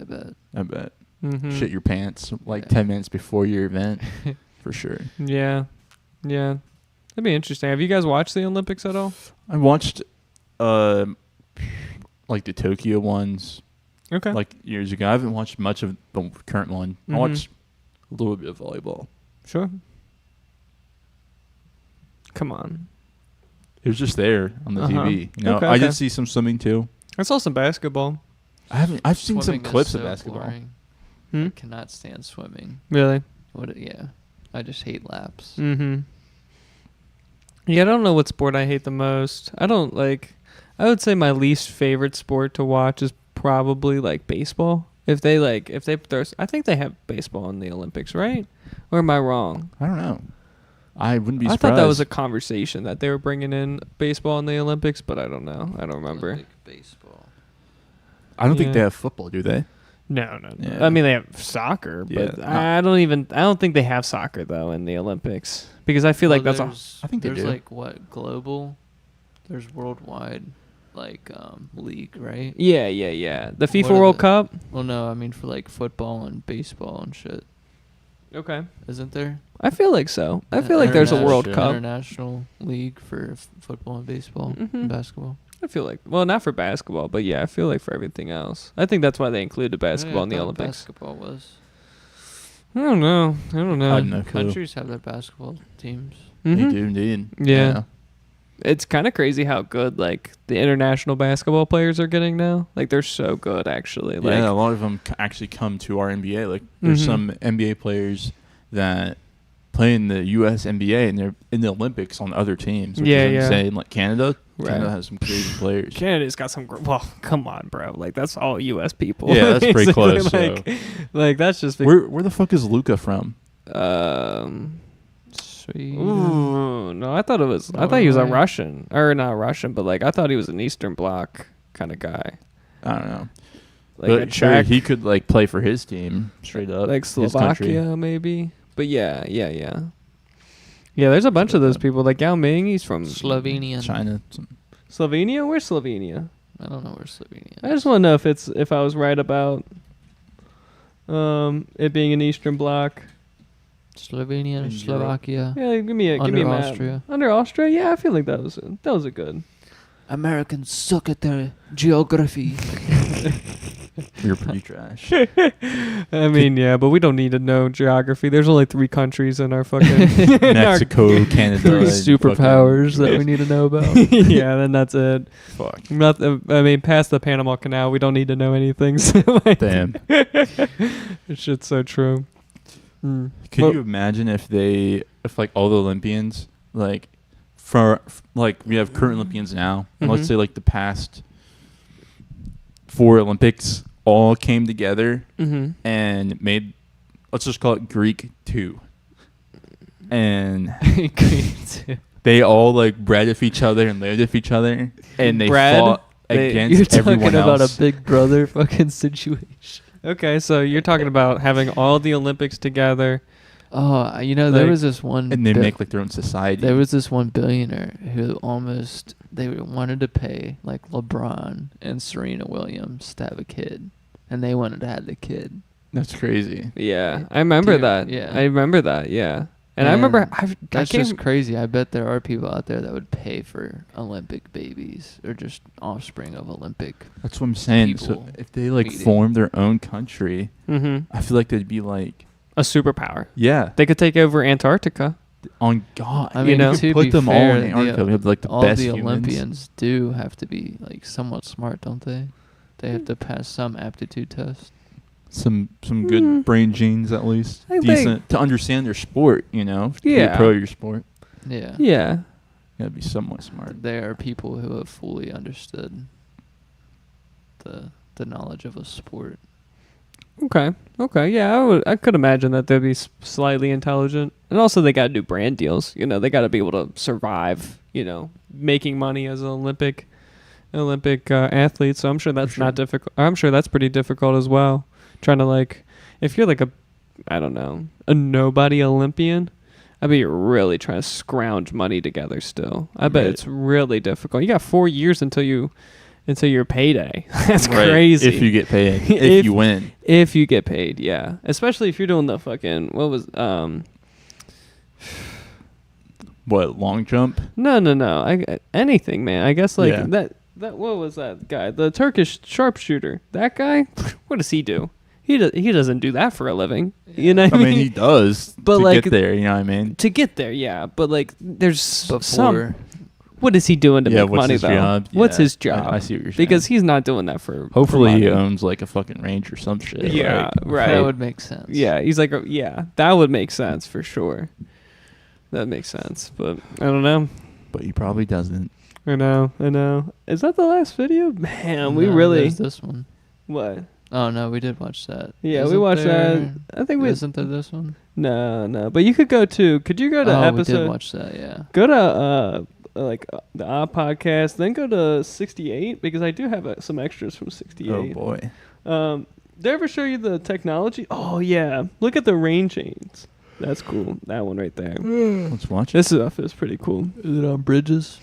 I bet. Mm-hmm. Shit your pants like 10 minutes before your event. For sure. Yeah. That'd be interesting. Have you guys watched the Olympics at all? I watched like the Tokyo ones. Okay. Like years ago. I haven't watched much of the current one. I watched a little bit of volleyball. Sure. Come on. It was just there on the TV. Okay, I did see some swimming too. I saw some basketball. I've seen some Swimming clips is of so basketball. boring. Hmm? I cannot stand swimming. Really? Yeah. I just hate laps. Mm-hmm. Yeah, I don't know what sport I hate the most. I would say my least favorite sport to watch is probably like baseball. I think they have baseball in the Olympics, right? Or am I wrong? I don't know. I wouldn't be I surprised. thought that was a conversation that they were bringing in baseball in the Olympics, but I don't know. I don't remember. Olympic baseball. I don't think they have football, do they? No. Yeah. I mean, they have soccer, but I don't think they have soccer though in the Olympics because I feel like that's all. I think they do. There's like what global? There's worldwide like league, right? Yeah. The FIFA World Cup. Well, no, I mean for like football and baseball and shit. Okay. Isn't there? I feel like so. I feel like there's a World Cup. International league for football and baseball and basketball. I feel like, well, not for basketball, but yeah, I feel like for everything else. I think that's why they included basketball in the Olympics. Basketball was. I don't know. Countries have their basketball teams. They do indeed. Yeah. It's kind of crazy how good like the international basketball players are getting now. Like they're so good, actually. Like, yeah, a lot of them actually come to our NBA. Like there's some NBA players that play in the U.S. NBA and they're in the Olympics on other teams. Which is insane. Like Canada. Canada has some crazy players. Canada's got some. Well, come on, bro. Like that's all U.S. people. Yeah, that's pretty close. Like that's just where the fuck is Luka from? Ooh, no, I thought it was. I thought he was a Russian, or not Russian, but like I thought he was an Eastern Bloc kind of guy. I don't know. Like but a Czech, he could like play for his team straight up, like Slovakia maybe. But yeah. There's a bunch of those people. Like Yao Ming, he's from Slovenia, China. Slovenia? Where's Slovenia? I don't know where Slovenia is. I just want to know if I was right about it being an Eastern Bloc. Slovenia, Slovakia. Yeah, give me a map. Austria. Under Austria? Yeah, I feel like that was a good. Americans suck at their geography. You're pretty trash. I mean, yeah, but we don't need to know geography. There's only 3 countries in our fucking Mexico, Canada, 3 superpowers that we need to know about. Yeah, then that's it. Fuck. I mean, past the Panama Canal, we don't need to know anything. So like, damn. This shit's so true. Could you imagine if like all the Olympians, like we have current Olympians now, and let's say like the past 4 Olympics all came together and made, let's just call it Greek 2. And they all like bred with each other and lived with each other, and they fought against everyone else. You're talking about a Big Brother fucking situation. Okay, so you're talking about having all the Olympics together. Oh, there was this one... And they make like their own society. There was this one billionaire who they wanted to pay like LeBron and Serena Williams to have a kid. And they wanted to have the kid. That's crazy. Yeah, I remember that. Yeah. I remember that, yeah. And I remember... That's just crazy. I bet there are people out there that would pay for Olympic babies or just offspring of Olympic. That's what I'm saying. So if they like form their own country, I feel like they'd be like... a superpower. Yeah. They could take over Antarctica. On God. I mean, to put them all in Antarctica. We have like the all best the humans. Olympians do have to be like somewhat smart, don't they? They have to pass some aptitude test. Some good brain genes at least. Decent to understand their sport, to be a pro of your sport. Yeah. Yeah. You gotta be somewhat smart. There are people who have fully understood the knowledge of a sport. Okay. Yeah, I could imagine that they'd be slightly intelligent, and also they got to do brand deals. They got to be able to survive. Making money as an Olympic athlete. So I'm sure that's not difficult. I'm sure that's pretty difficult as well. Trying to if you're like a nobody Olympian, I bet you're really trying to scrounge money together still. I bet it's really difficult. You got 4 years until your payday. That's crazy. If you get paid. If you win. If you get paid, yeah. Especially if you're doing the fucking what, long jump? No. Anything, man. I guess that what was that guy? The Turkish sharpshooter. That guy? What does he do? He doesn't do that for a living. You know what I mean? He does. But to get there, you know what I mean? To get there, yeah. But there's some... What is he doing to make money, though? Job? What's his job? I see what you're saying. Because he's not doing that for... Hopefully he owns a fucking range or some shit. Yeah, right. That would make sense. Yeah, he's that would make sense for sure. That makes sense, but I don't know. But he probably doesn't. I know. Is that the last video? Man, we really... There's this one. What? Oh, no, we did watch that. Yeah, we watched that. I think Isn't there this one? No. But you could go to... Could you go to episode... we did watch that, yeah. Go to... the Odd Podcast, then go to 68 because I do have some extras from 68. Oh boy. Did I ever show you the technology? Oh yeah, look at the rain chains. That's cool. That one right there. Let's watch it. This stuff is pretty cool. Is it on bridges?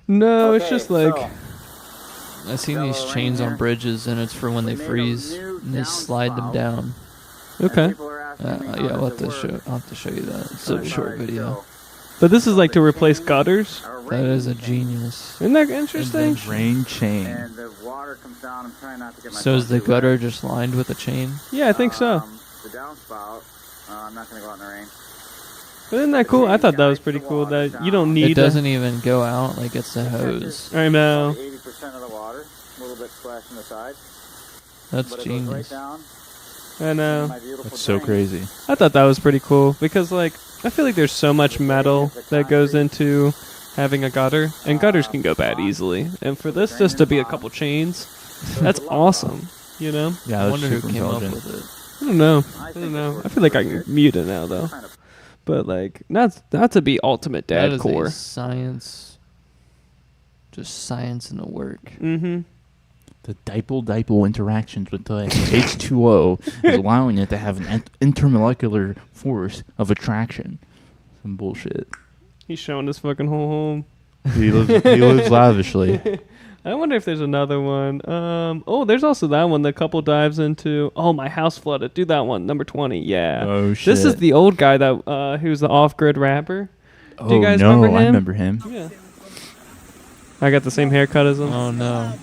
No, it's just I've seen these chains on bridges, and it's for when they freeze and they slide them down. Okay. Yeah, I'll have to show you that. It's a short video. But this is like to replace gutters. That is a genius. Isn't that interesting? Drain chain. And the water comes down. I'm trying not to get my So is the gutter just lined with a chain? Yeah, I think so. The downspout, I'm not going to go out in the rain. But isn't that cool? I thought that was pretty cool that you don't need. It doesn't even go out like it's a hose. I know. 80% of the water, a little bit splashing the side. That's but genius. It goes right down. I know. That's so crazy. I thought that was pretty cool because, like, I feel like there's so much metal that goes into having a gutter, and gutters can go bad easily. And for this just to be a couple chains, that's awesome. You know? Yeah, I wonder who came up with it. I don't know. I feel like I can mute it now though. But like, not to be ultimate That is dadcore. science. Just science in the work. Mm-hmm. The dipole interactions with the H2O is allowing it to have an intermolecular force of attraction. Some bullshit. He's showing his fucking whole home. He lives lavishly. I wonder if there's another one. There's also that one. The couple dives into. Oh, my house flooded. Do that one. Number 20. Yeah. Oh shit. This is the old guy that who's the off-grid rapper. Oh, Do you guys no, remember him? I remember him. Yeah. I got the same haircut as him. Oh no.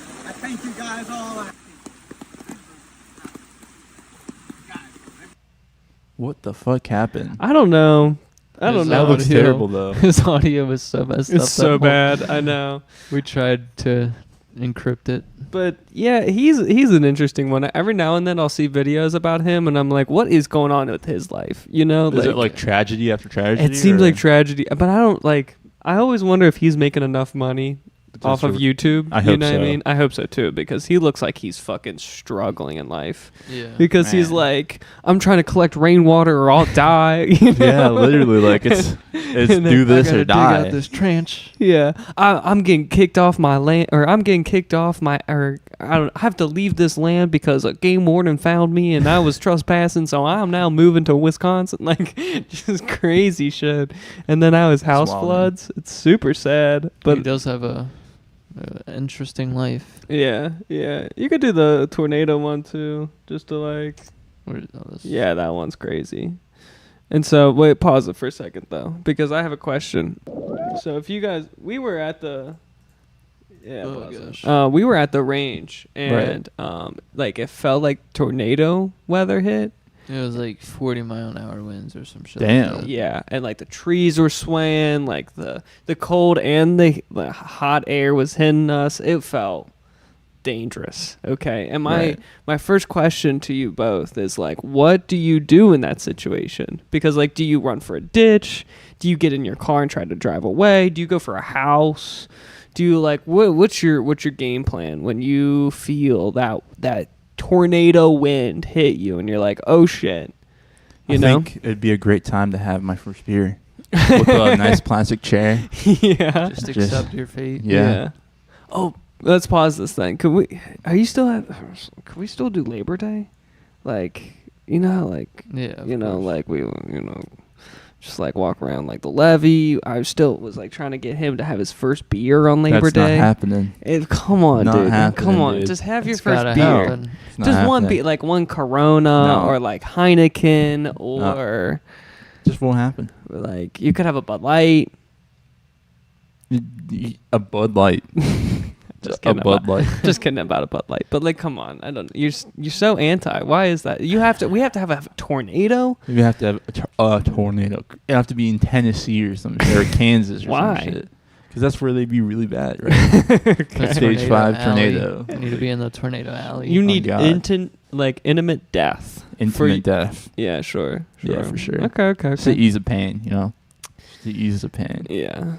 I thank you guys all. What the fuck happened? I don't know. I don't know. That looks terrible though. His audio was so messed up. It's so bad. I know. We tried to encrypt it. But yeah, he's an interesting one. Every now and then I'll see videos about him, and I'm like, what is going on with his life? You know, Is it like tragedy after tragedy? It seems like tragedy, but I don't like. I always wonder if he's making enough money off of YouTube. I you hope know so. what I mean? I hope so too, because he looks like he's fucking struggling in life. Yeah. Because he's like, I'm trying to collect rainwater or I'll die. You know? Yeah, literally, like it's do this or die. Dig out this trench. Yeah, I'm getting kicked off my land, or I'm getting kicked off my, or I have to leave this land because a game warden found me and I was trespassing, so I'm now moving to Wisconsin. Like, just crazy shit. And then now his house floods. It's super sad. But he does have a interesting life. Yeah. You could do the tornado one too, just to like. Yeah, that one's crazy. And so, wait, pause it for a second though, because I have a question. So if you guys, we were at the. Yeah, we were at the range, and like it felt like tornado weather hit. It was like 40-mile-an-hour winds or some shit. Damn. Like that. Yeah, and like the trees were swaying, like the cold and the hot air was hitting us. It felt dangerous. Okay, and my first question to you both is like, what do you do in that situation? Because like, do you run for a ditch? Do you get in your car and try to drive away? Do you go for a house? Do you like what's your game plan when you feel that tornado wind hit you and you're like, oh shit? I think it'd be a great time to have my first beer with a nice plastic chair. Yeah, just accept your fate. Yeah. Oh, let's pause this thing. Can we still do Labor Day? Like, you know, like, yeah, you know, like we, you know, just like walk around like the levee. I still was like trying to get him to have his first beer on Labor Day. That's not happening. Come on, not dude. Happening, come on, dude. just have your It's first gotta beer. happen. Just one beer, like one Corona or like Heineken or. Just won't happen. Like you could have a Bud Light. A Bud Light. Just a kidding Bud Light. Just kidding about a Bud Light. But like, come on, I don't. You're so anti. Why is that? We have to have a tornado. You have to have a tornado. It have to be in Tennessee or some shit, or Kansas or Why? some shit. Because that's where they'd be really bad, right? Okay. Stage 5 tornado. You need to be in the tornado alley. You need intimate death. Intimate death. Yeah, sure. Yeah, for sure. Okay. Just to ease the pain, you know. Just to ease the pain. Yeah.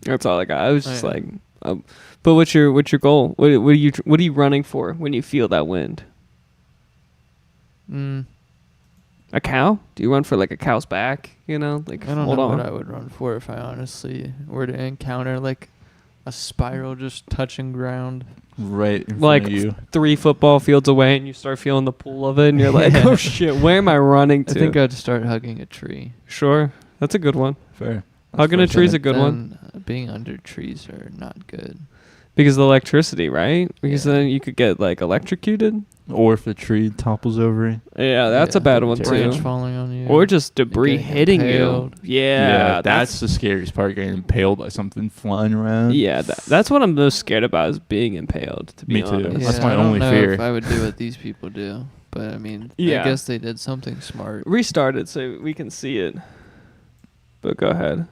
That's all I got. I was just like, but what's your goal? What are you running for when you feel that wind? A cow? Do you run for like a cow's back? You know, like I don't know what I would run for if I honestly were to encounter like a spiral just touching ground. Right in front like of you. 3 football fields away, and you start feeling the pull of it, and you're like, oh shit, where am I running to? I think I'd start hugging a tree. Sure, that's a good one. Fair. Hugging a tree is a good one. Being under trees are not good. Because of the electricity, right? Because then you could get like electrocuted. Or if a tree topples over. Yeah, that's a bad one too. Branch falling on you. Or just debris hitting impaled. you. Yeah, that's the scariest part, getting impaled by something flying around. Yeah, that's what I'm most scared about, is being impaled, to be honest. Me too. That's my only fear. If I would do what these people do. But I mean, I guess they did something smart. Restart it so we can see it. But go ahead.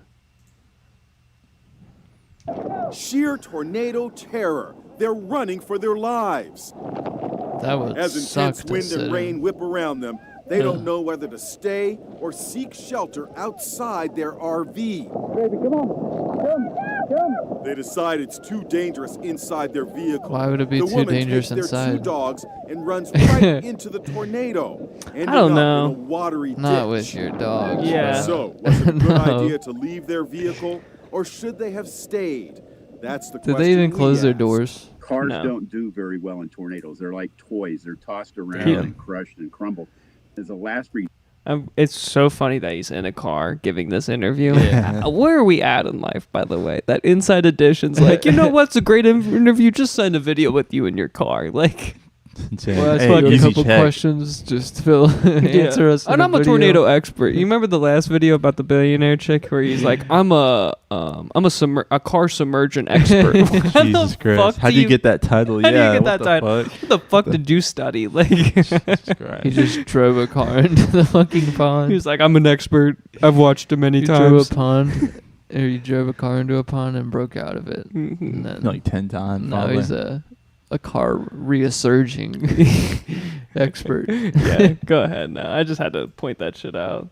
Sheer tornado terror. They're running for their lives. That would As suck intense to wind sit and in. rain whip around them, they don't know whether to stay or seek shelter outside their RV. Baby, come on. Come. They decide it's too dangerous inside their vehicle. Why would it be the too woman dangerous takes their inside? 2 dogs and runs right into the tornado. I don't know. In a watery Not ditch. with your dogs. Yeah. So, was it a good No. idea to leave their vehicle, or should they have stayed? That's the Did question. they even we close their asked. doors? Cars No. don't do very well in tornadoes. They're like toys. They're tossed around Yeah. and crushed and crumbled. As a last It's so funny that he's in a car giving this interview. Yeah. Where are we at in life, by the way? That Inside Edition's like, you know what's a great interview? Just send a video with you in your car. Like, Well, that's Hey, like a easy couple check. questions just to fill answer us. in And a I'm a video. tornado expert. You remember the last video about the billionaire chick where he's like, I'm a car submergent expert. What Jesus the Christ. fuck How do you get that title? How do you Yeah, get what that the title? fuck? What the fuck did you study? Like, He just drove a car into the fucking pond. he's like, I'm an expert. I've watched it many You times. drove a pond, or you drove a car into a pond and broke out of it. And then Like 10 times. now probably. he's a car resurging expert. Yeah, go ahead now. I just had to point that shit out.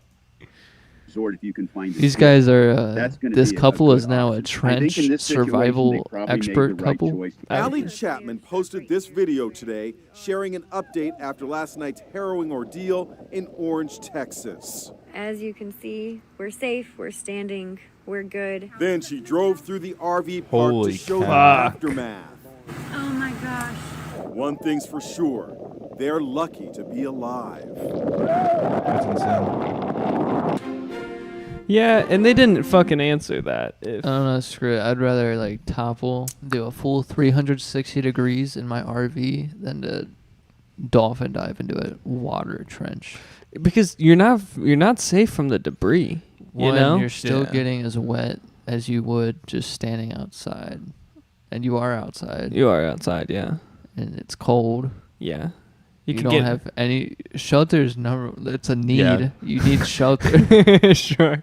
resort, if you can find These guys are. That's gonna This be a couple good is now a option. I think in trench this situation, survival they probably made expert the right couple. choice. Allie Chapman posted this video today, sharing an update after last night's harrowing ordeal in Orange, Texas. As you can see, we're safe, we're standing, we're good. Then she drove through the RV park Holy to show the cow. aftermath. Oh my gosh. One thing's for sure, they're lucky to be alive. That's insane. Yeah, and they didn't fucking answer that. If I don't know, screw it. I'd rather like topple, do a full 360 degrees in my RV than to dolphin dive into a water trench. because you're not safe from the debris. You know, you're still getting as wet as you would just standing outside, and you are outside. You are outside, yeah, and it's cold. Yeah, you could don't get have any shelters. No, it's a need. Yeah. You need shelter. Sure.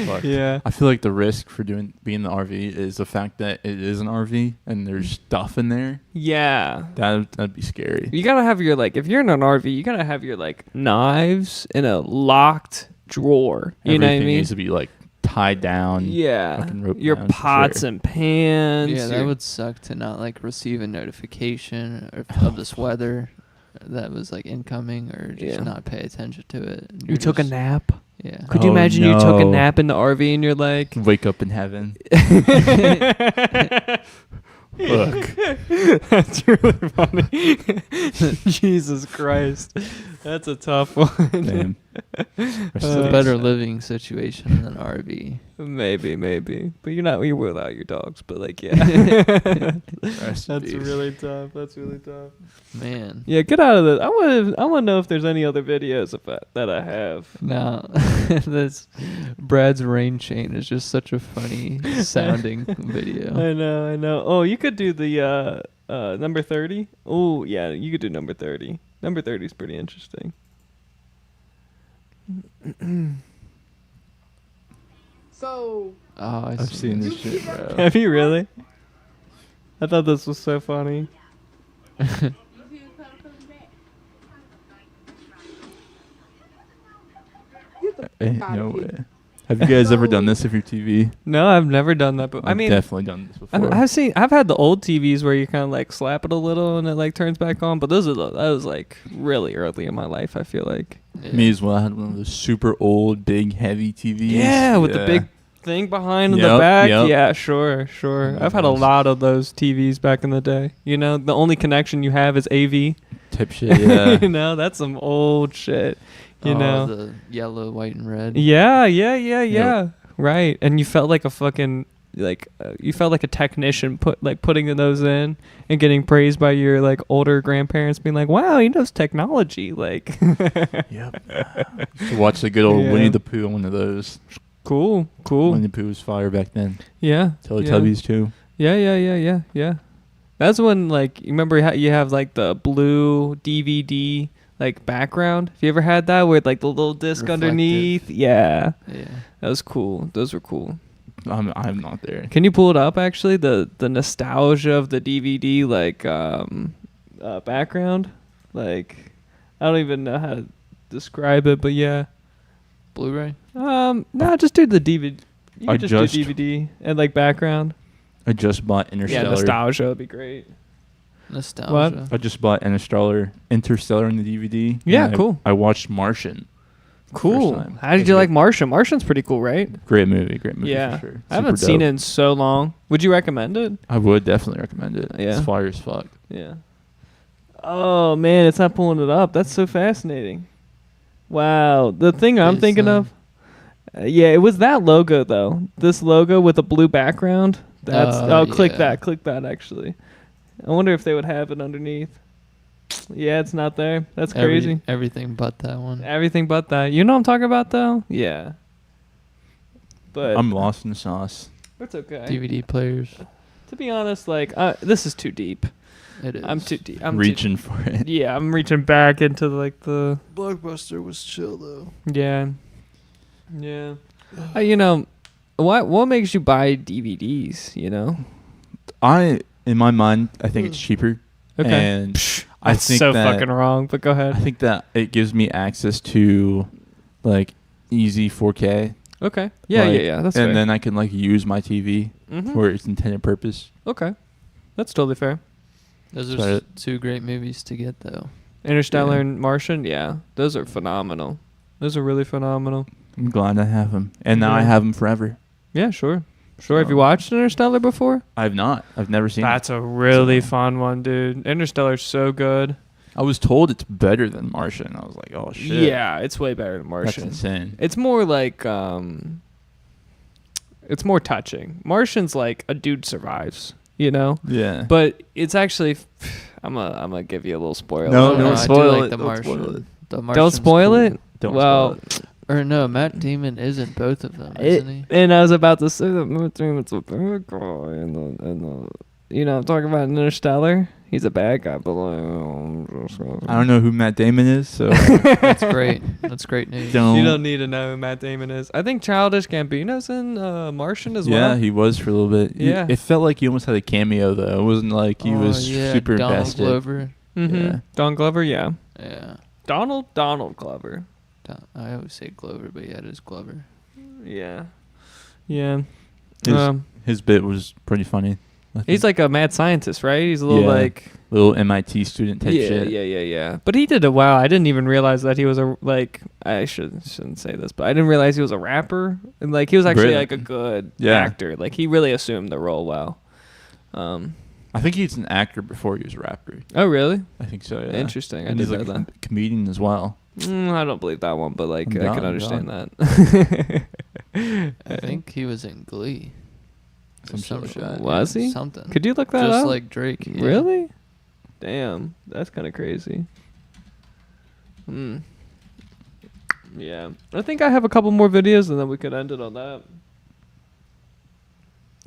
Fuck. Yeah. I feel like the risk for being in the RV is the fact that it is an RV and there's stuff in there. Yeah. That'd be scary. You gotta have your if you're in an RV, you gotta have your knives in a locked drawer. You know what I Everything mean? needs to be tied down. Yeah. fucking roped Your down for pots sure. and pans. Yeah, that your- would suck to not receive a notification of this weather that was incoming, or just not pay attention to it. And You you're took a just- nap. Yeah. Could you imagine you took a no. nap in the RV and you're like, Wake up in heaven. Fuck. That's really funny. Jesus Christ. That's a tough one. Damn. It's a better living situation than RV. Maybe. But you're without your dogs, but yeah. Rest in That's peace. really tough. That's really tough. Man. Yeah, get out of this. I want to know if there's any other videos of that I have. No. This Brad's rain chain is just such a funny sounding video. I know. Oh, you could do the number 30. Oh, yeah, you could do number 30. Number 30 is pretty interesting. So. Oh, I've seen this shit, bro. Have you really? I thought this was so funny. No way. Have you guys ever done this with your TV? No, I've never done that. But I've definitely done this before. I've had the old TVs where you kind of slap it a little and it turns back on. But that was really early in my life. I feel like. Yeah. Me as well. I had one of those super old, big, heavy TVs. Yeah, with the big thing behind in the back. Yep. Yeah, sure. I've had a lot of those TVs back in the day. You know, the only connection you have is AV. Type shit. Yeah. You know, that's some old shit. You know, the yellow, white, and red. Yeah. Right. And you felt like a fucking you felt like a technician putting those in and getting praised by your like older grandparents, being like, "Wow, he knows technology." Like, yep. Used to watch the good old Winnie the Pooh on one of those. Cool. Winnie the Pooh was fire back then. Yeah. Teletubbies too. Yeah. That's when, like, you remember how you have like the blue DVD like background. Have you ever had that where like the little disc underneath? Yeah. That was cool. Those were cool. I'm not there. Can you pull it up? Actually, the nostalgia of the DVD like background. Like, I don't even know how to describe it, but yeah. Blu-ray. No, just do the DVD. You can just do DVD and like background. I just bought Interstellar. Yeah, nostalgia would be great. Nostalgia. What? I just bought Interstellar in the DVD. Yeah, cool. I watched Martian. Cool. How did you like Martian? Martian's pretty cool, right? Great movie. Yeah. For sure. I haven't seen it in so long. Would you recommend it? I would definitely recommend it. Yeah. It's fire as fuck. Yeah. Oh man, it's not pulling it up. That's so fascinating. Wow. The thing I'm thinking of. Yeah, it was that logo though. This logo with a blue background. That's click that actually. I wonder if they would have it underneath. Yeah, it's not there. That's crazy. Everything but that one. Everything but that. You know what I'm talking about though? Yeah. But I'm lost in the sauce. That's okay. DVD players. To be honest, like this is too deep. It is. I'm too deep. I'm reaching for it. Yeah, I'm reaching back into like the Blockbuster was chill though. Yeah. Yeah. You know, what makes you buy DVDs, you know? In my mind, I think it's cheaper. Okay. And I think so that fucking wrong, but go ahead. I think that it gives me access to like easy 4K. Okay. Yeah. That's fair. And then I can like use my TV for its intended purpose. Okay. That's totally fair. Those are two great movies to get though. Interstellar and Martian, yeah. Those are phenomenal. Those are really phenomenal. I'm glad I have them. And now I have them forever. Yeah, sure. Have you watched Interstellar before? I've not. I've never seen it. That's a really fun one, dude. Interstellar's so good. I was told it's better than Martian. I was like, oh, shit. Yeah, it's way better than Martian. That's insane. It's more like, it's more touching. Martian's like a dude survives, you know? Yeah. But it's actually, I'm gonna give you a little spoiler. No, don't spoil it. The Martian. Don't spoil it? Don't spoil it. Or no, Matt Damon is in both of them, isn't he? And I was about to say that Matt Damon's a bad guy, and you know, I'm talking about Interstellar. He's a bad guy, but like, I don't know who Matt Damon is, so that's great. That's great news. You don't need to know who Matt Damon is. I think Childish Gambino's in Martian as well. Yeah, he was for a little bit. Yeah, it felt like he almost had a cameo though. It wasn't like he was super invested. Donald Glover. Yeah. Don Glover, yeah. Yeah. Donald Glover. I always say Glover, but yeah, it is Glover. Yeah. Yeah. His bit was pretty funny. He's like a mad scientist, right? He's a little little MIT student type shit. Yeah. But he did wow. I didn't even realize that he was I shouldn't say this, but I didn't realize he was a rapper. And like he was actually like a good actor. Like he really assumed the role well. I think he's an actor before he was a rapper. Oh, really? I think so, yeah. Interesting. And he's like a comedian as well. I don't believe that one, but like I can understand that. I think he was in Glee. Some shit. Was he? Something. Could you look that up? Just like Drake. Yeah. Really? Damn, that's kind of crazy. Yeah, I think I have a couple more videos, and then we could end it on that.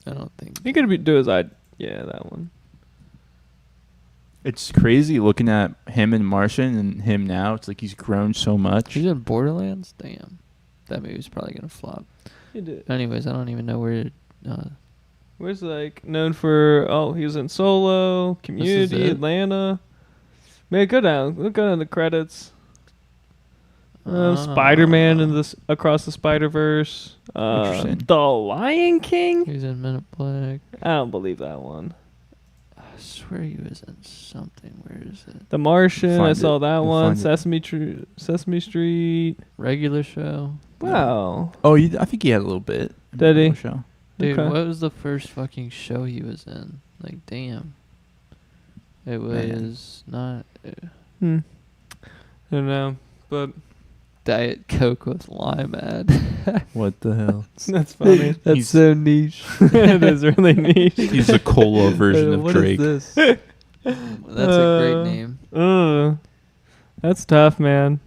I don't think you could do as that one. It's crazy looking at him in Martian and him now. It's like he's grown so much. He's in Borderlands? Damn. That movie's probably going to flop. He did. Anyways, I don't even know where... Where's like known for... Oh, he was in Solo, Community, Atlanta. Man, go down. Look down the credits. Spider-Man in this Across the Spider-Verse. The Lion King? He's in Men in Black. I don't believe that one. I swear he was in something. Where is it? The Martian. I saw that one. Sesame Street. Regular Show. Wow. Oh, I think he had a little bit. Did he? Show. Dude, what was the first fucking show he was in? Like, damn. It was not... I don't know, but... Diet Coke with lime ad. What the hell? That's funny. That's so niche. It is really niche. He's the cola version of Drake. What is this? That's a great name. That's tough, man.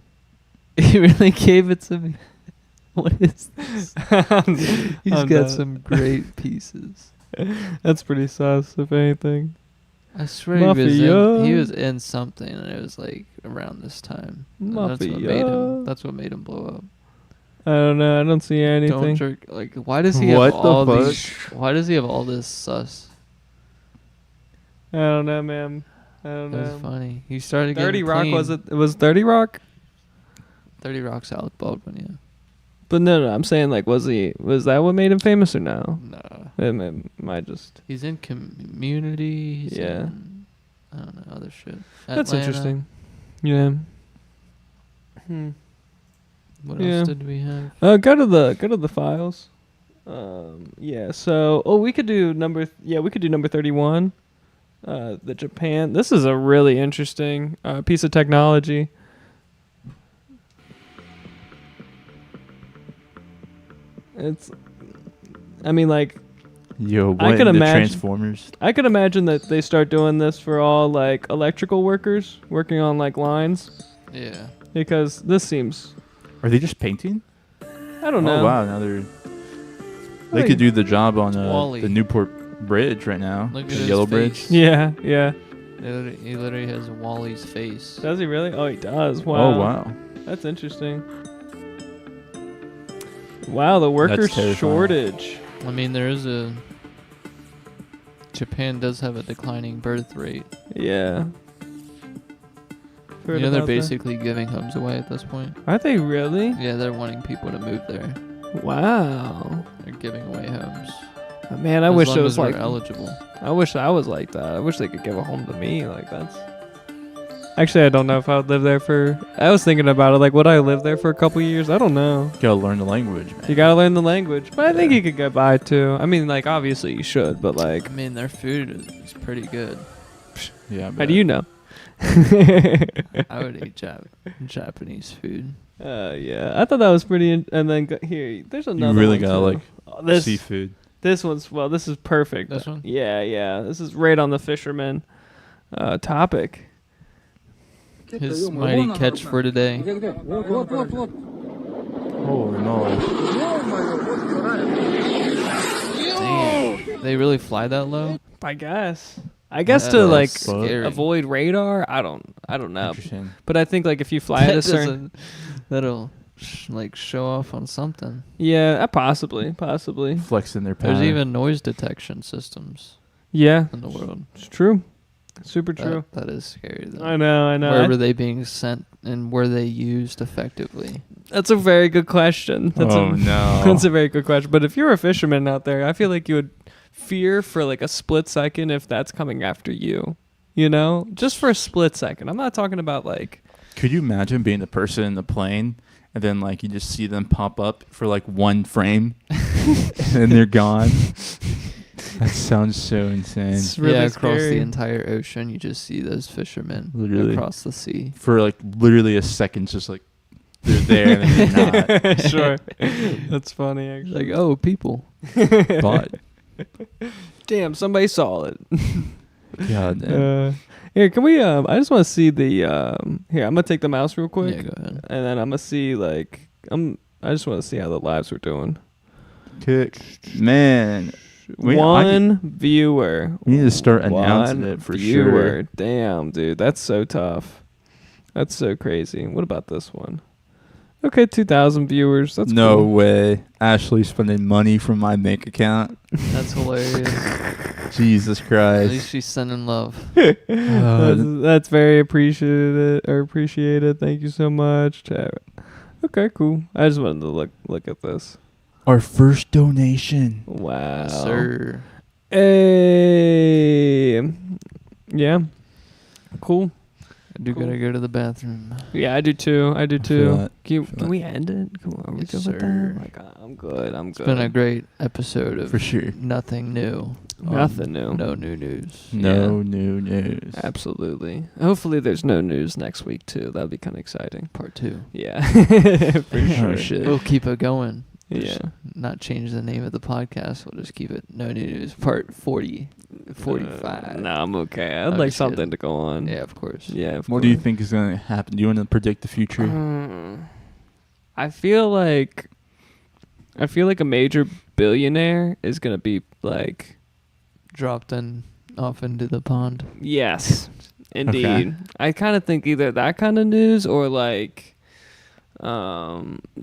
He really gave it to me. What is this? He's I'm got done. some great pieces. That's pretty sus, if anything. I swear he was in something, and it was like around this time. And That's what made him blow up. I don't know. I don't see anything. Why does he have all these? Why does he have all this sus? I don't know, man. I don't know. That's funny. He started 30 getting Rock, clean. was it? It was 30 Rock? 30 Rock's Alec Baldwin, yeah. But no, I'm saying, like, was that what made him famous or no? No. It might just... He's in Community. He's Yeah. in, I don't know, other shit. That's Atlanta. interesting. Yeah. What else did we have? Go to the files. Yeah, so we could do number 31. The Japan. This is a really interesting piece of technology. Yo, what I could in the imagine Transformers? I could imagine that they start doing this for all like electrical workers working on like lines. Yeah. Because this seems. Are they just painting? I don't know. Oh wow, now they could do the job on the Newport Bridge right now. Look at the his Yellow face. Bridge. Yeah. He literally has Wally's face. Does he really? Oh, he does. Wow. Oh wow. That's interesting. Wow, the worker shortage. I mean, Japan does have a declining birth rate. Yeah. You know, they're basically giving homes away at this point. Are they really? Yeah, they're wanting people to move there. Wow. They're giving away homes. Man, I wish it was like like eligible. I wish I was like that. I wish they could give a home to me. Like that's. Actually, I don't know if I would live there for. I was thinking about it. Like, would I live there for a couple years? I don't know. You gotta learn the language, man. You gotta learn the language, but I think you could get by too. I mean, like obviously you should, but like. I mean, their food is pretty good. Yeah. How do you know? I would eat Japanese food. Yeah, I thought that was pretty. And then here, there's another. You really one gotta too. like seafood. This one's this is perfect. This one? Yeah. This is right on the fisherman topic. His mighty catch for today. Oh no! Damn, they really fly that low? I guess to like scary. avoid radar. I don't know. But I think like if you fly at a certain, that'll like show off on something. Yeah, possibly. Flexing their power. There's even noise detection systems. Yeah, in the world. It's true. Super true. That is scary though. I know. Where were they being sent and were they used effectively? That's a very good question. No. That's a very good question. But if you're a fisherman out there, I feel like you would fear for like a split second if that's coming after you. You know? Just for a split second. I'm not talking about like... Could you imagine being the person in the plane and then like you just see them pop up for like one frame and then they're gone? That sounds so insane. It's really across scary. the entire ocean, you just see those fishermen literally across the sea. For like literally a second, just like they're there and then they're not. Sure. That's funny, actually. Like, oh, people. But damn, somebody saw it. God damn. Here, can we I just want to see the here, I'm gonna take the mouse real quick. Yeah, go ahead. And then I'm gonna see like I just want to see how the lives are doing. Kick. Man. One viewer. We need to start announcing it for sure. Damn, dude. That's so tough. That's so crazy. What about this one? Okay, 2,000 viewers. That's no cool. way. Ashley spending money from my bank account. That's hilarious. Jesus Christ. At least she's sending love. That's very appreciated. Thank you so much. Okay, cool. I just wanted to look at this. Our first donation. Wow. Yes, sir. Hey. Yeah. Cool. I do gotta go to the bathroom. Yeah, I do too. that. Can we end it? Come on, are we Yes, good with sir. that? Like, I'm good. It's been a great episode of For sure. Nothing new. Nothing new. No new news. No new news. Absolutely. Hopefully, there's no news next week too. That'd be kind of exciting. Part 2. Yeah, for sure. Oh, shit. We'll keep it going. Yeah. Just not change the name of the podcast. We'll just keep it No New News Part 40, 45. No, I'm okay. I'd I'm like just something kidding. to go on. Yeah, of course. Yeah. What do you think is going to happen? Do you want to predict the future? I feel like a major billionaire is gonna be like Dropped off into the pond. Yes, indeed. Okay. I kind of think either that kind of news or like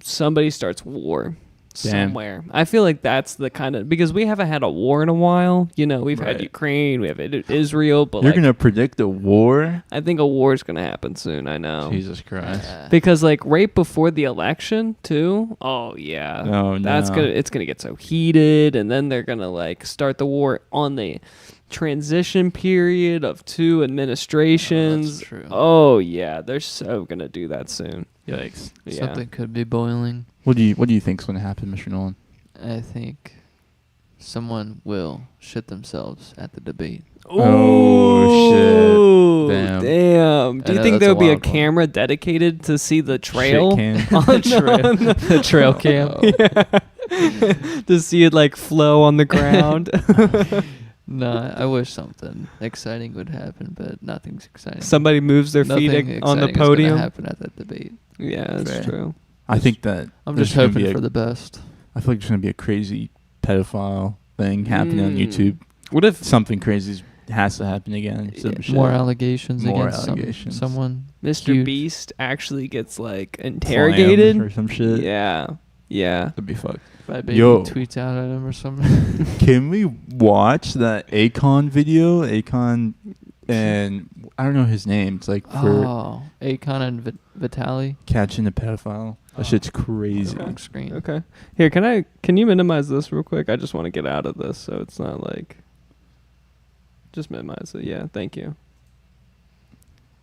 somebody starts war somewhere. I feel like that's the kind of, because we haven't had a war in a while. You know, we've had Ukraine, we have Israel, but You're like, going to predict a war? I think a war is going to happen soon. I know. Jesus Christ. Because like right before the election too. Oh yeah. Oh, That's no. it's gonna get so heated, and then they're gonna like start the war on the transition period of 2 administrations. Oh, that's true. Oh yeah, they're so gonna do that soon. Yikes. Yeah. Something could be boiling. What do you think is going to happen, Mr. Nolan? I think someone will shit themselves at the debate. Oh, shit. Damn. Do you think there'll be a camera dedicated to see the trail? Shit cam. On The trail cam. Yeah. To see it like flow on the ground. No, I wish something exciting would happen, but nothing's exciting. Somebody moves their feet Nothing on the exciting is podium. gonna happen at that debate. Yeah, that's Fair. true. I think that I'm there's just gonna hoping be for the best. I feel like there's going to be a crazy pedophile thing happening on YouTube. What if something crazy has to happen again? More allegations More against allegations. someone. Mr. huge. Beast actually gets like interrogated or some shit? Yeah. Yeah. That'd be fucked. My baby Yo. tweets out at him or something. Can we watch that Akon video? Akon and I don't know his name. It's like for Akon and Vitali. catching a pedophile. That shit's crazy. Wrong screen. Okay. Here, can you minimize this real quick? I just want to get out of this so it's not like, just minimize it. Yeah, thank you.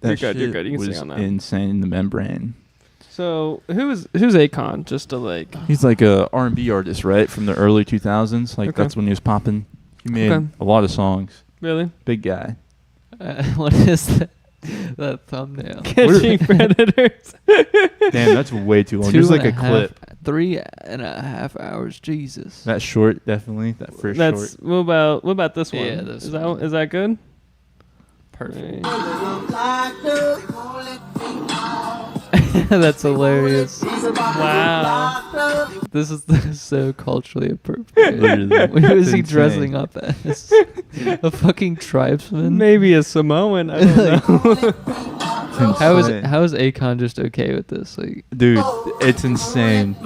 That You're good. You're shit good. You can was stay on that. insane in the membrane. So who's Akon? Just to like. He's like a R&B artist, right? From the early 2000s. Like Okay. that's when he was popping. He made Okay. a lot of songs. Really? Big guy. What is that thumbnail? Catching predators. Damn, that's way too long. Just like a clip. 3.5 hours. Jesus. That short, definitely. That first That's short. what about this one? Yeah, this is one. that good? Perfect. That's hilarious. Wow. This is so culturally appropriate. Literally. What was he It's dressing insane. up as? A fucking tribesman? Maybe a Samoan. I don't know. How is Akon just okay with this? Like, Dude, it's insane. he's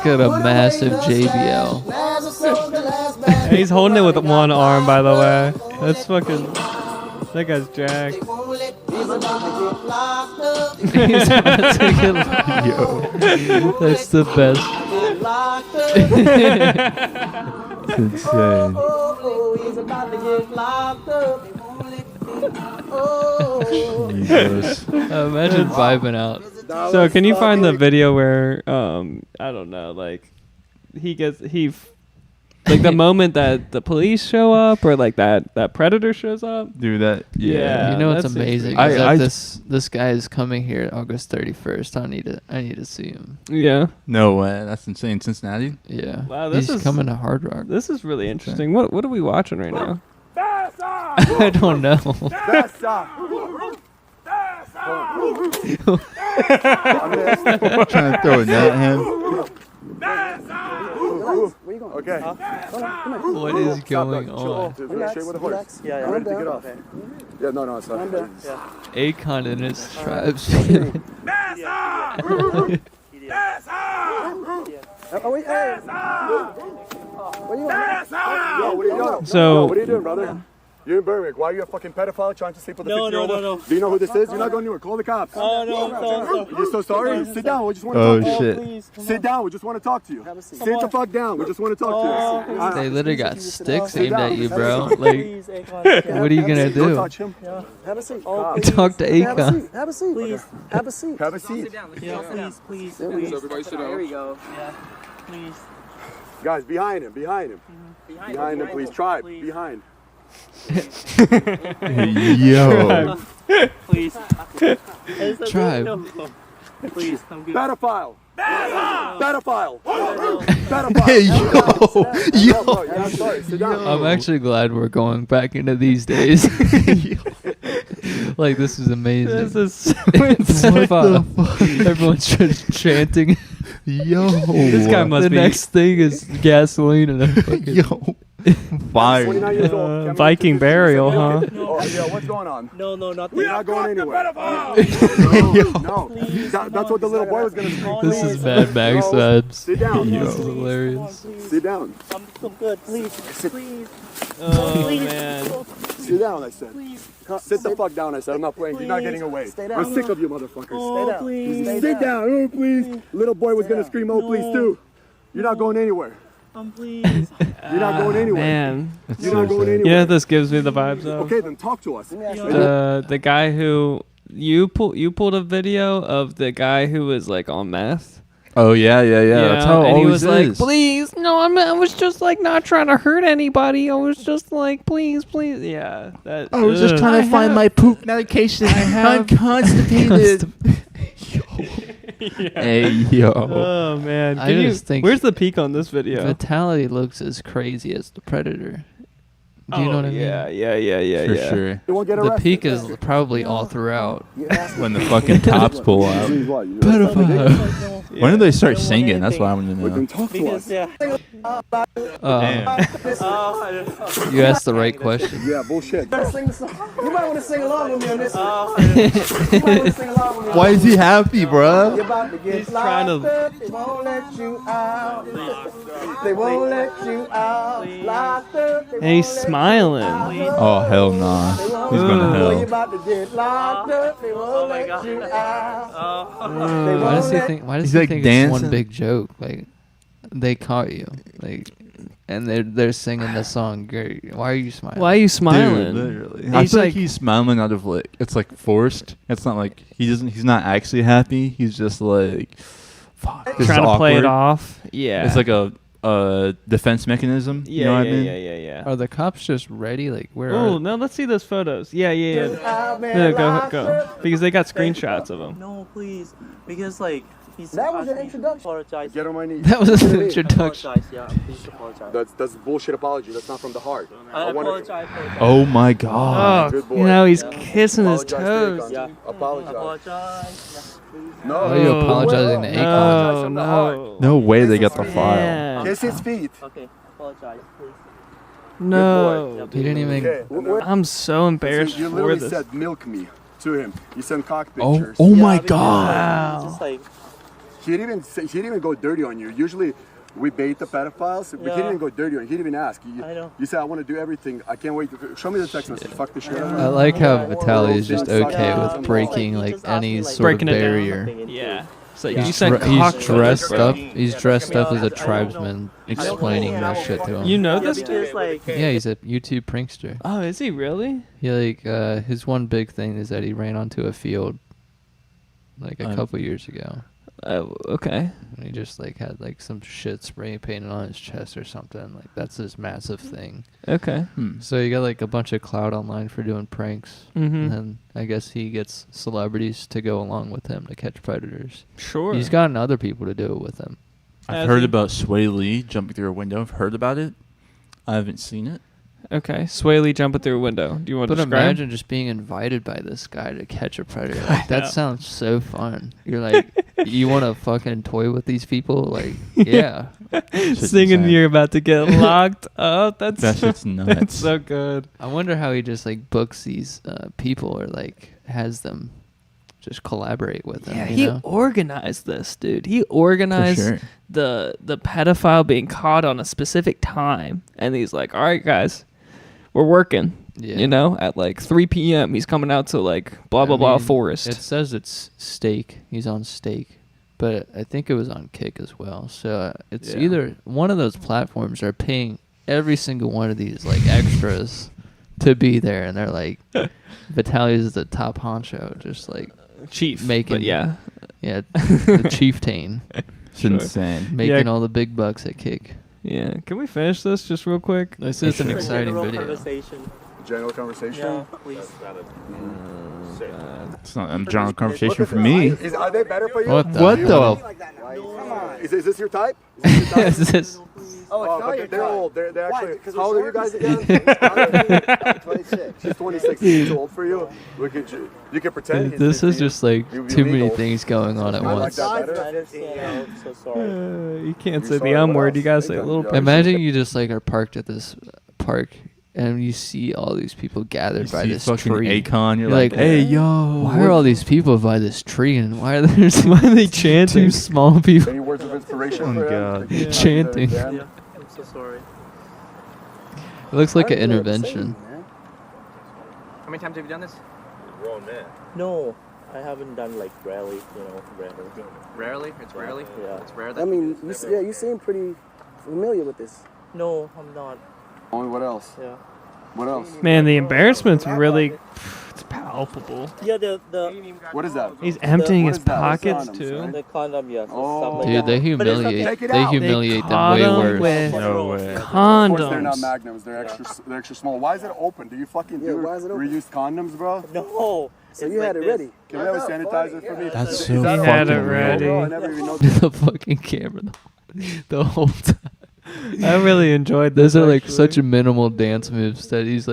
got a massive JBL. He's holding it with one arm, by the way. That's fucking. That guy's jacked. He's about to get Yo. That's the best. It's insane. Jesus. Imagine vibing out. So can you find the video where I don't know, like like the moment that the police show up or like that predator shows up? Dude, that Yeah. You know what's that's amazing? I- Is that I- this guy is coming here August 31st. I need to see him. Yeah. No way. That's insane. Cincinnati? Yeah. Wow, this He's is coming to Hard Rock. This is really interesting. What are we watching right now? I don't know. Trying to throw a net at him. Okay. What is going on? Relax. Yeah, I'm ready to get off. Yeah, no, it's not. Akon and his tribes. Oh, wait, hey. What are you doing? So what are you doing, brother? You're in Berwick. Why are you a fucking pedophile trying to sleep with a 50-year-old? No. Do you know who this is? You're not going anywhere. Call the cops. No. You're so sorry? Sit down. We just want to talk to you. shit. Please, Sit down. We just want to talk to you. Sit the fuck down. We just want to talk to you. They literally got sticks aimed at you, bro. Like, please, Akon. what are you gonna Don't do? touch him. Yeah. Have a seat. Talk to Akon. Have a seat. Please. Have a seat. Have a seat. Yeah, please. Everybody sit down. There we go. Yeah. Please. Guys, behind him. Behind him, please. Tribe, behind. Yo. Please. Tribe. Please, I'm good. Pedophile. Pedophile. Hey, yo. Bro, you're not sorry. Sit down. I'm actually glad we're going back into these days. Like, this is amazing. This is It's so fun. Everyone's just chanting. Yo. This guy must The be next thing is gasoline and a fucking Yo. Fire. 29 years old. Viking burial, huh? Oh, yeah, what's going on? No, nothing. We're not going anywhere. No. That's what the little boy was going to say. This is Mad Max vibes. Sit down. This is hilarious. Sit down. I'm good. Please. Please. Oh, Please. man. Sit down, I said. Sit the fuck down, I said. I'm not playing. You're not getting away. Stay down. We're sick of you, motherfuckers. Stay down. Please. Sit down. Oh, please. Little boy was going to scream, oh, please, too. You're not going anywhere. Please. You're not going anywhere. Man. You're not going anywhere. You know what this gives me the vibes of? Okay, then talk to us. The guy who you pulled a video of the guy who was like on meth. Oh yeah. That's how it and he always was is. like, please, no, I was just like not trying to hurt anybody. I was just like, please. Yeah. That, I was just trying to find my poop medication. I'm constipated. Hey, yo. Oh man. I just think where's the peak on this video? Vitali looks as crazy as the Predator. Do you know what I mean? Yeah. For sure. The peak is probably all throughout. When the fucking cops pull out. Pedophile. When did they start singing? That's what I want to know. Because, yeah. You asked the right question. Yeah, bullshit. You might want to sing along with me on this one. Why is he happy, bro? You're about to get He's trying to- They won't let you out. They won't let you out. Locked up. And he's smiling. Oh, hell nah. He's going to You're hell. about to get locked up. They won't let you out. They Why does won't he let- think? Why does He's he like think it's one dancing. big joke? Like, they caught you. Like, and they're singing the song. Great. Why are you smiling? Why are you smiling? Dude, literally. I feel like he's smiling out of like, it's like forced. It's not like he's not actually happy. He's just like, fuck. This is trying to play it awkward. off. Yeah. It's like a defense mechanism. Yeah, you know what I mean? Yeah. Are the cops just ready? Like, where Oh are no, let's see those photos. Yeah. No, go. Because they got screenshots of them. No, please. Because, like, That was an introduction. Apologize. Get on my knees. That was an introduction. Apologize, yeah. Please apologize. That's a bullshit apology. That's not from the heart. I apologize. Oh my god. Oh, Good boy. you know he's Yeah. kissing his Apologize to toes. Akon. Yeah. Apologize. Apologize. No. Why are you apologizing to Akon? No. No way they got the file. Yeah. Kiss his feet. Okay, apologize, please. No. He didn't even. Okay. I'm so embarrassed You for literally this. said milk me to him. You sent cock Oh, pictures. oh my because, god. Just like, He didn't even go dirty on you. Usually we bait the pedophiles, but he didn't even go dirty on you. He didn't even ask. I know. You said, I want to do everything. I can't wait. Show me the text message. Fuck this shit. I like how Vitali is just okay with breaking like any sort of Breaking it down. barrier. Yeah. So He's, you said cock he's dressed pictures, bro. up. He's dressed up as a tribesman, explaining that shit to him. You know this because, dude? like, Yeah, he's a YouTube prankster. Oh, is he really? He like his one big thing is that he ran onto a field like a couple years ago. Oh, okay. And he just like had like some shit spray painted on his chest or something. Like that's his massive thing. Okay. So you got like a bunch of clout online for doing pranks. Mhm. And then I guess he gets celebrities to go along with him to catch predators. Sure. He's gotten other people to do it with him. I've heard about Sway Lee jumping through a window. I've heard about it. I haven't seen it. Okay. Sway Lee jumping through a window. Do you want to But describe? imagine just being invited by this guy to catch a predator. Like, that know. sounds so fun. You're like, you want to fucking toy with these people? Like, yeah. Singing insane. you're about to get locked up. That's That shit's nuts. That's so good. I wonder how he just like books these people or like has them just collaborate with them. Yeah, you he know? organized this, dude. He organized sure. the pedophile being caught on a specific time, and he's like, "All right, guys, we're working. Yeah. You know, at like 3 p.m. he's coming out to like blah blah blah forest. It says it's stake. He's on stake, but I think it was on Kick as well. So it's either one of those platforms are paying every single one of these like extras to be there, and they're like, Vitali is the top honcho, just like chief making but yeah the chieftain. It's insane. Making all the big bucks at Kick. Yeah, can we finish this just real quick? This is an exciting video. General conversation? Yeah, please. It's not a general conversation for me. Are they better for you? What the? Is this your type? Is this? Oh, but they're old. They're actually. How old are you guys again? 26. She's 26. She's too old for you. You can pretend. This is just like too many things going on at once. I'm so sorry. You can't say the M word. You gotta say a little. Imagine you just like are parked at this park and you see all these people gathered by this tree. Akon, you're like, hey, yo. Why are all these people by this tree, and why are there why are they chanting? 2 small people? Any words of inspiration? Oh, God. Yeah. Chanting. Yeah, I'm so sorry. It looks like an intervention. How many times have you done this? Grown man. No, I haven't done like rarely, rarely. Rarely? It's rarely? Yeah. It's rare that I mean, you seem pretty familiar with this. No, I'm not. Only what else? Yeah. What else? Man, the embarrassment's really it's palpable. Yeah, the What is that? He's emptying What his is that? pockets Condoms, too. right? the condom, yes. Oh. Dude, they humiliate. They humiliate them caught way him worse. with No way. Of course they're not Condoms. magnums. They're extra small. Why is it open? Do you fucking do why is it open? reused condoms, bro? No. So you had it ready. Can we have a sanitizer for me? That's Is so that had it fucking ready. real. Bro, I never even know. The fucking camera the whole time. I really enjoyed this. Those are like actually. such minimal dance moves that he's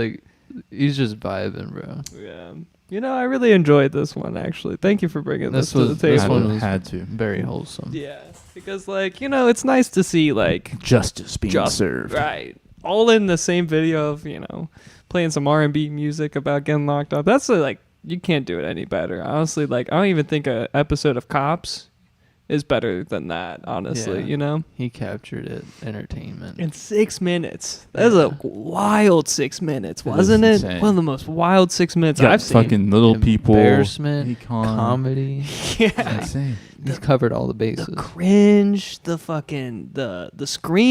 just vibing, bro. Yeah. You know, I really enjoyed this one actually. Thank you for bringing this to the This table. one was Had to. very wholesome. Yeah, because like it's nice to see like Justice being served. right, all in the same video of playing some R&B music about getting locked up. That's like you can't do it any better. Honestly, like I don't even think a episode of Cops is better than that. Honestly, He captured it. Entertainment. in 6 minutes. That was a wild 6 minutes, wasn't it? insane. One of the most wild 6 minutes Got I've seen. fucking little people. Embarrassment, Akon. comedy. Yeah. Insane. He's covered all the bases. The cringe, the fucking the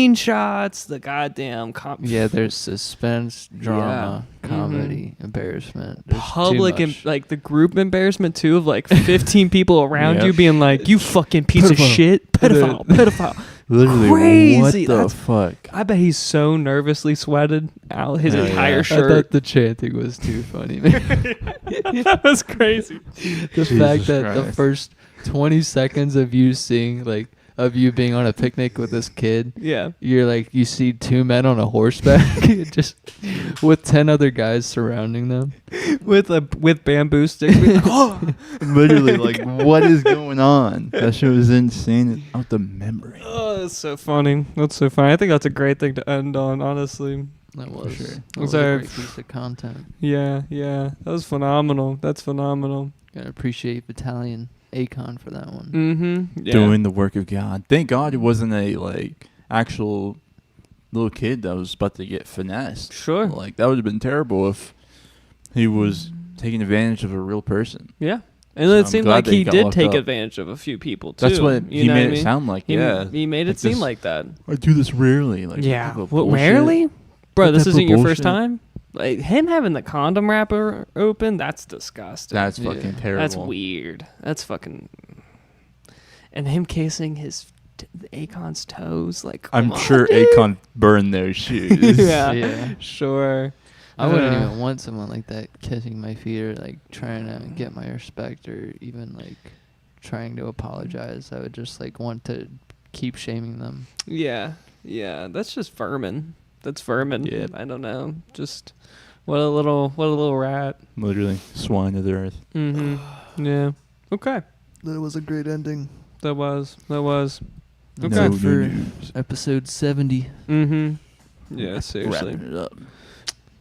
screenshots, the goddamn Yeah, there's suspense, drama, comedy, embarrassment. There's public too much. like the group embarrassment too of like 15 people around Yep. you being like, "You fucking piece of shit, pedophile." Literally, Crazy. what the fuck? I bet he's so nervously sweated out his entire I shirt. thought the chanting was too funny, man. That was crazy. The fact that the Christ. first 20 seconds of you seeing of you being on a picnic with this kid, Yeah. you're like, you see 2 men on a horseback just with 10 other guys surrounding them. with bamboo sticks. Literally, like, what is going on? That shit was insane. Out the memory. Oh, that's so funny. That's so funny. I think that's a great thing to end on, honestly. That was, sure. that was a great piece of content. Yeah. That was phenomenal. That's phenomenal. Gotta appreciate Battalion Akon for that one. Mm-hmm. Yeah. Doing the work of God. Thank God it wasn't a actual little kid that was about to get finessed. Sure. Like that would have been terrible if he was taking advantage of a real person. Yeah. And So it I'm seemed glad like that he got did locked take up. advantage of a few people too. That's what he know made what I it mean? sound like. Yeah, He made it seem like that. I do this rarely. Like Yeah. what What, bullshit. rarely? Bro, What this type isn't of your first bullshit? time? Like him having the condom wrapper open, that's disgusting. That's fucking terrible. That's weird. That's fucking. And him kissing his Akon's toes, like I'm come on, sure dude. Akon burned those shoes. Yeah, sure. I wouldn't even want someone like that kissing my feet or like trying to get my respect or even like trying to apologize. I would just like want to keep shaming them. Yeah, that's just vermin. That's vermin. Yeah. I don't know. Just what a little rat. Literally, swine of the earth. Mm-hmm. Yeah. Okay. That was a great ending. That was. Okay. No for news. episode 70. Mm-hmm. Yeah, seriously. Wrapping it up.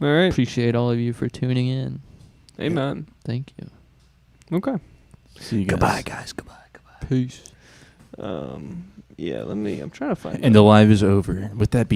All right. Appreciate all of you for tuning in. Amen. Thank you. Okay. See you guys. Goodbye, guys. Goodbye. Peace. Yeah, I'm trying to find And the live is over. With that being